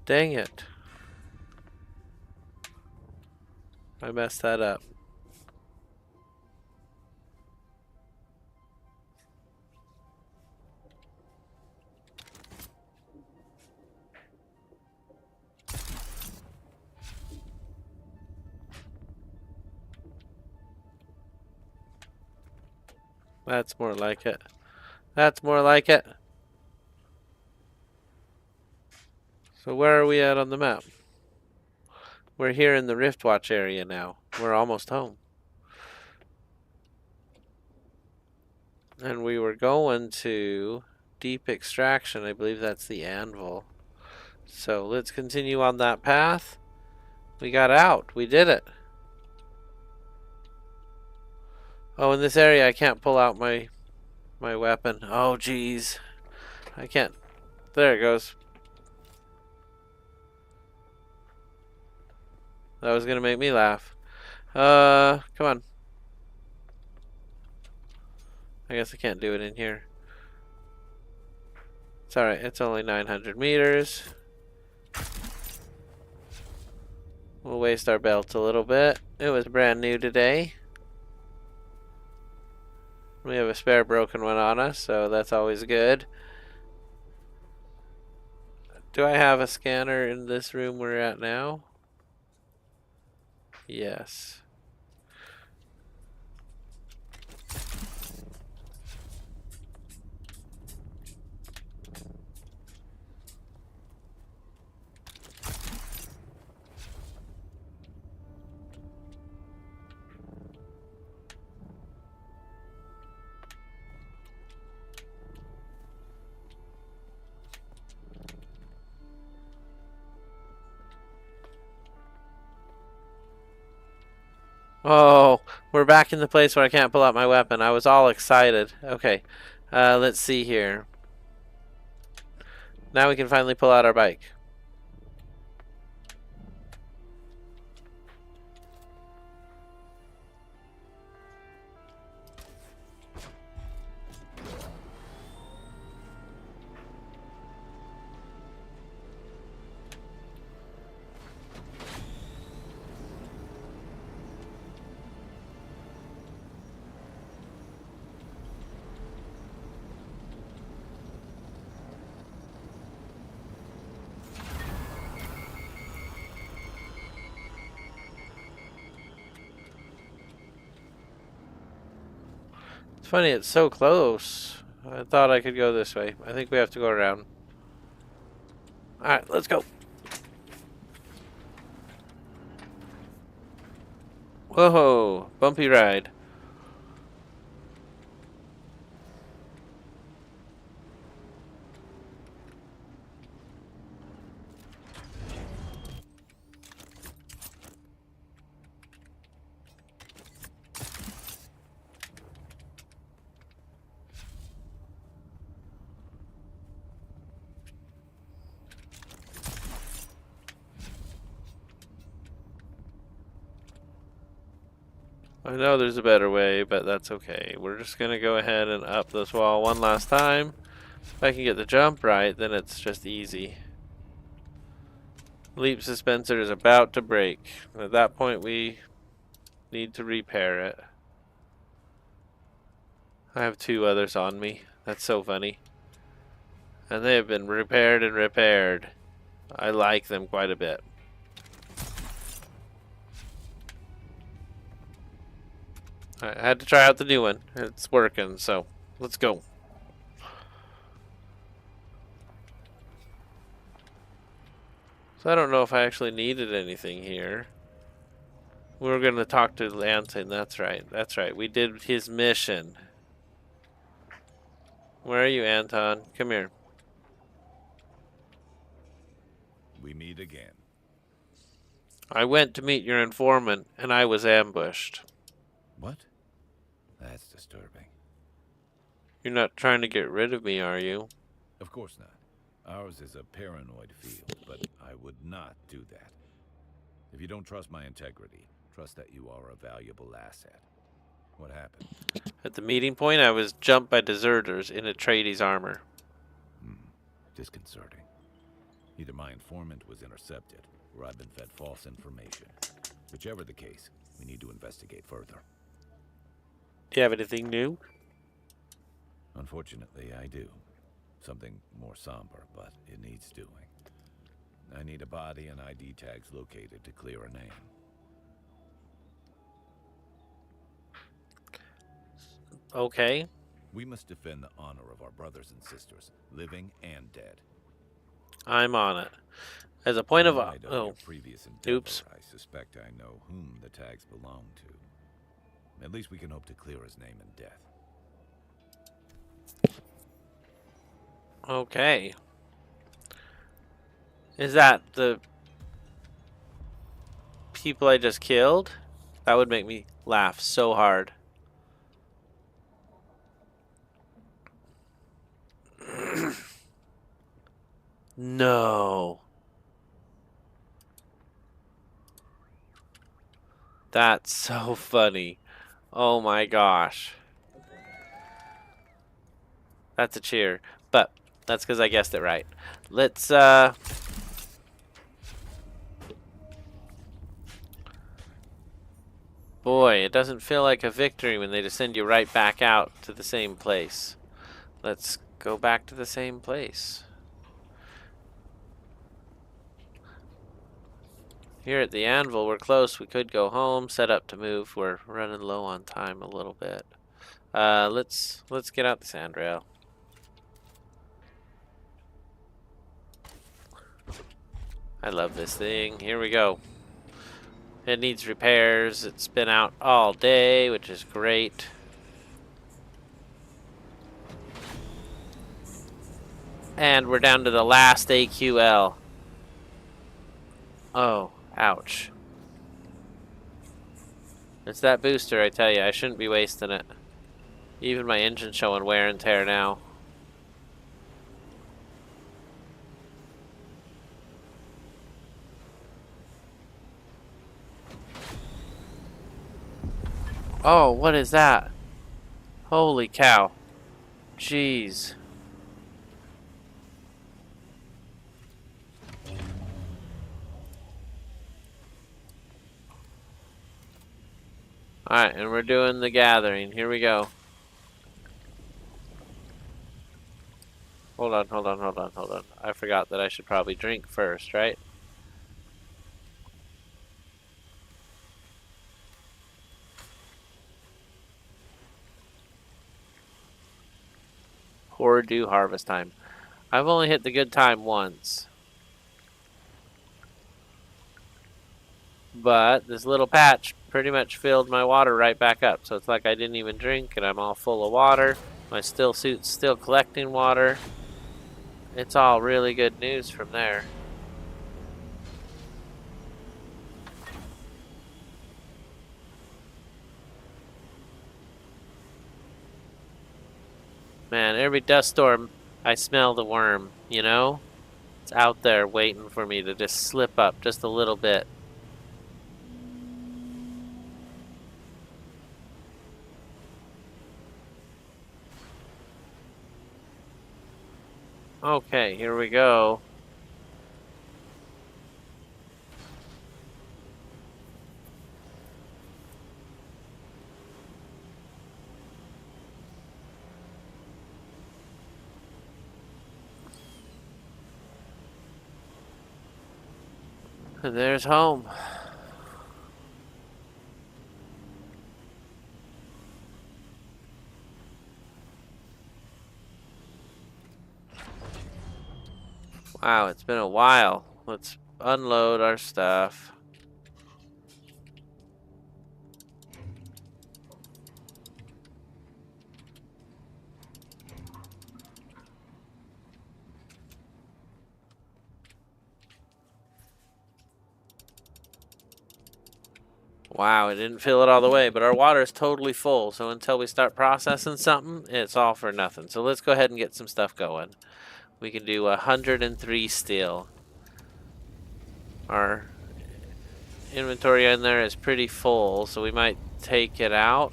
Dang it. I messed that up. That's more like it. That's more like it. So where are we at on the map? We're here in the Riftwatch area now. We're almost home. And we were going to Deep Extraction. I believe that's the anvil. So let's continue on that path. We got out. We did it. Oh, in this area I can't pull out my weapon. Oh, geez. I can't. There it goes. That was gonna make me laugh. Come on. I guess I can't do it in here. It's alright, it's only 900 meters. We'll waste our belt a little bit. It was brand new today. We have a spare broken one on us, so that's always good. Do I have a scanner in this room we're at now? Yes. Oh, we're back in the place where I can't pull out my weapon. I was all excited. Okay, let's see here. Now we can finally pull out our bike. funny, it's so close. I thought I could go this way. I think we have to go around. Alright, let's go. Whoa, bumpy ride. I know there's a better way, but that's okay. We're just gonna go ahead and up this wall one last time. If I can get the jump right, then it's just easy. Leap suspensor is about to break. At that point, we need to repair it. I have 2 others on me. That's so funny. And they have been repaired and repaired. I like them quite a bit. I had to try out the new one. It's working, so let's go. So I don't know if I actually needed anything here. We were going to talk to Lanton. That's right. That's right. We did his mission. Where are you, Anton? Come here. We meet again. I went to meet your informant, and I was ambushed. What? That's disturbing. You're not trying to get rid of me, are you? Of course not. Ours is a paranoid field, but I would not do that. If you don't trust my integrity, trust that you are a valuable asset. What happened? At the meeting point, I was jumped by deserters in Atreides armor. Disconcerting. Either my informant was intercepted, or I've been fed false information. Whichever the case, we need to investigate further. Do you have anything new? Unfortunately, I do. Something more somber, but it needs doing. I need a body and ID tags located to clear a name. Okay. We must defend the honor of our brothers and sisters, living and dead. I'm on it. As a point of... your previous endeavor, oops. I suspect I know whom the tags belong to. At least we can hope to clear his name and death. Okay. Is that the people I just killed? That would make me laugh so hard. No. That's so funny. Oh my gosh. That's a cheer. But that's because I guessed it right. Let's boy, it doesn't feel like a victory when they just send you right back out to the same place. Let's go back to the same place. Here at the anvil, we're close. We could go home, set up to move. We're running low on time a little bit. Let's get out the sandrail. I love this thing. Here we go. It needs repairs. It's been out all day, which is great. And we're down to the last AQL. Oh, ouch. It's that booster, I tell you. I shouldn't be wasting it. Even my engine's showing wear and tear now. Oh, what is that? Holy cow. Jeez. Alright, and we're doing the gathering. Here we go. Hold on. I forgot that I should probably drink first, right? overdue harvest time. I've only hit the good time once. But this little patch pretty much filled my water right back up. So it's like I didn't even drink and I'm all full of water. My suit's still collecting water. It's all really good news from there. Man, every dust storm, I smell the worm, you know? It's out there waiting for me to just slip up just a little bit. Okay, here we go. And there's home. Wow, it's been a while. Let's unload our stuff. Wow, it didn't fill it all the way, but our water is totally full. So until we start processing something, it's all for nothing. So let's go ahead and get some stuff going. We can do 103 steel. Our inventory in there is pretty full, so we might take it out.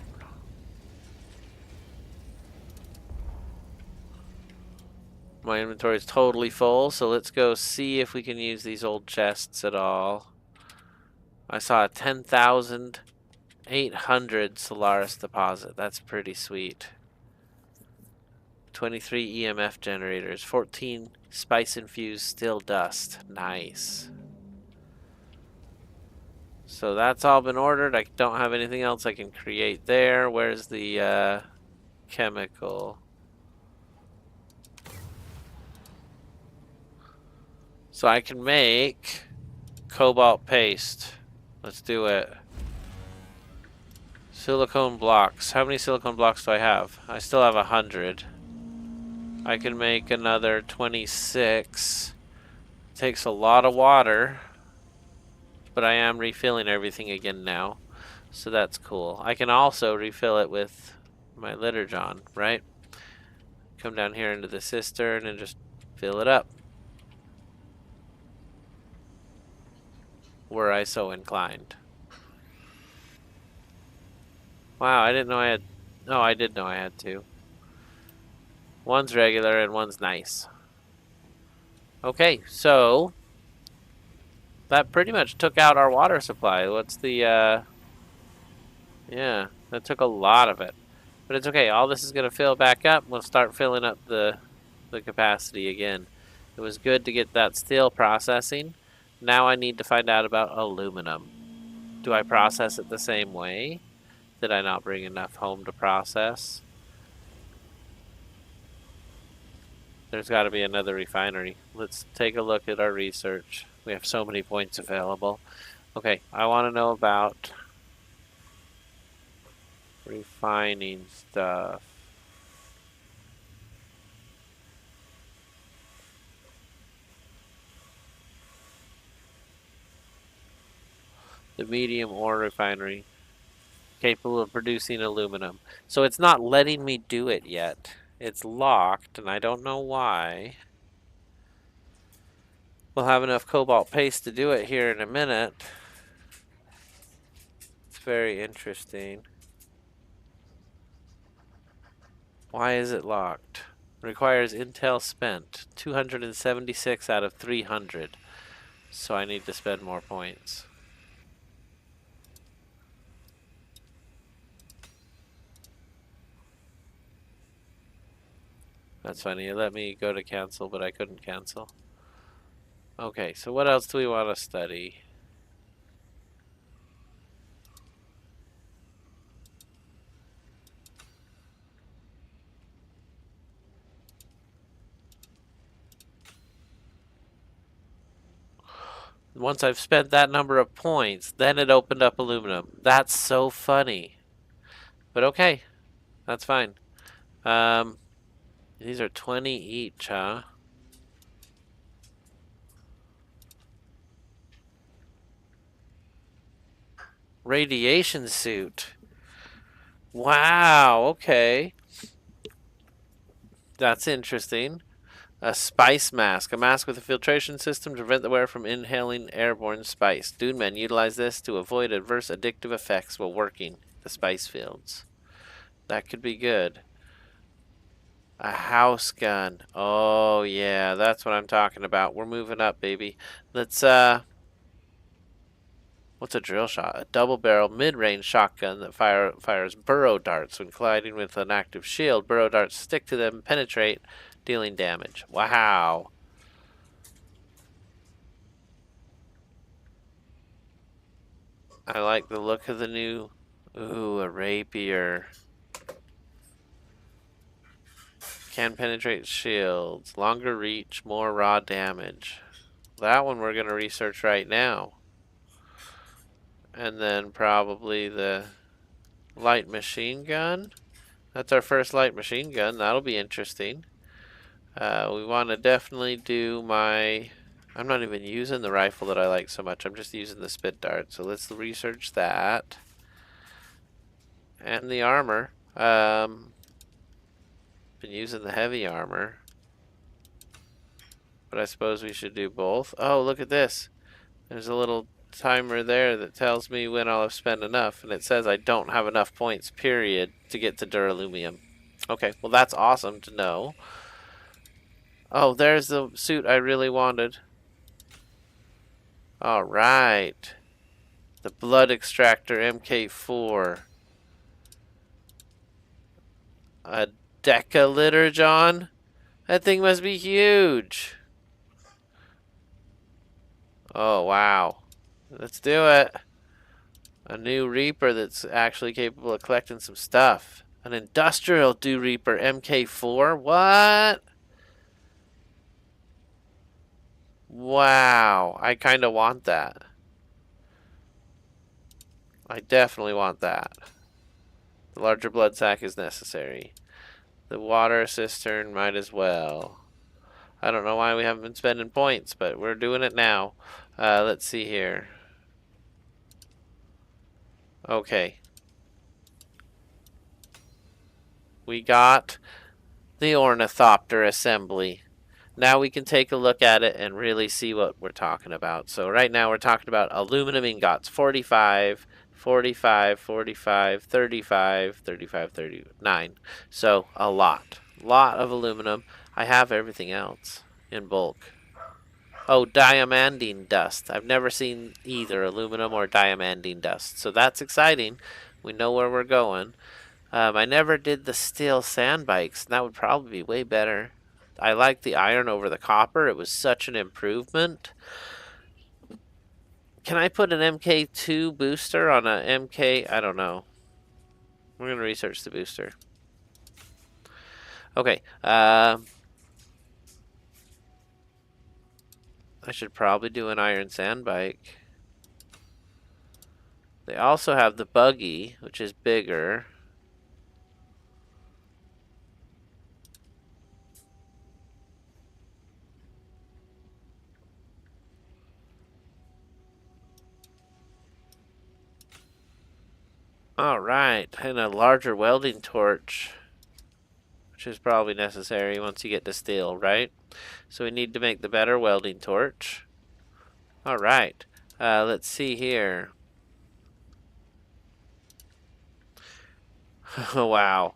My inventory is totally full, so let's go see if we can use these old chests at all. I saw a 10,800 Solaris deposit. That's pretty sweet. 23 EMF generators, 14 spice infused still dust. Nice. So that's all been ordered. I don't have anything else I can create there. Where's the chemical? So I can make cobalt paste. Let's do it. Silicone blocks. How many silicone blocks do I have? I still have 100. I can make another 26. Takes a lot of water, but I am refilling everything again now, so that's cool. I can also refill it with my litter john, right? Come down here into the cistern and just fill it up. Were I so inclined. Wow, I didn't know I had... No, I did know I had two. One's regular and one's nice. Okay, so... that pretty much took out our water supply. What's the... yeah, that took a lot of it. But it's okay, all this is going to fill back up. We'll start filling up the capacity again. It was good to get that steel processing. Now I need to find out about aluminum. Do I process it the same way? Did I not bring enough home to process? There's got to be another refinery. Let's take a look at our research. We have so many points available. Okay, I want to know about refining stuff. The medium ore refinery. Capable of producing aluminum. So it's not letting me do it yet. It's locked, and I don't know why. We'll have enough cobalt paste to do it here in a minute. It's very interesting. Why is it locked? Requires intel spent. 276 out of 300. So I need to spend more points. That's funny. It let me go to cancel, but I couldn't cancel. Okay, so what else do we want to study? Once I've spent that number of points, then it opened up aluminum. That's so funny. But okay, that's fine. These are 20 each, huh? Radiation suit. Wow, okay. That's interesting. A spice mask. A mask with a filtration system to prevent the wearer from inhaling airborne spice. Dune men utilize this to avoid adverse addictive effects while working the spice fields. That could be good. A house gun. Oh, yeah, that's what I'm talking about. We're moving up, baby. Let's, what's a drill shot? A double-barrel mid-range shotgun that fires burrow darts when colliding with an active shield. Burrow darts stick to them and penetrate, dealing damage. Wow. I like the look of the new... Ooh, a rapier. Can penetrate shields. Longer reach, more raw damage. That one we're going to research right now. And then probably the light machine gun. That's our first light machine gun. That'll be interesting. We want to definitely do my... I'm not even using the rifle that I like so much. I'm just using the spit dart. So let's research that. And the armor. Been using the heavy armor. But I suppose we should do both. Oh, look at this. There's a little timer there that tells me when I'll have spent enough. And it says I don't have enough points, period, to get to Duralumium. Okay, well that's awesome to know. Oh, there's the suit I really wanted. Alright. The Blood Extractor MK4. A decaliter, John? That thing must be huge. Oh, wow. Let's do it. A new Reaper that's actually capable of collecting some stuff. An industrial Dew Reaper MK4? What? Wow. I kind of want that. I definitely want that. The larger blood sac is necessary. The water cistern might as well. I don't know why we haven't been spending points, but we're doing it now. Let's see here. Okay. We got the Ornithopter assembly. Now we can take a look at it and really see what we're talking about. So right now we're talking about aluminum ingots. 45, 45, 45, 35, 35, 39. So a lot. Lot of aluminum. I have everything else in bulk. Oh, diamandine dust. I've never seen either aluminum or diamandine dust. So that's exciting. We know where we're going. I never did the steel sand bikes. That would probably be way better. I like the iron over the copper. It was such an improvement. Can I put an MK2 booster on a MK? I don't know. We're going to research the booster. Okay. I should probably do an iron sand bike. They also have the buggy, which is bigger. Alright, and a larger welding torch, which is probably necessary once you get to steel, right? So we need to make the better welding torch. Alright, let's see here. Oh, wow.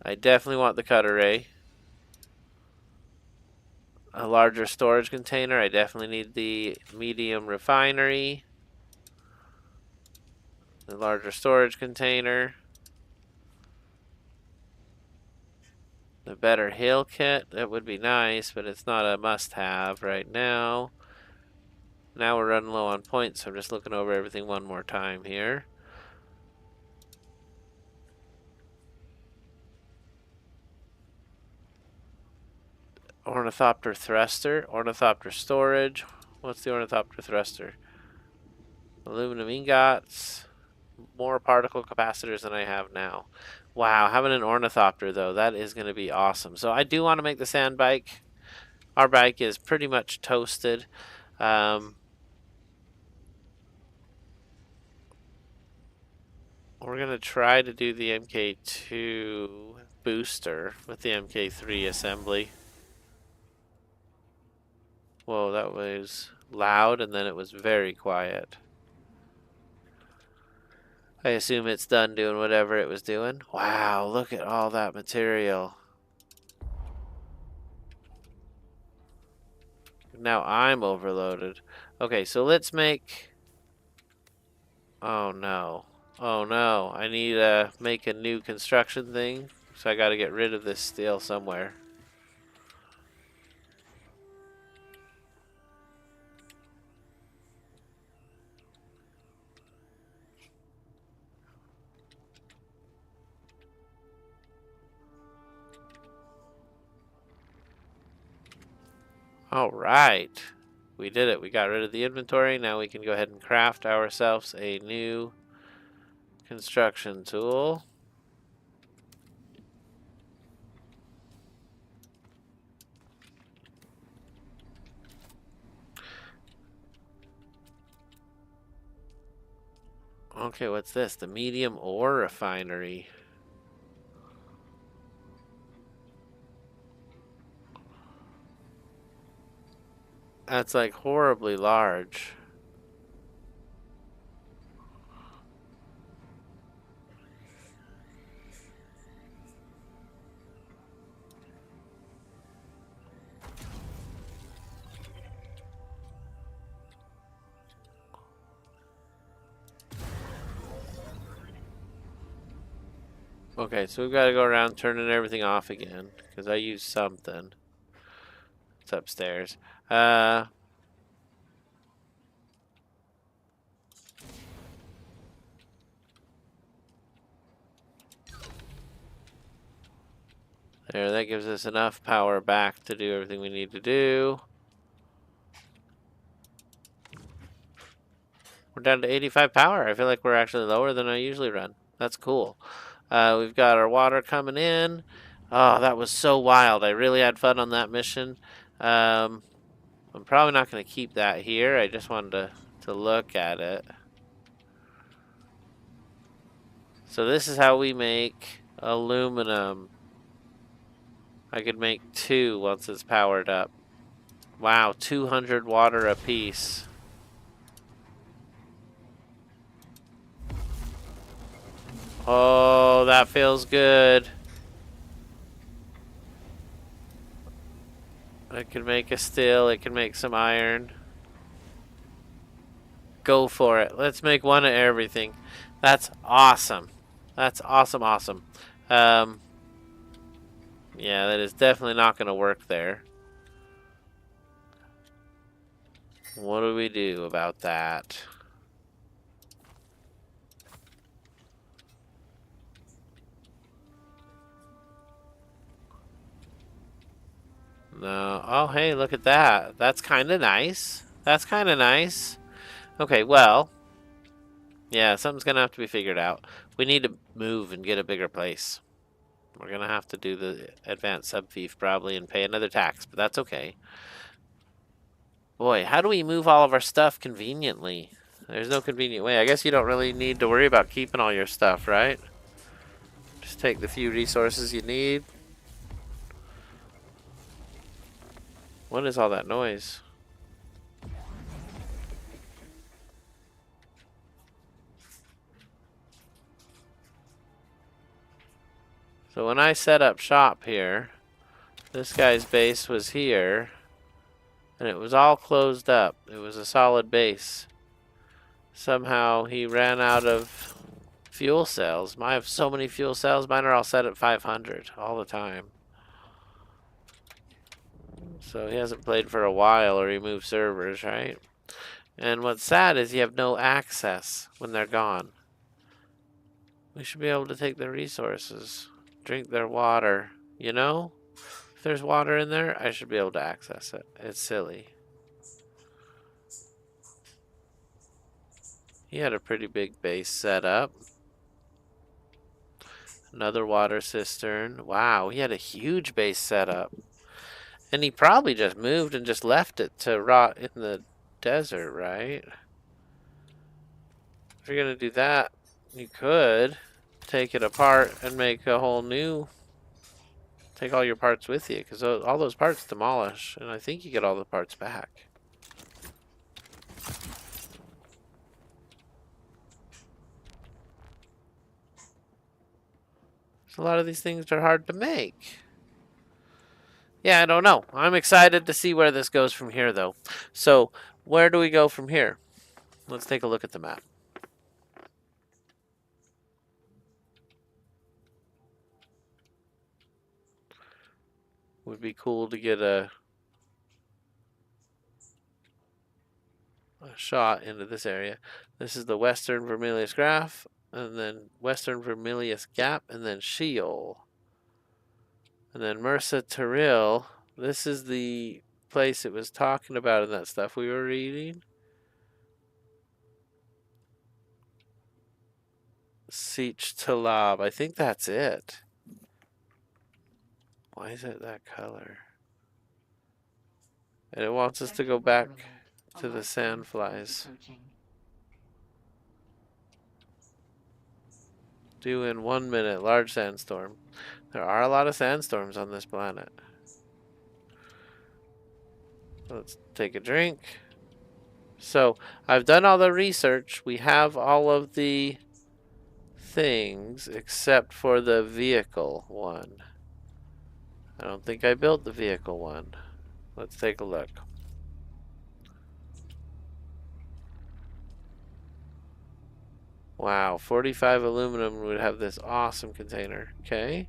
I definitely want the cutter ray. A larger storage container. I definitely need the medium refinery. The larger storage container. The better hail kit. That would be nice, but it's not a must-have right now. Now we're running low on points, so I'm just looking over everything one more time here. Ornithopter thruster, ornithopter storage. What's the ornithopter thruster? Aluminum ingots. More particle capacitors than I have now. Wow, having an ornithopter though, that is going to be awesome. So I do want to make the sand bike. Our bike is pretty much toasted. We're going to try to do the MK2 booster with the MK3 assembly. Whoa, that was loud and then it was very quiet. I assume it's done doing whatever it was doing. Wow, look at all that material. Now I'm overloaded. Okay, so let's make... Oh no. Oh no. I need to make a new construction thing. So I gotta get rid of this steel somewhere. Alright. We did it. We got rid of the inventory. Now we can go ahead and craft ourselves a new construction tool. Okay, what's this? The medium ore refinery. That's like horribly large. Okay, so we've got to go around turning everything off again because I used something. It's upstairs. There, that gives us enough power back to do everything we need to do. We're down to 85 power. I feel like we're actually lower than I usually run. That's cool. We've got our water coming in. Oh, that was so wild. I really had fun on that mission. I'm probably not going to keep that here. I just wanted to look at it. So this is how we make aluminum. I could make 2 once it's powered up. Wow, 200 water a piece. Oh, that feels good. It can make a steel, it can make some iron. Go for it. Let's make one of everything. That's awesome. That's awesome, awesome. Yeah, that is definitely not going to work there. What do we do about that? No. Oh, hey, look at that. That's kind of nice. That's kind of nice. Okay, well. Yeah, something's going to have to be figured out. We need to move and get a bigger place. We're going to have to do the advanced subfief probably and pay another tax, but that's okay. Boy, how do we move all of our stuff conveniently? There's no convenient way. I guess you don't really need to worry about keeping all your stuff, right? Just take the few resources you need. What is all that noise? So when I set up shop here, this guy's base was here, and it was all closed up. It was a solid base. Somehow he ran out of fuel cells. I have so many fuel cells. Mine are all set at 500 all the time. So he hasn't played for a while or he moved servers, right? And what's sad is you have no access when they're gone. We should be able to take their resources, drink their water, you know? If there's water in there, I should be able to access it. It's silly. He had a pretty big base set up. Another water cistern. Wow, he had a huge base set up. And he probably just moved and just left it to rot in the desert, right? If you're going to do that, you could take it apart and make a whole new... Take all your parts with you, because all those parts demolish, and I think you get all the parts back. A lot of these things are hard to make. Yeah, I don't know. I'm excited to see where this goes from here, though. So, where do we go from here? Let's take a look at the map. Would be cool to get a shot into this area. This is the Western Vermilius Graph, and then Western Vermilius Gap, and then Sheol. And then Mursa Taril. This is the place it was talking about in that stuff we were reading. Seach Talab. I think that's it. Why is it that color? And it wants us to go back to the sandflies. Due in 1 minute. Large sandstorm. There are a lot of sandstorms on this planet. Let's take a drink. So, I've done all the research. We have all of the things except for the vehicle one. I don't think I built the vehicle one. Let's take a look. Wow, 45 aluminum would have this awesome container. Okay.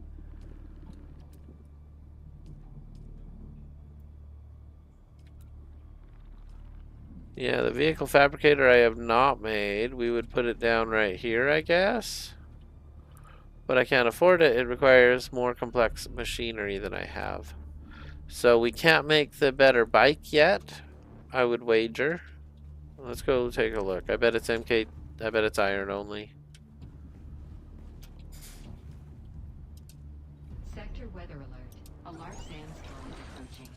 Yeah, the vehicle fabricator I have not made. We would put it down right here, I guess. But I can't afford it. It requires more complex machinery than I have. So we can't make the better bike yet, I would wager. Let's go take a look. I bet it's MK. I bet it's iron only. Sector weather alert. A large sandstorm is approaching.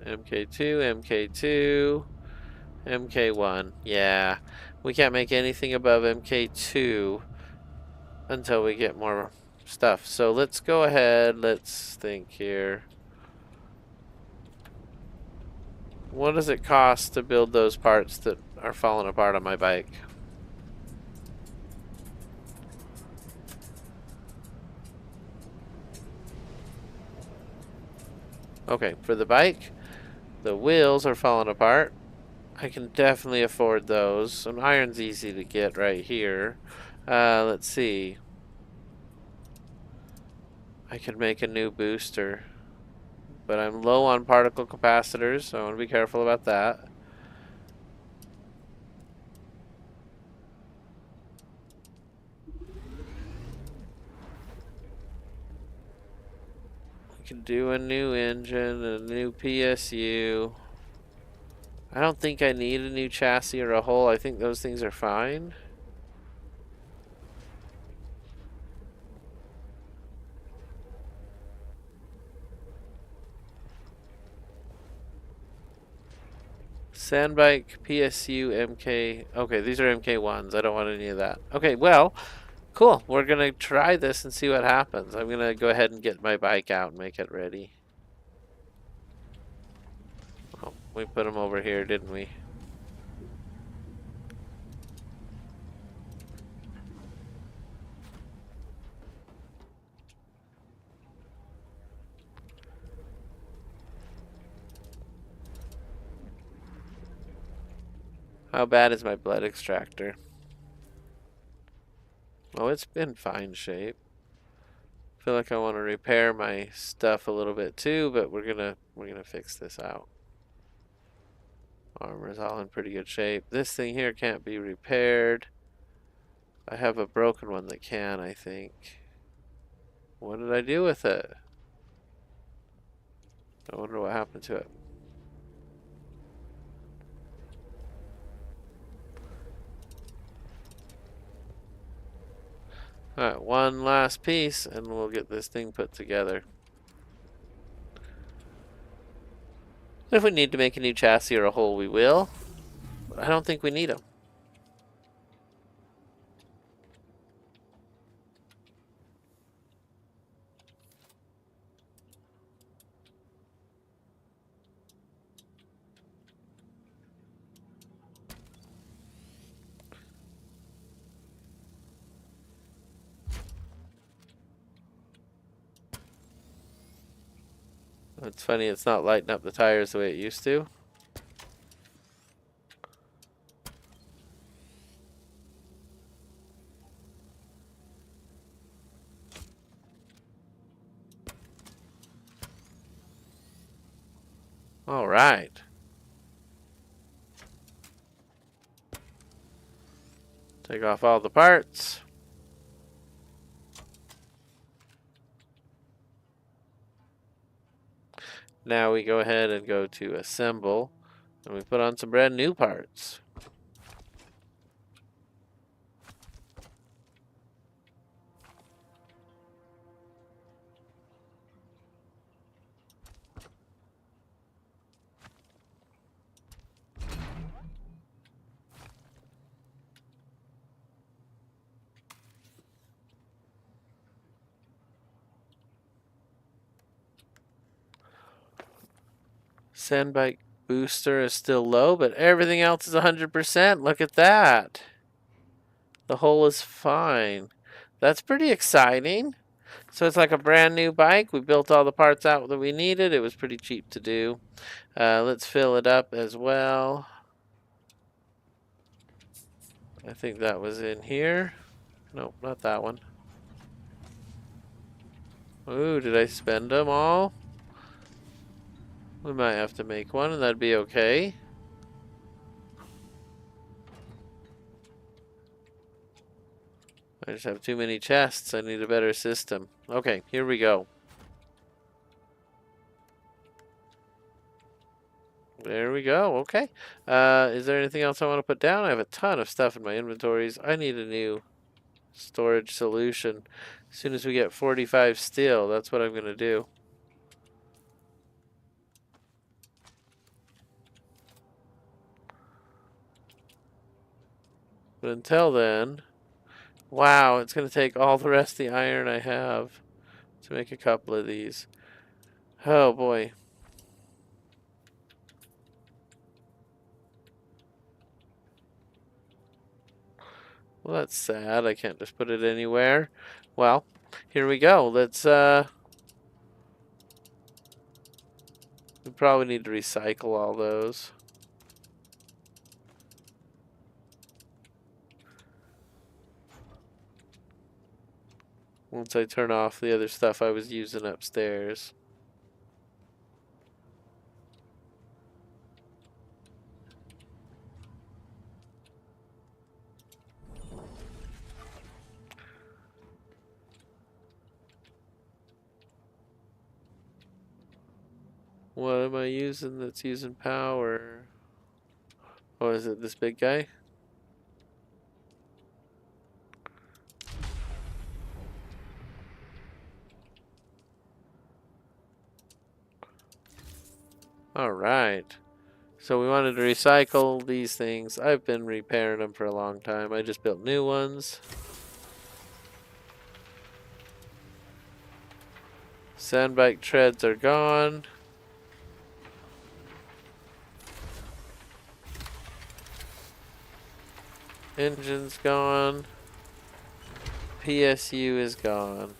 MK2, MK1. Yeah, we can't make anything above MK2 until we get more stuff. So let's go ahead. Let's think here. What does it cost to build those parts that are falling apart on my bike? Okay, for the bike, the wheels are falling apart. I can definitely afford those. Some iron's easy to get right here. Let's see. I could make a new booster. But I'm low on particle capacitors, so I want to be careful about that. I can do a new engine, a new PSU. I don't think I need a new chassis or a hull. I think those things are fine. Sandbike, PSU, MK. Okay, these are MK1s. I don't want any of that. Okay, well, cool. We're going to try this and see what happens. I'm going to go ahead and get my bike out and make it ready. Oh, we put them over here, didn't we? How bad is my blood extractor? Oh, it's in fine shape. I feel like I want to repair my stuff a little bit too, but we're gonna fix this out. Armor's all in pretty good shape. This thing here can't be repaired. I have a broken one that can, I think. What did I do with it? I wonder what happened to it. Alright, one last piece and we'll get this thing put together. If we need to make a new chassis or a hull, we will. But I don't think we need them. It's funny, it's not lighting up the tires the way it used to. All right. Take off all the parts. Now we go ahead and go to assemble, and we put on some brand new parts. Sandbike booster is still low, but everything else is 100%. Look at that. The hull is fine. That's pretty exciting. So it's like a brand new bike. We built all the parts out that we needed. It was pretty cheap to do. Let's fill it up as well. I think that was in here. Nope, not that one. Ooh, did I spend them all? We might have to make one, and that'd be okay. I just have too many chests. I need a better system. Okay, here we go. There we go. Okay. Is there anything else I want to put down? I have a ton of stuff in my inventories. I need a new storage solution. As soon as we get 45 steel, that's what I'm going to do. But until then, wow, it's going to take all the rest of the iron I have to make a couple of these. Oh boy. Well, that's sad. I can't just put it anywhere. Well, here we go. Let's, we probably need to recycle all those. Once I turn off the other stuff I was using upstairs. What am I using that's using power? Oh, is it this big guy? Alright. So we wanted to recycle these things. I've been repairing them for a long time. I just built new ones. Sandbike treads are gone. Engine's gone. PSU is gone.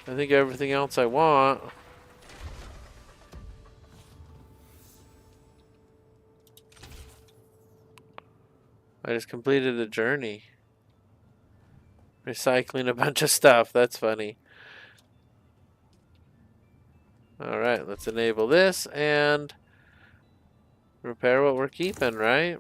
I think everything else I want. I just completed a journey. Recycling a bunch of stuff. That's funny. Alright, let's enable this and repair what we're keeping, right?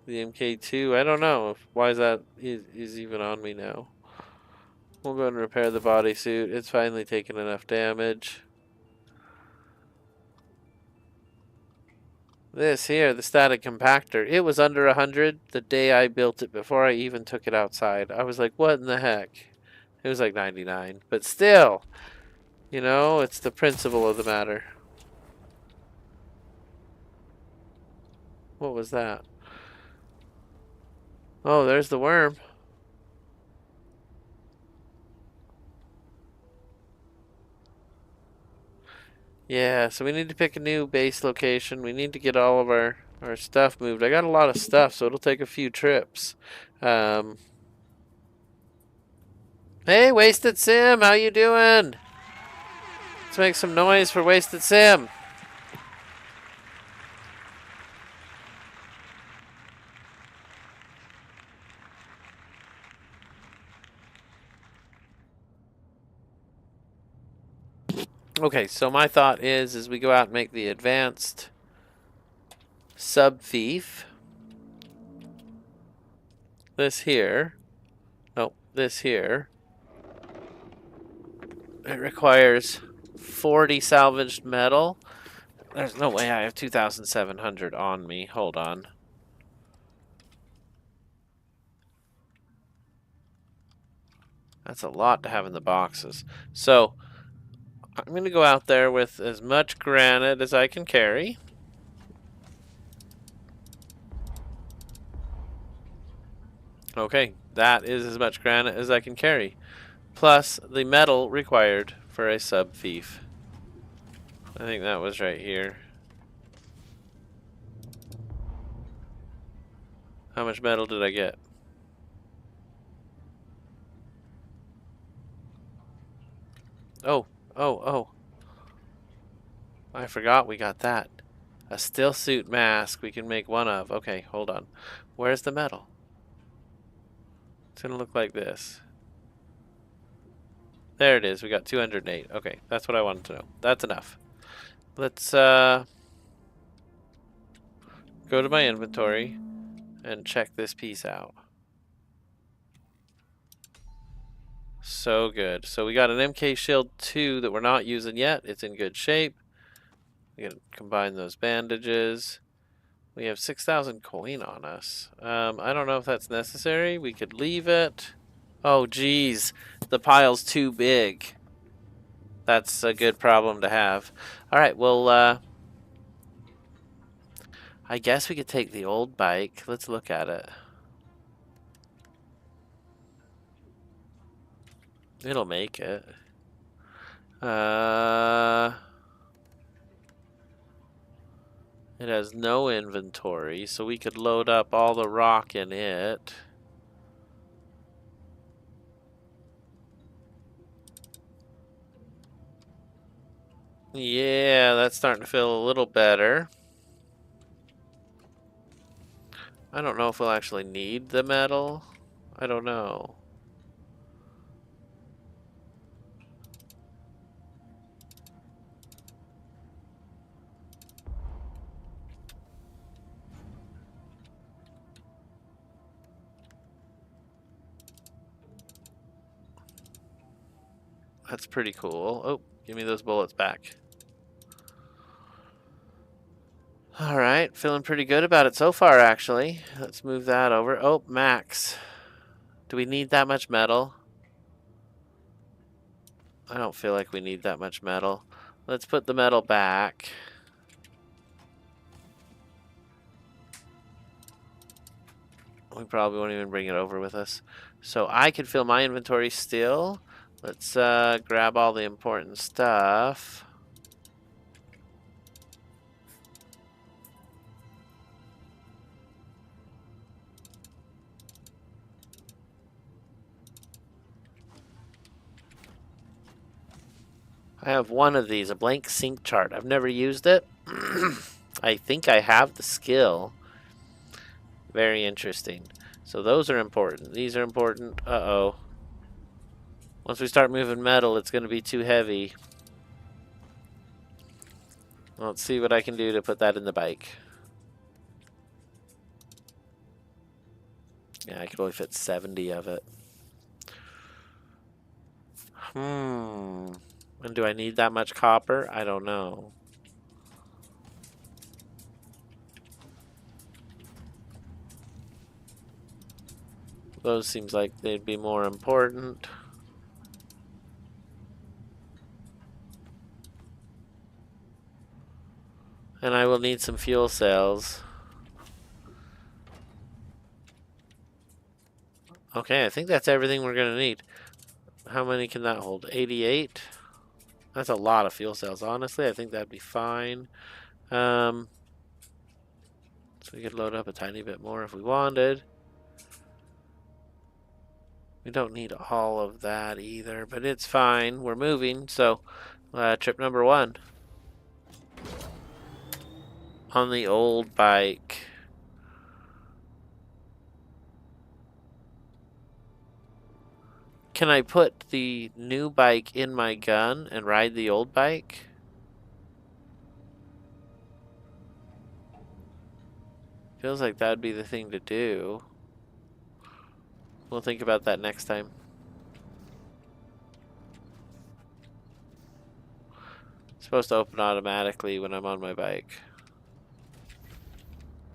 The MK2, I don't know. Why is that is even on me now? We'll go and repair the bodysuit. It's finally taken enough damage. This here, the static compactor, it was under 100 the day I built it before I even took it outside. I was like, what in the heck? It was like 99. But still, you know, it's the principle of the matter. What was that? Oh, there's the worm. Yeah, so we need to pick a new base location. We need to get all of our stuff moved. I got a lot of stuff, so it'll take a few trips. Hey, Wasted Sim, how you doing? Let's make some noise for Wasted Sim. Okay, so my thought is we go out and make the advanced sub-thief. This here. No, this here. It requires 40 salvaged metal. There's no way I have 2,700 on me. Hold on. That's a lot to have in the boxes. So, I'm going to go out there with as much granite as I can carry. Okay, that is as much granite as I can carry. Plus the metal required for a sub-thief. I think that was right here. How much metal did I get? Oh. I forgot we got that. A still suit mask we can make one of. Okay, hold on. Where's the metal? It's gonna look like this. There it is. We got 208. Okay, that's what I wanted to know. That's enough. Let's go to my inventory and check this piece out. So good. So we got an MK Shield 2 that we're not using yet. It's in good shape. We gotta combine those bandages. We have 6,000 coin on us. I don't know if that's necessary. We could leave it. Oh, geez. The pile's too big. That's a good problem to have. All right, well, I guess we could take the old bike. Let's look at it. It'll make it. It has no inventory, so we could load up all the rock in it. Yeah, that's starting to feel a little better. I don't know if we'll actually need the metal. I don't know. That's pretty cool. Oh, give me those bullets back. Alright, feeling pretty good about it so far, actually. Let's move that over. Oh, max. Do we need that much metal? I don't feel like we need that much metal. Let's put the metal back. We probably won't even bring it over with us. So I can fill my inventory still. Let's grab all the important stuff. I have one of these, a blank sync chart. I've never used it. I think I have the skill. Very interesting. So those are important. These are important. Uh-oh. Once we start moving metal, it's going to be too heavy. Let's see what I can do to put that in the bike. Yeah, I could only fit 70 of it. And do I need that much copper? I don't know. Those seems like they'd be more important. And I will need some fuel cells. Okay, I think that's everything we're gonna need. How many can that hold? 88? That's a lot of fuel cells, honestly. I think that'd be fine. So we could load up a tiny bit more if we wanted. We don't need all of that either, but it's fine. We're moving, so trip number 1. On the old bike. Can I put the new bike in my gun and ride the old bike? Feels like that'd be the thing to do. We'll think about that next time. It's supposed to open automatically when I'm on my bike.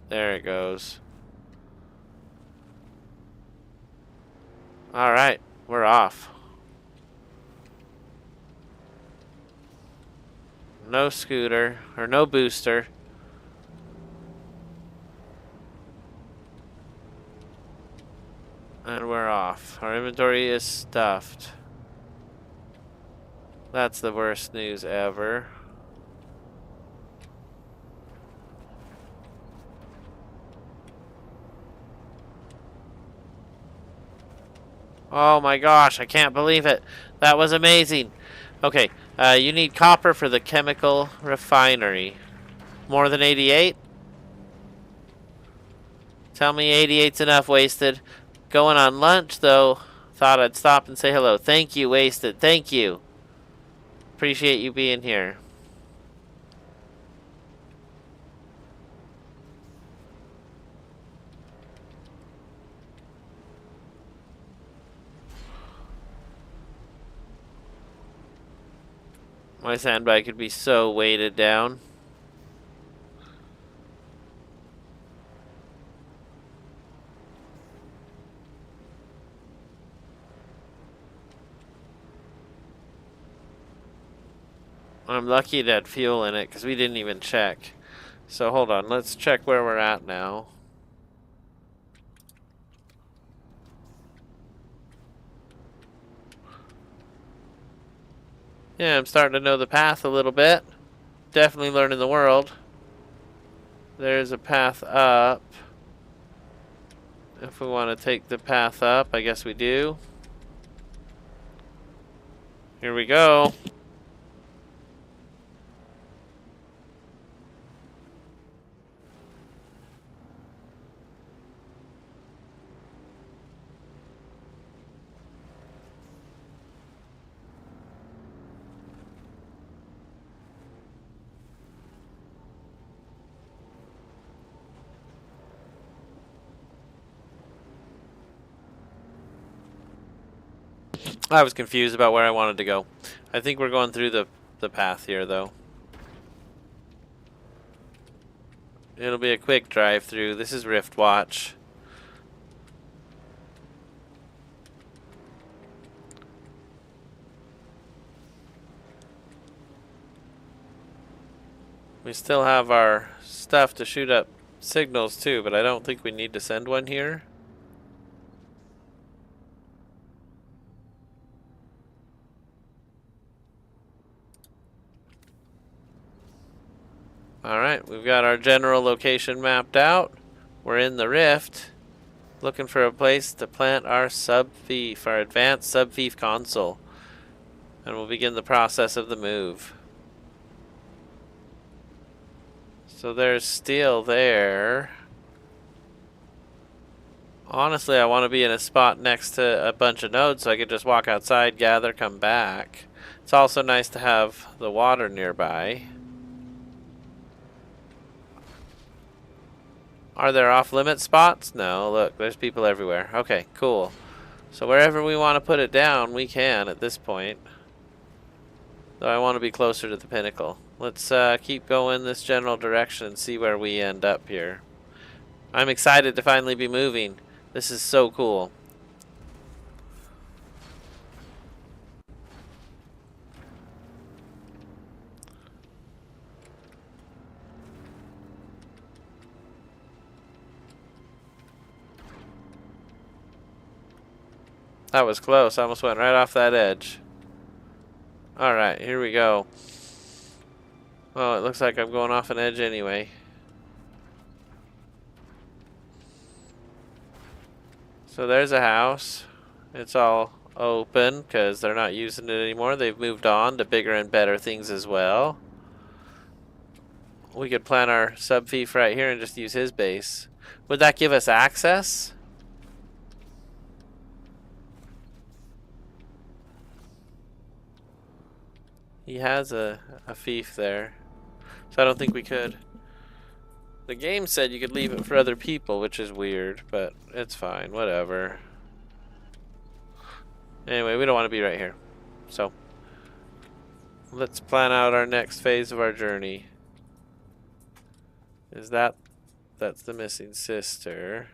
There it goes. Alright, we're off. No scooter, or no booster. And we're off. Our inventory is stuffed. That's the worst news ever. Oh my gosh, I can't believe it. That was amazing. Okay, you need copper for the chemical refinery. More than 88? Tell me 88's enough, Wasted. Going on lunch, though. Thought I'd stop and say hello. Thank you, Wasted. Thank you. Appreciate you being here. My sandbag could be so weighted down. I'm lucky it had fuel in it because we didn't even check. So hold on, let's check where we're at now. Yeah, I'm starting to know the path a little bit. Definitely learning the world. There's a path up. If we want to take the path up, I guess we do. Here we go. I was confused about where I wanted to go. I think we're going through the path here, though. It'll be a quick drive through. This is Rift Watch. We still have our stuff to shoot up signals too, but I don't think we need to send one here. Alright, we've got our general location mapped out. We're in the Rift, looking for a place to plant our sub-thief, our advanced sub-thief console. And we'll begin the process of the move. So there's steel there. Honestly, I want to be in a spot next to a bunch of nodes so I could just walk outside, gather, come back. It's also nice to have the water nearby. Are there off-limit spots? No, look, there's people everywhere. Okay, cool. So wherever we want to put it down, we can at this point. Though I want to be closer to the pinnacle. Let's keep going this general direction and see where we end up here. I'm excited to finally be moving. This is so cool. That was close. I almost went right off that edge. Alright, here we go. Oh, it looks like I'm going off an edge anyway. So there's a house. It's all open because they're not using it anymore. They've moved on to bigger and better things as well. We could plant our sub-thief right here and just use his base. Would that give us access? He has a fief there. So I don't think we could. The game said you could leave it for other people, which is weird, but it's fine, whatever. Anyway, we don't want to be right here. So, let's plan out our next phase of our journey. That's the missing sister.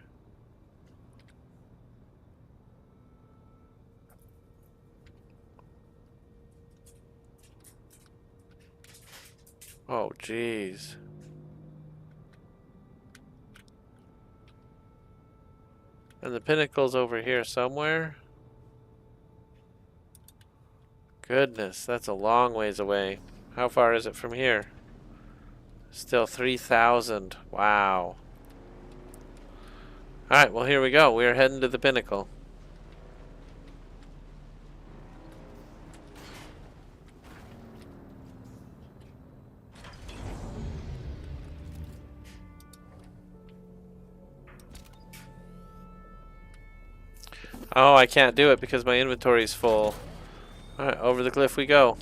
Oh, jeez. And the pinnacle's over here somewhere. Goodness, that's a long ways away. How far is it from here? Still 3,000. Wow. Alright, well here we go. We are heading to the pinnacle. Oh, I can't do it because my inventory is full. Alright, over the cliff we go.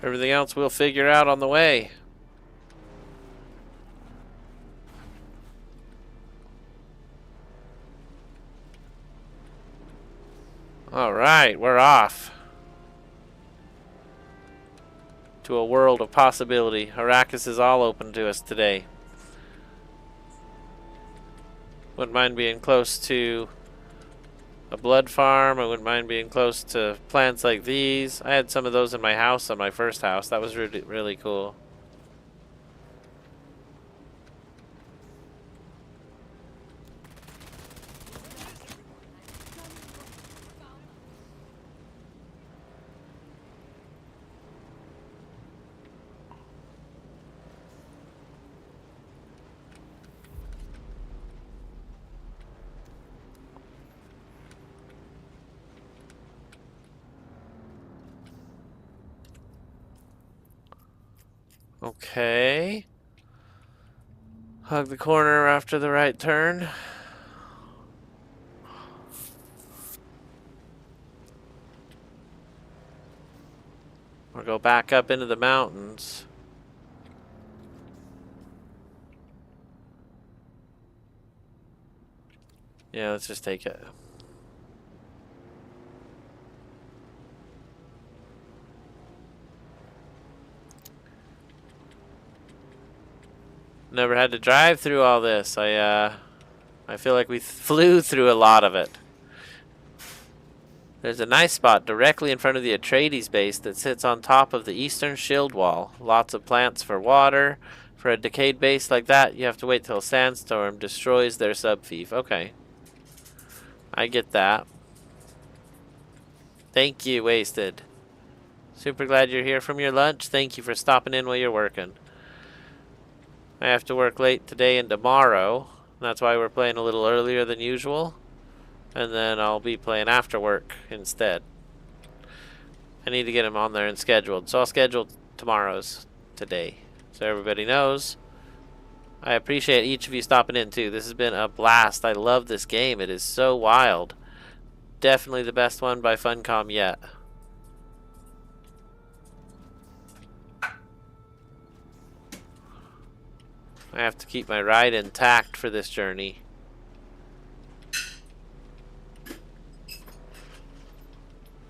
Everything else we'll figure out on the way. Alright, we're off. To a world of possibility. Arrakis is all open to us today. Wouldn't mind being close to a blood farm. I wouldn't mind being close to plants like these. I had some of those in my house, on my first house. That was really, really cool. Okay. Hug the corner after the right turn. Or go back up into the mountains. Yeah, let's just take it. Never had to drive through all this. I feel like we flew through a lot of it. There's a nice spot directly in front of the Atreides base that sits on top of the eastern shield wall. Lots of plants for water. For a decayed base like that, you have to wait till a sandstorm destroys their sub-thief. Okay. I get that. Thank you, Wasted. Super glad you're here from your lunch. Thank you for stopping in while you're working. I have to work late today and tomorrow. That's why we're playing a little earlier than usual. And then I'll be playing after work instead. I need to get him on there and scheduled. So I'll schedule tomorrow's today. So everybody knows. I appreciate each of you stopping in too. This has been a blast. I love this game. It is so wild. Definitely the best one by Funcom yet. I have to keep my ride intact for this journey.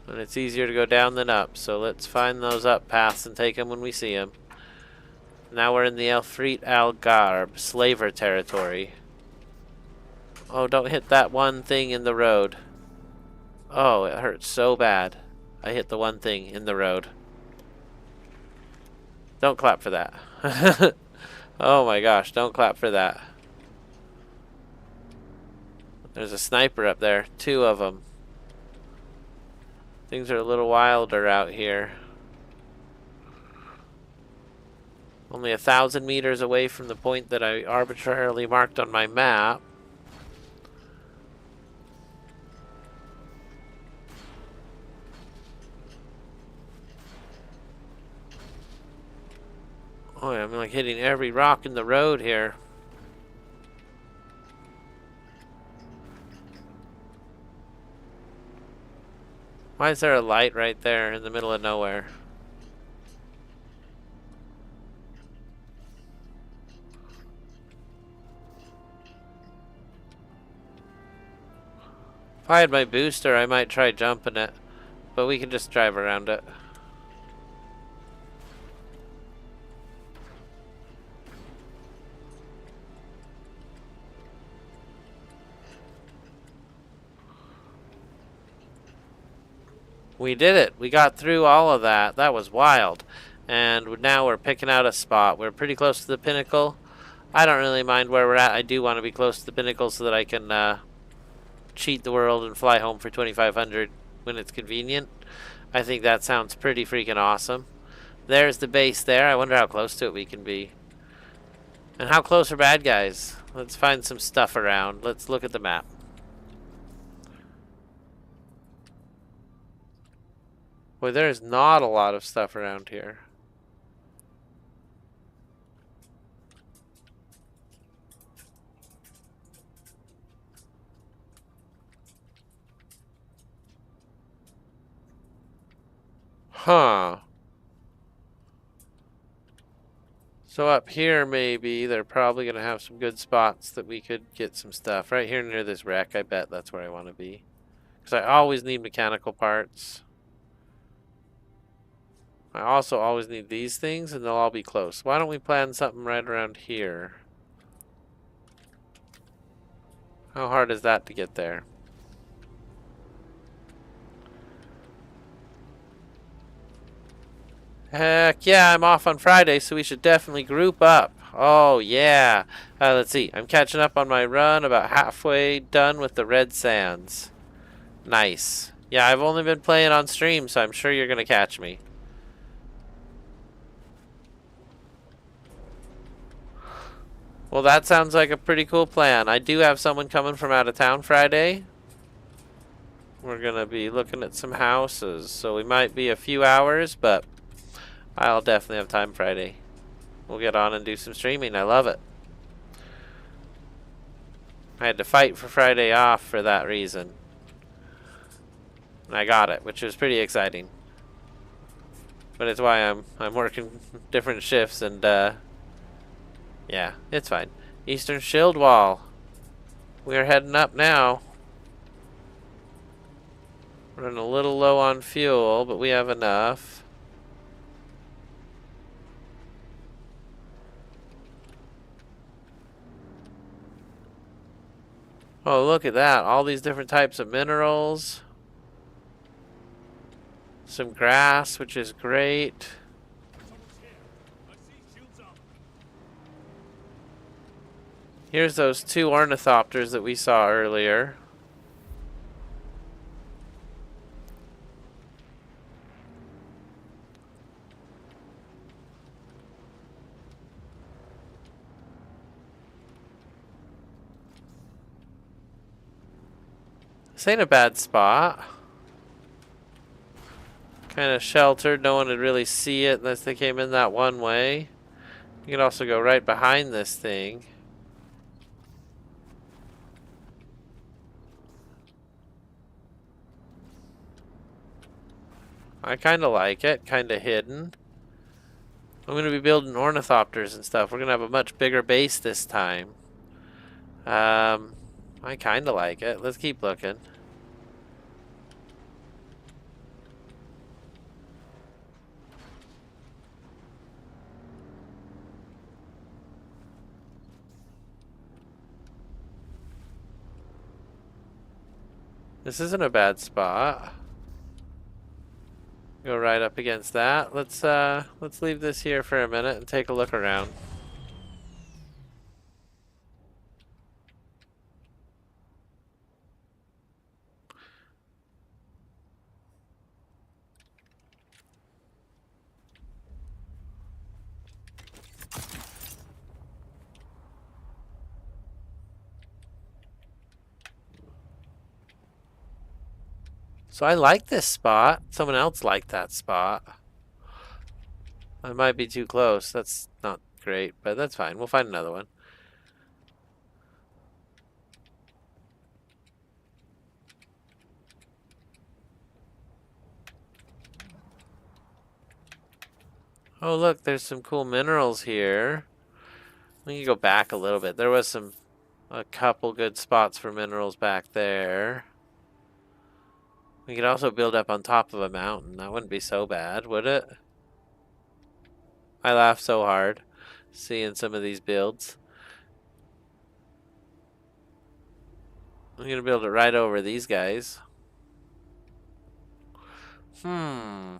And it's easier to go down than up, so let's find those up paths and take them when we see them. Now we're in the Elfrit Algarb, slaver territory. Oh, don't hit that one thing in the road. Oh, it hurts so bad. I hit the one thing in the road. Don't clap for that. Oh my gosh, don't clap for that. There's a sniper up there. 2 of them. Things are a little wilder out here. Only 1,000 meters away from the point that I arbitrarily marked on my map. Oh, I'm like hitting every rock in the road here. Why is there a light right there in the middle of nowhere? If I had my booster, I might try jumping it, but we can just drive around it. We did it. We got through all of that. That was wild. And now we're picking out a spot. We're pretty close to the pinnacle. I don't really mind where we're at. I do want to be close to the pinnacle so that I can cheat the world and fly home for 2,500 when it's convenient. I think that sounds pretty freaking awesome. There's the base there. I wonder how close to it we can be. And how close are bad guys? Let's find some stuff around. Let's look at the map. Boy, there's not a lot of stuff around here. Huh. So up here maybe they're probably going to have some good spots that we could get some stuff. Right here near this wreck, I bet that's where I want to be. Because I always need mechanical parts. I also always need these things, and they'll all be close. Why don't we plan something right around here? How hard is that to get there? Heck yeah, I'm off on Friday, so we should definitely group up. Oh yeah. Let's see. I'm catching up on my run, about halfway done with the red sands. Nice. Yeah, I've only been playing on stream, so I'm sure you're going to catch me. Well, that sounds like a pretty cool plan. I do have someone coming from out of town Friday. We're going to be looking at some houses, so we might be a few hours, but I'll definitely have time Friday. We'll get on and do some streaming. I love it. I had to fight for Friday off for that reason. And I got it, which was pretty exciting. But it's why I'm working different shifts and yeah, it's fine. Eastern Shield Wall. We're heading up now. We're running a little low on fuel, but we have enough. Oh, look at that. All these different types of minerals. Some grass, which is great. Here's those 2 ornithopters that we saw earlier. This ain't a bad spot. Kind of sheltered. No one would really see it unless they came in that one way. You can also go right behind this thing. I kind of like it, kind of hidden. I'm going to be building ornithopters and stuff. We're going to have a much bigger base this time. I kind of like it. Let's keep looking. This isn't a bad spot. Go right up against that. Let's leave this here for a minute and take a look around. So I like this spot. Someone else liked that spot. I might be too close. That's not great, but that's fine. We'll find another one. Oh, look, there's some cool minerals here. We can go back a little bit. There was a couple good spots for minerals back there. We could also build up on top of a mountain. That wouldn't be so bad, would it? I laugh so hard seeing some of these builds. I'm going to build it right over these guys. Well,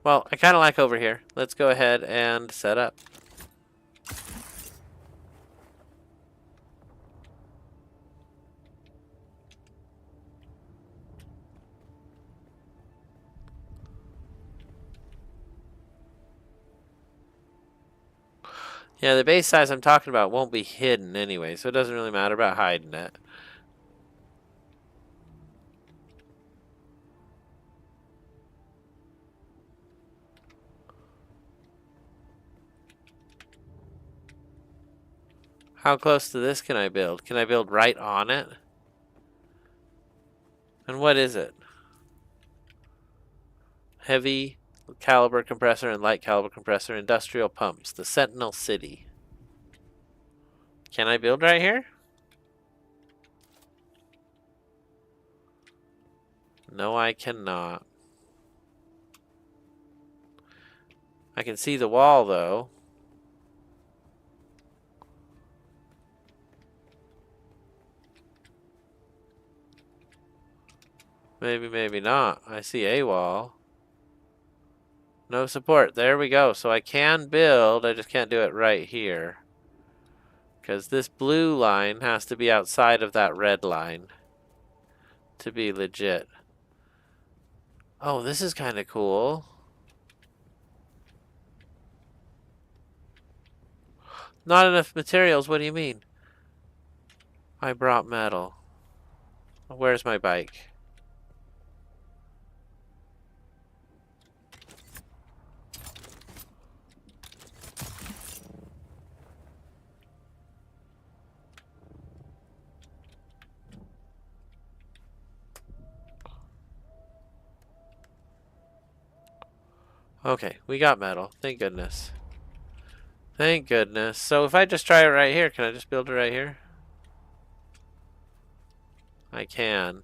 I kind of like over here. Let's go ahead and set up. Yeah, the base size I'm talking about won't be hidden anyway, so it doesn't really matter about hiding it. How close to this can I build? Can I build right on it? And what is it? Heavy caliber compressor and light caliber compressor, industrial pumps, the Sentinel City. Can I build right here? No, I cannot. I can see the wall though. Maybe, maybe not. I see a wall. No support. There we go. So I can build. I just can't do it right here. Because this blue line has to be outside of that red line to be legit. Oh, this is kind of cool. Not enough materials. What do you mean? I brought metal. Where's my bike? Okay, we got metal. Thank goodness. Thank goodness. So if I just try it right here, can I just build it right here? I can.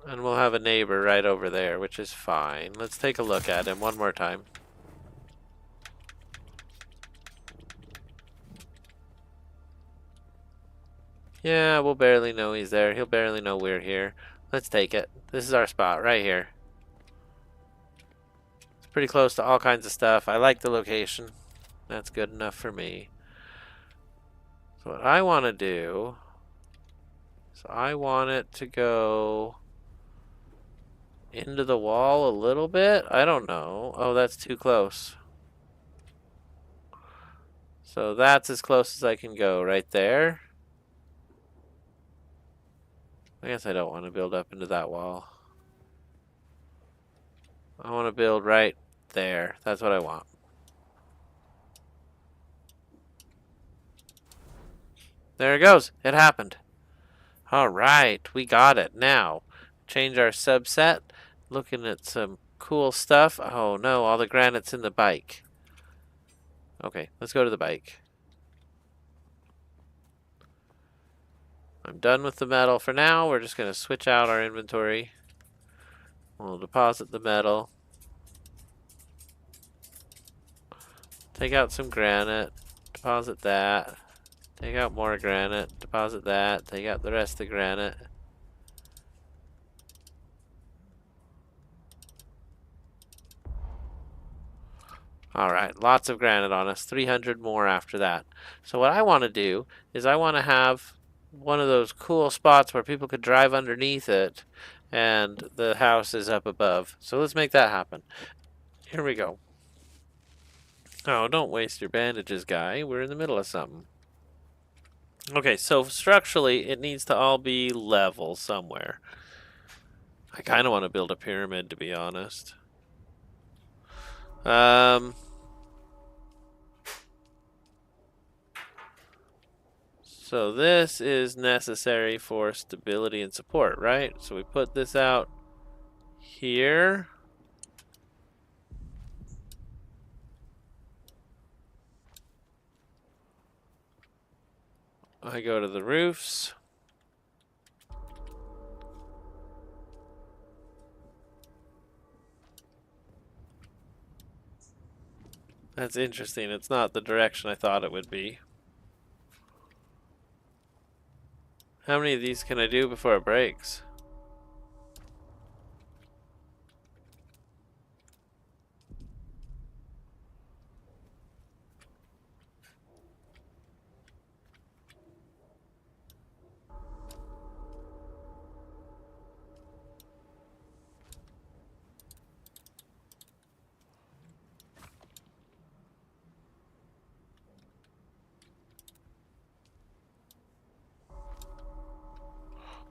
And we'll have a neighbor right over there, which is fine. Let's take a look at him one more time. Yeah, we'll barely know he's there. He'll barely know we're here. Let's take it. This is our spot right here. It's pretty close to all kinds of stuff. I like the location. That's good enough for me. So what I want to do is I want it to go into the wall a little bit. I don't know. Oh, that's too close. So that's as close as I can go right there. I guess I don't want to build up into that wall. I want to build right there. That's what I want. There it goes. It happened. All right, we got it. Now, change our subset. Looking at some cool stuff. Oh no, all the granite's in the bike. Okay, let's go to the bike. I'm done with the metal for now. We're just going to switch out our inventory. We'll deposit the metal. Take out some granite. Deposit that. Take out more granite. Deposit that. Take out the rest of the granite. Alright, lots of granite on us. 300 more after that. So what I want to do is I want to have one of those cool spots where people could drive underneath it and the house is up above. So let's make that happen. Here we go. Oh, don't waste your bandages, guy. We're in the middle of something. Okay, so structurally, it needs to all be level somewhere. I kind of want to build a pyramid, to be honest. So this is necessary for stability and support, right? So we put this out here. I go to the roofs. That's interesting. It's not the direction I thought it would be. How many of these can I do before it breaks?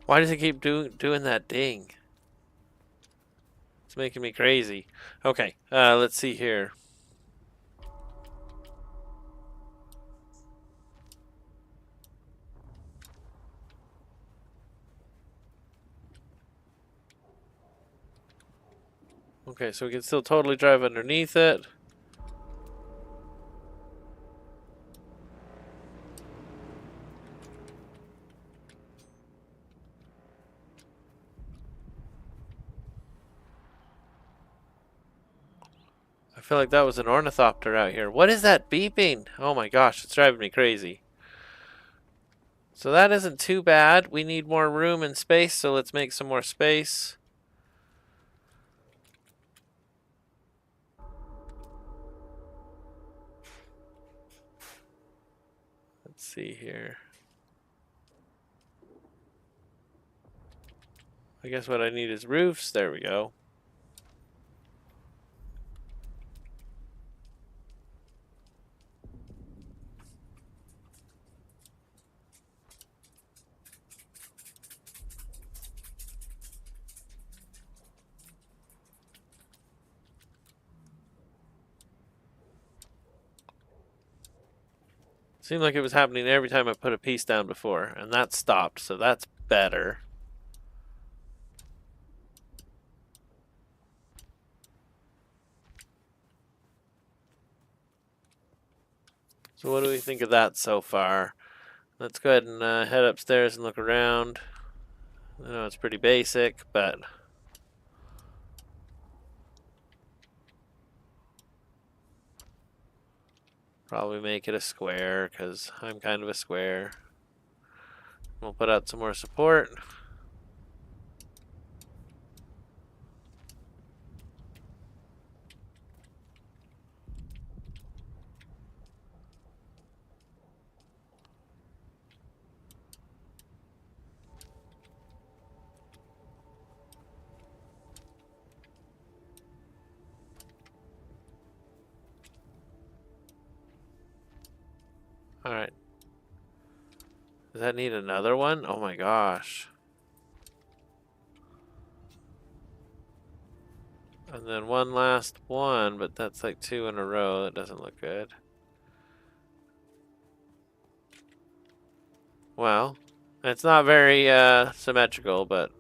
Why does it keep doing that ding? It's making me crazy. Okay, let's see here. Okay, so we can still totally drive underneath it. I feel like that was an ornithopter out here. What is that beeping? Oh my gosh, it's driving me crazy. So that isn't too bad. We need more room and space, so let's make some more space. Let's see here. I guess what I need is roofs. There we go. Seemed like it was happening every time I put a piece down before, and that stopped, so that's better. So what do we think of that so far? Let's go ahead and head upstairs and look around. I know it's pretty basic, but probably make it a square because I'm kind of a square. We'll put out some more support. Alright. Does that need another one? Oh my gosh. And then one last one, but that's like 2 in a row. That doesn't look good. Well, it's not very symmetrical, but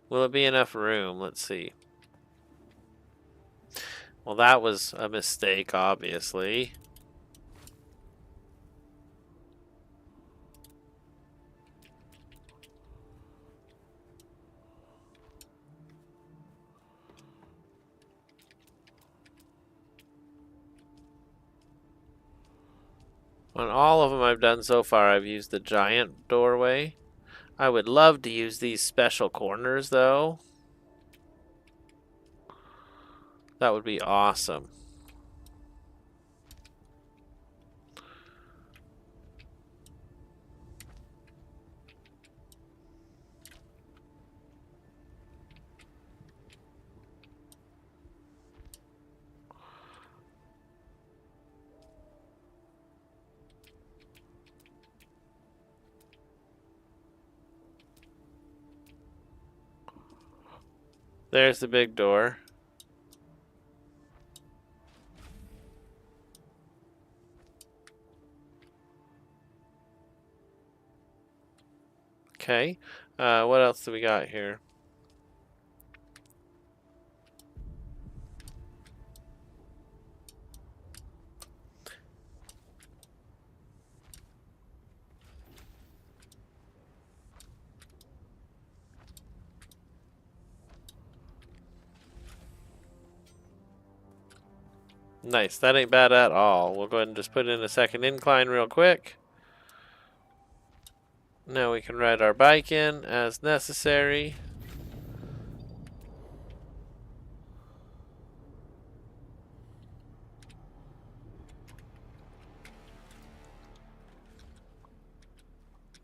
will it be enough room? Let's see. Well, that was a mistake, obviously. On all of them I've done so far, I've used the giant doorway. I would love to use these special corners, though. That would be awesome. There's the big door. Okay. What else do we got here? Nice. That ain't bad at all. We'll go ahead and just put in a second incline real quick. Now we can ride our bike in as necessary.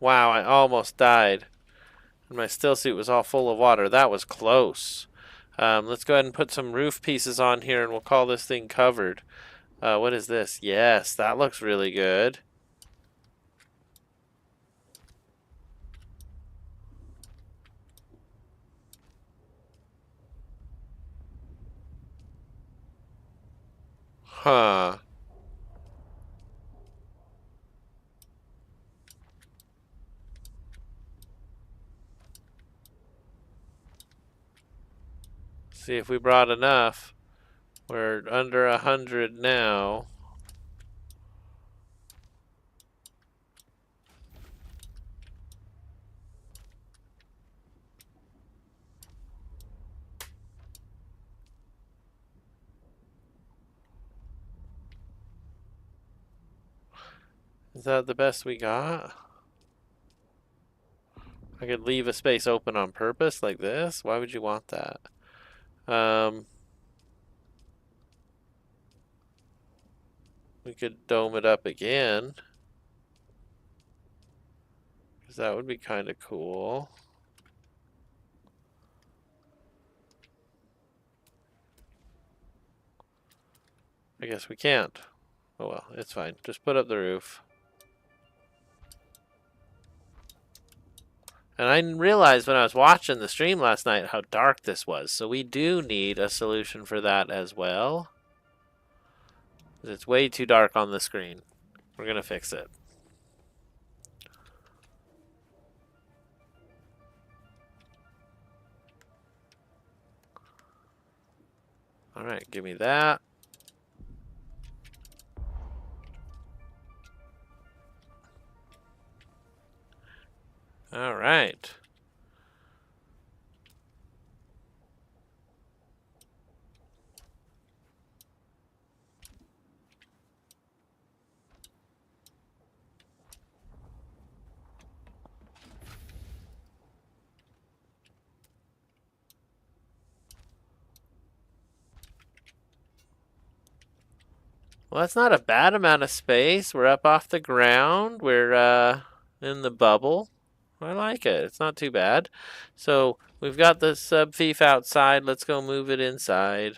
Wow, I almost died. And my still suit was all full of water. That was close. Let's go ahead and put some roof pieces on here and we'll call this thing covered. What is this? Yes, that looks really good. Huh. See if we brought enough. We're under 100 now. Is that the best we got? I could leave a space open on purpose like this? Why would you want that? We could dome it up again. Because that would be kind of cool. I guess we can't. Oh well, it's fine. Just put up the roof. And I realized when I was watching the stream last night how dark this was. So we do need a solution for that as well. It's way too dark on the screen. We're going to fix it. Alright, give me that. Alright. Well, that's not a bad amount of space. We're up off the ground. We're in the bubble. I like it. It's not too bad. So we've got the sub-thief outside. Let's go move it inside.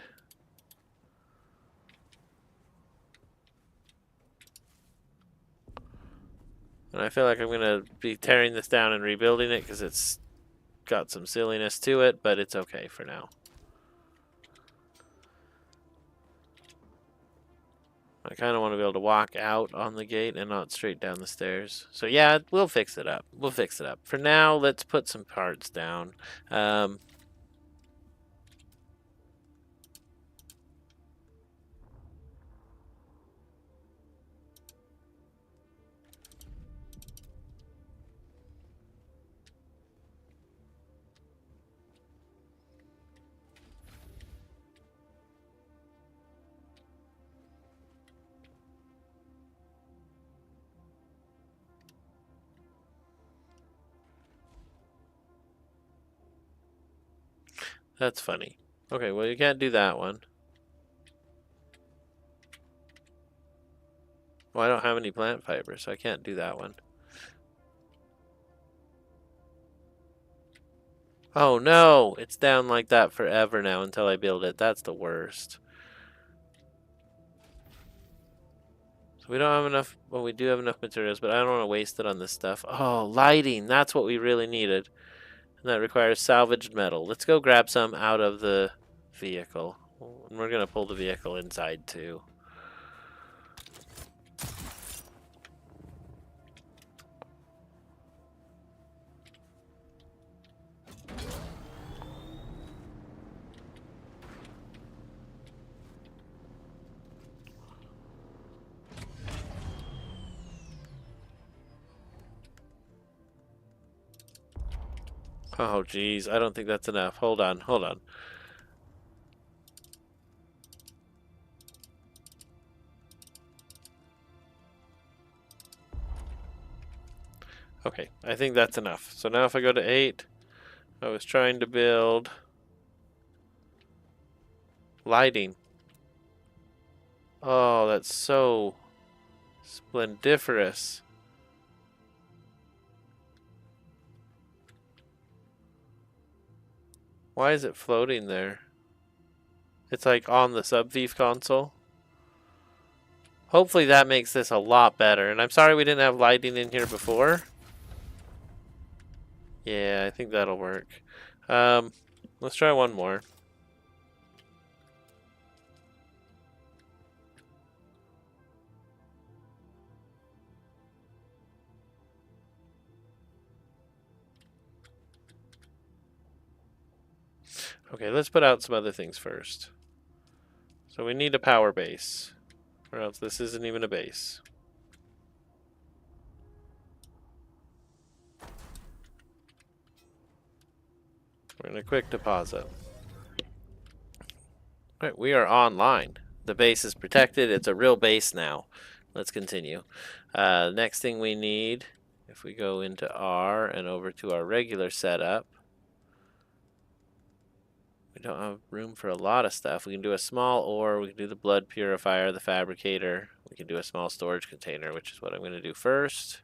And I feel like I'm going to be tearing this down and rebuilding it because it's got some silliness to it, but it's okay for now. I kind of want to be able to walk out on the gate and not straight down the stairs. So yeah, we'll fix it up. We'll fix it up. For now, let's put some parts down. That's funny. Okay, well, you can't do that one. Well, I don't have any plant fiber, so I can't do that one. Oh no! It's down like that forever now until I build it. That's the worst. So we don't have enough... Well, we do have enough materials, but I don't want to waste it on this stuff. Oh, lighting! That's what we really needed. And that requires salvaged metal. Let's go grab some out of the vehicle. And we're going to pull the vehicle inside too. Oh, geez. I don't think that's enough. Hold on. Hold on. Okay, I think that's enough. So now if I go to 8, I was trying to build lighting. Oh, that's so splendiferous. Why is it floating there? It's like on the Subvive console. Hopefully that makes this a lot better. And I'm sorry we didn't have lighting in here before. Yeah, I think that'll work. Let's try one more. Okay, let's put out some other things first. So we need a power base, or else this isn't even a base. We're going to quick deposit. Alright, we are online. The base is protected. It's a real base now. Let's continue. Next thing we need, if we go into R and over to our regular setup, we don't have room for a lot of stuff. We can do a small ore, we can do the blood purifier, the fabricator, we can do a small storage container, which is what I'm going to do first.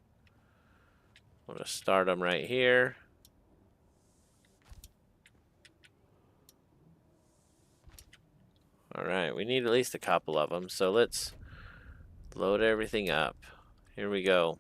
I'm going to start them right here. Alright, we need at least a couple of them, so let's load everything up. Here we go.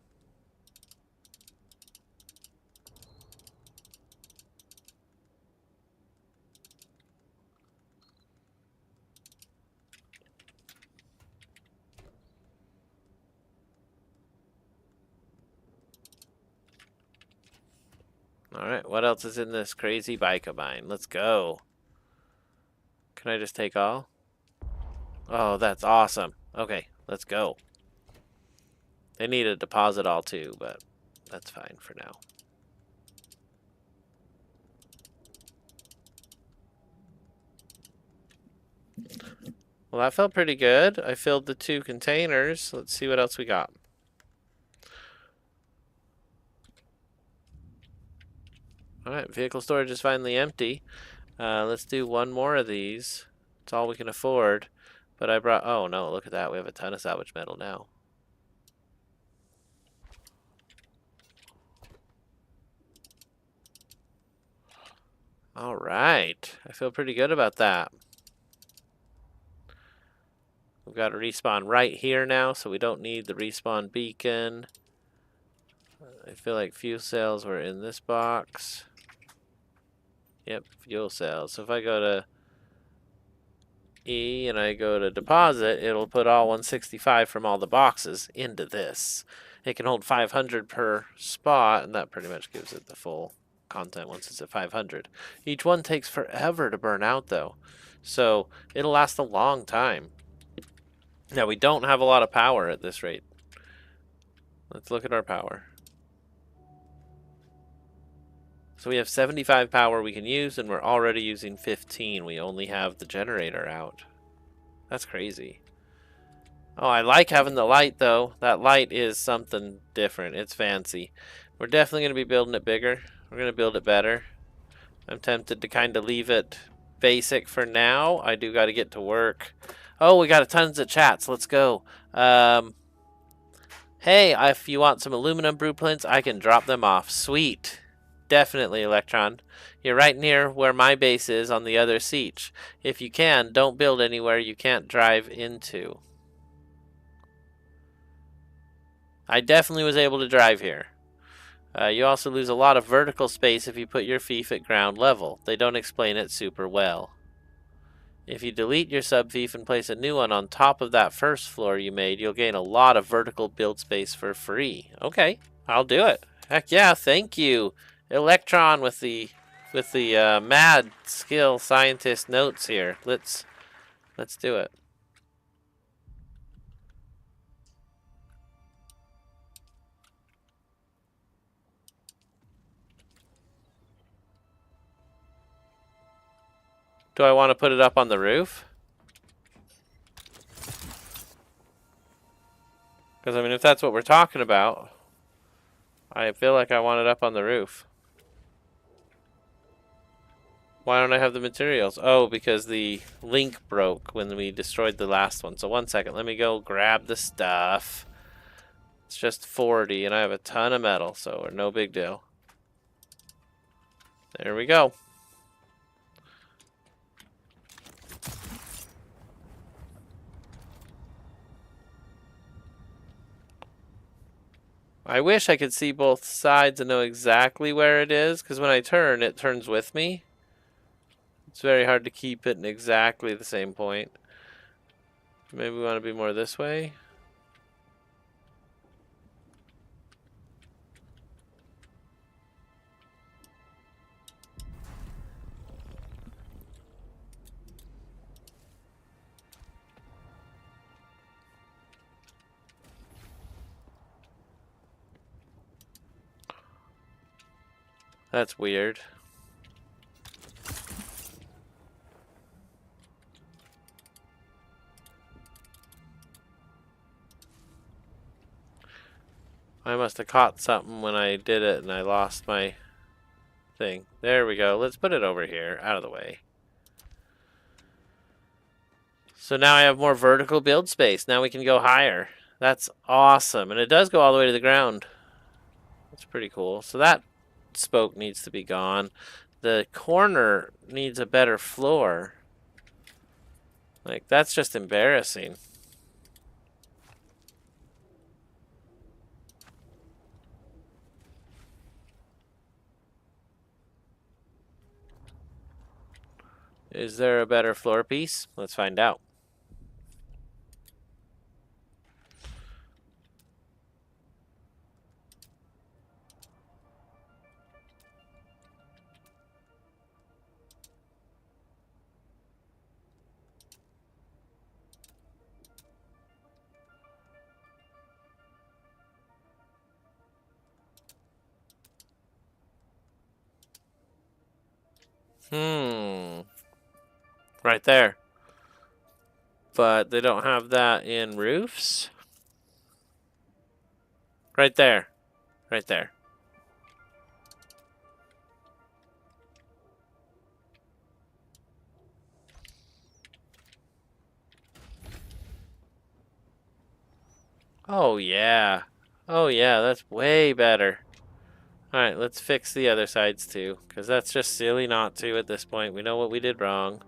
Alright, what else is in this crazy bike of mine? Let's go. Can I just take all? Oh, that's awesome. Okay, let's go. They need a deposit all too, but that's fine for now. Well, that felt pretty good. I filled the 2 containers. Let's see what else we got. Alright, vehicle storage is finally empty. Let's do one more of these. It's all we can afford. But I brought... Oh, no, look at that. We have a ton of salvage metal now. Alright. I feel pretty good about that. We've got a respawn right here now, so we don't need the respawn beacon. I feel like fuel cells were in this box. Yep, fuel cells. So if I go to E and I go to deposit, it'll put all 165 from all the boxes into this. It can hold 500 per spot, and that pretty much gives it the full content once it's at 500. Each one takes forever to burn out though, so it'll last a long time. Now we don't have a lot of power at this rate. Let's look at our power. So we have 75 power we can use, and we're already using 15. We only have the generator out. That's crazy. Oh, I like having the light, though. That light is something different. It's fancy. We're definitely going to be building it bigger. We're going to build it better. I'm tempted to kind of leave it basic for now. I do got to get to work. Oh, we got tons of chats. Let's go. Hey, if you want some aluminum blueprints, I can drop them off. Sweet. Definitely, Electron. You're right near where my base is on the other siege. If you can, don't build anywhere you can't drive into. I definitely was able to drive here. You also lose a lot of vertical space if you put your fief at ground level. They don't explain it super well. If you delete your sub-fief and place a new one on top of that first floor you made, you'll gain a lot of vertical build space for free. Okay, I'll do it. Heck yeah, thank you, Electron, with the mad skill scientist notes here. Let's do it. Do I want to put it up on the roof? Because, I mean, if that's what we're talking about, I feel like I want it up on the roof. Why don't I have the materials? Oh, because the link broke when we destroyed the last one. So 1 second, let me go grab the stuff. It's just 40, and I have a ton of metal, so no big deal. There we go. I wish I could see both sides and know exactly where it is, because when I turn, it turns with me. It's very hard to keep it in exactly the same point. Maybe we want to be more this way. That's weird. I must have caught something when I did it and I lost my thing. There we go. Let's put it over here, out of the way. So now I have more vertical build space. Now we can go higher. That's awesome. And it does go all the way to the ground. That's pretty cool. So that spoke needs to be gone. The corner needs a better floor. Like, that's just embarrassing. Is there a better floor piece? Let's find out. Right there. But they don't have that in roofs. Right there. Right there. Oh, yeah. Oh, yeah, that's way better. Alright, let's fix the other sides too, because that's just silly not to at this point. We know what we did wrong.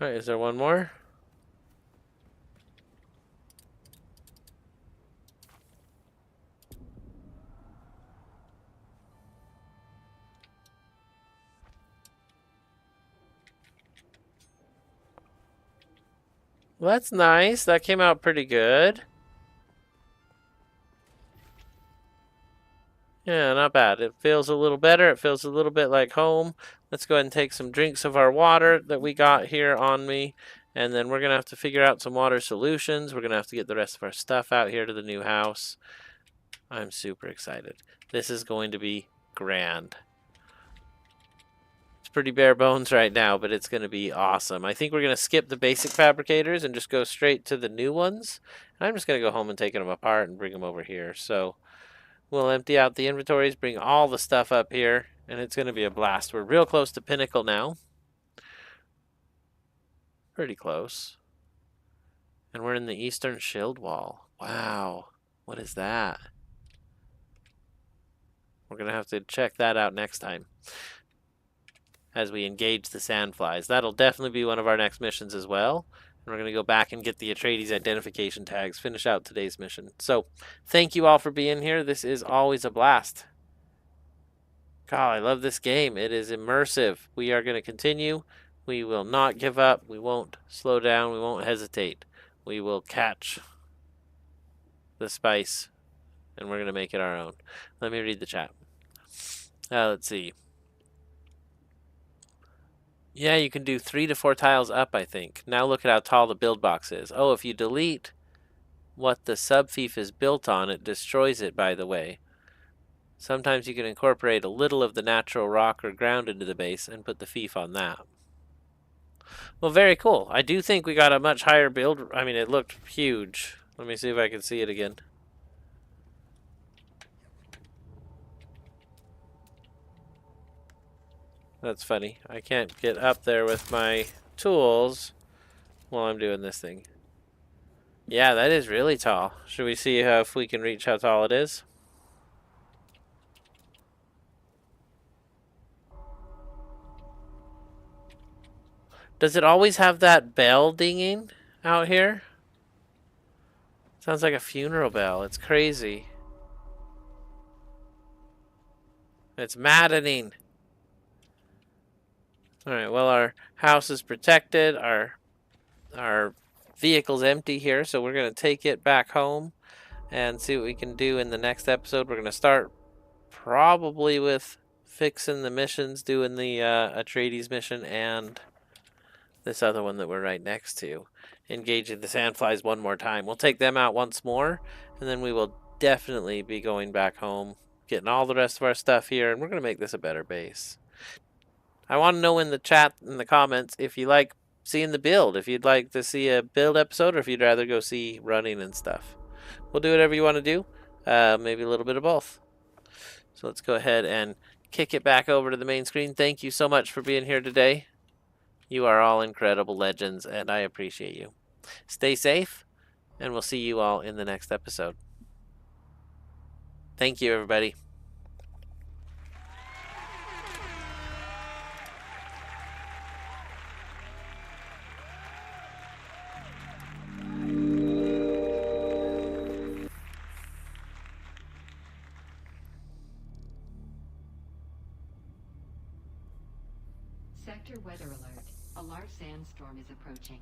Alright, is there one more? Well, that's nice. That came out pretty good. Yeah, not bad. It feels a little better. It feels a little bit like home. Let's go ahead and take some drinks of our water that we got here on me. And then we're going to have to figure out some water solutions. We're going to have to get the rest of our stuff out here to the new house. I'm super excited. This is going to be grand. It's pretty bare bones right now, but it's going to be awesome. I think we're going to skip the basic fabricators and just go straight to the new ones. And I'm just going to go home and take them apart and bring them over here. So We'll empty out the inventories, bring all the stuff up here, and it's going to be a blast. We're real close to Pinnacle now. Pretty close. And we're in the Eastern Shield Wall. Wow. What is that? We're going to have to check that out next time as we engage the sandflies. That'll definitely be one of our next missions as well. And we're going to go back and get the Atreides identification tags, finish out today's mission. So, thank you all for being here. This is always a blast. God, I love this game. It is immersive. We are going to continue. We will not give up. We won't slow down. We won't hesitate. We will catch the spice, and we're going to make it our own. Let me read the chat. Let's see. Yeah, you can do 3 to 4 tiles up, I think. Now look at how tall the build box is. Oh, if you delete what the subfief is built on, it destroys it, by the way. Sometimes you can incorporate a little of the natural rock or ground into the base and put the fief on that. Well, very cool. I do think we got a much higher build. I mean, it looked huge. Let me see if I can see it again. That's funny. I can't get up there with my tools while I'm doing this thing. Yeah, that is really tall. Should we see if we can reach how tall it is? Does it always have that bell dinging out here? Sounds like a funeral bell. It's crazy. It's maddening. Alright, well, our house is protected. Our vehicle's empty here, so we're going to take it back home and see what we can do in the next episode. We're going to start probably with fixing the missions, doing the Atreides mission and this other one that we're right next to. Engaging the sandflies one more time. We'll take them out once more, and then we will definitely be going back home, getting all the rest of our stuff here, and we're going to make this a better base. I want to know in the chat, in the comments, if you like seeing the build, if you'd like to see a build episode, or if you'd rather go see running and stuff. We'll do whatever you want to do, maybe a little bit of both. So let's go ahead and kick it back over to the main screen. Thank you so much for being here today. You are all incredible legends, and I appreciate you. Stay safe, and we'll see you all in the next episode. Thank you, everybody. Sector weather alert. A large sandstorm is approaching.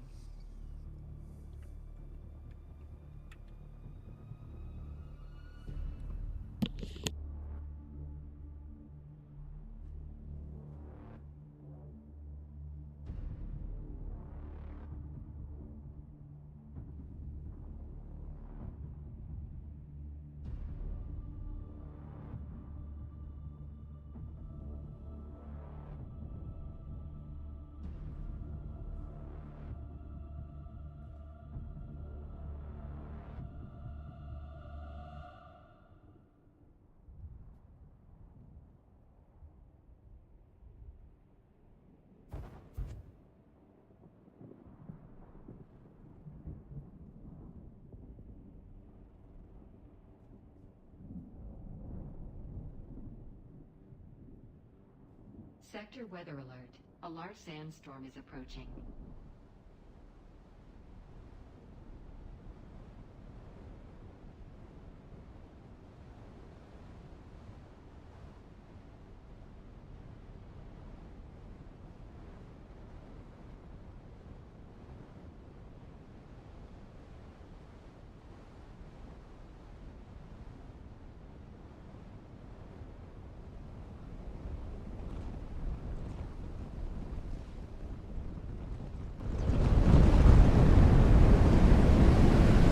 Sector weather alert. A large sandstorm is approaching.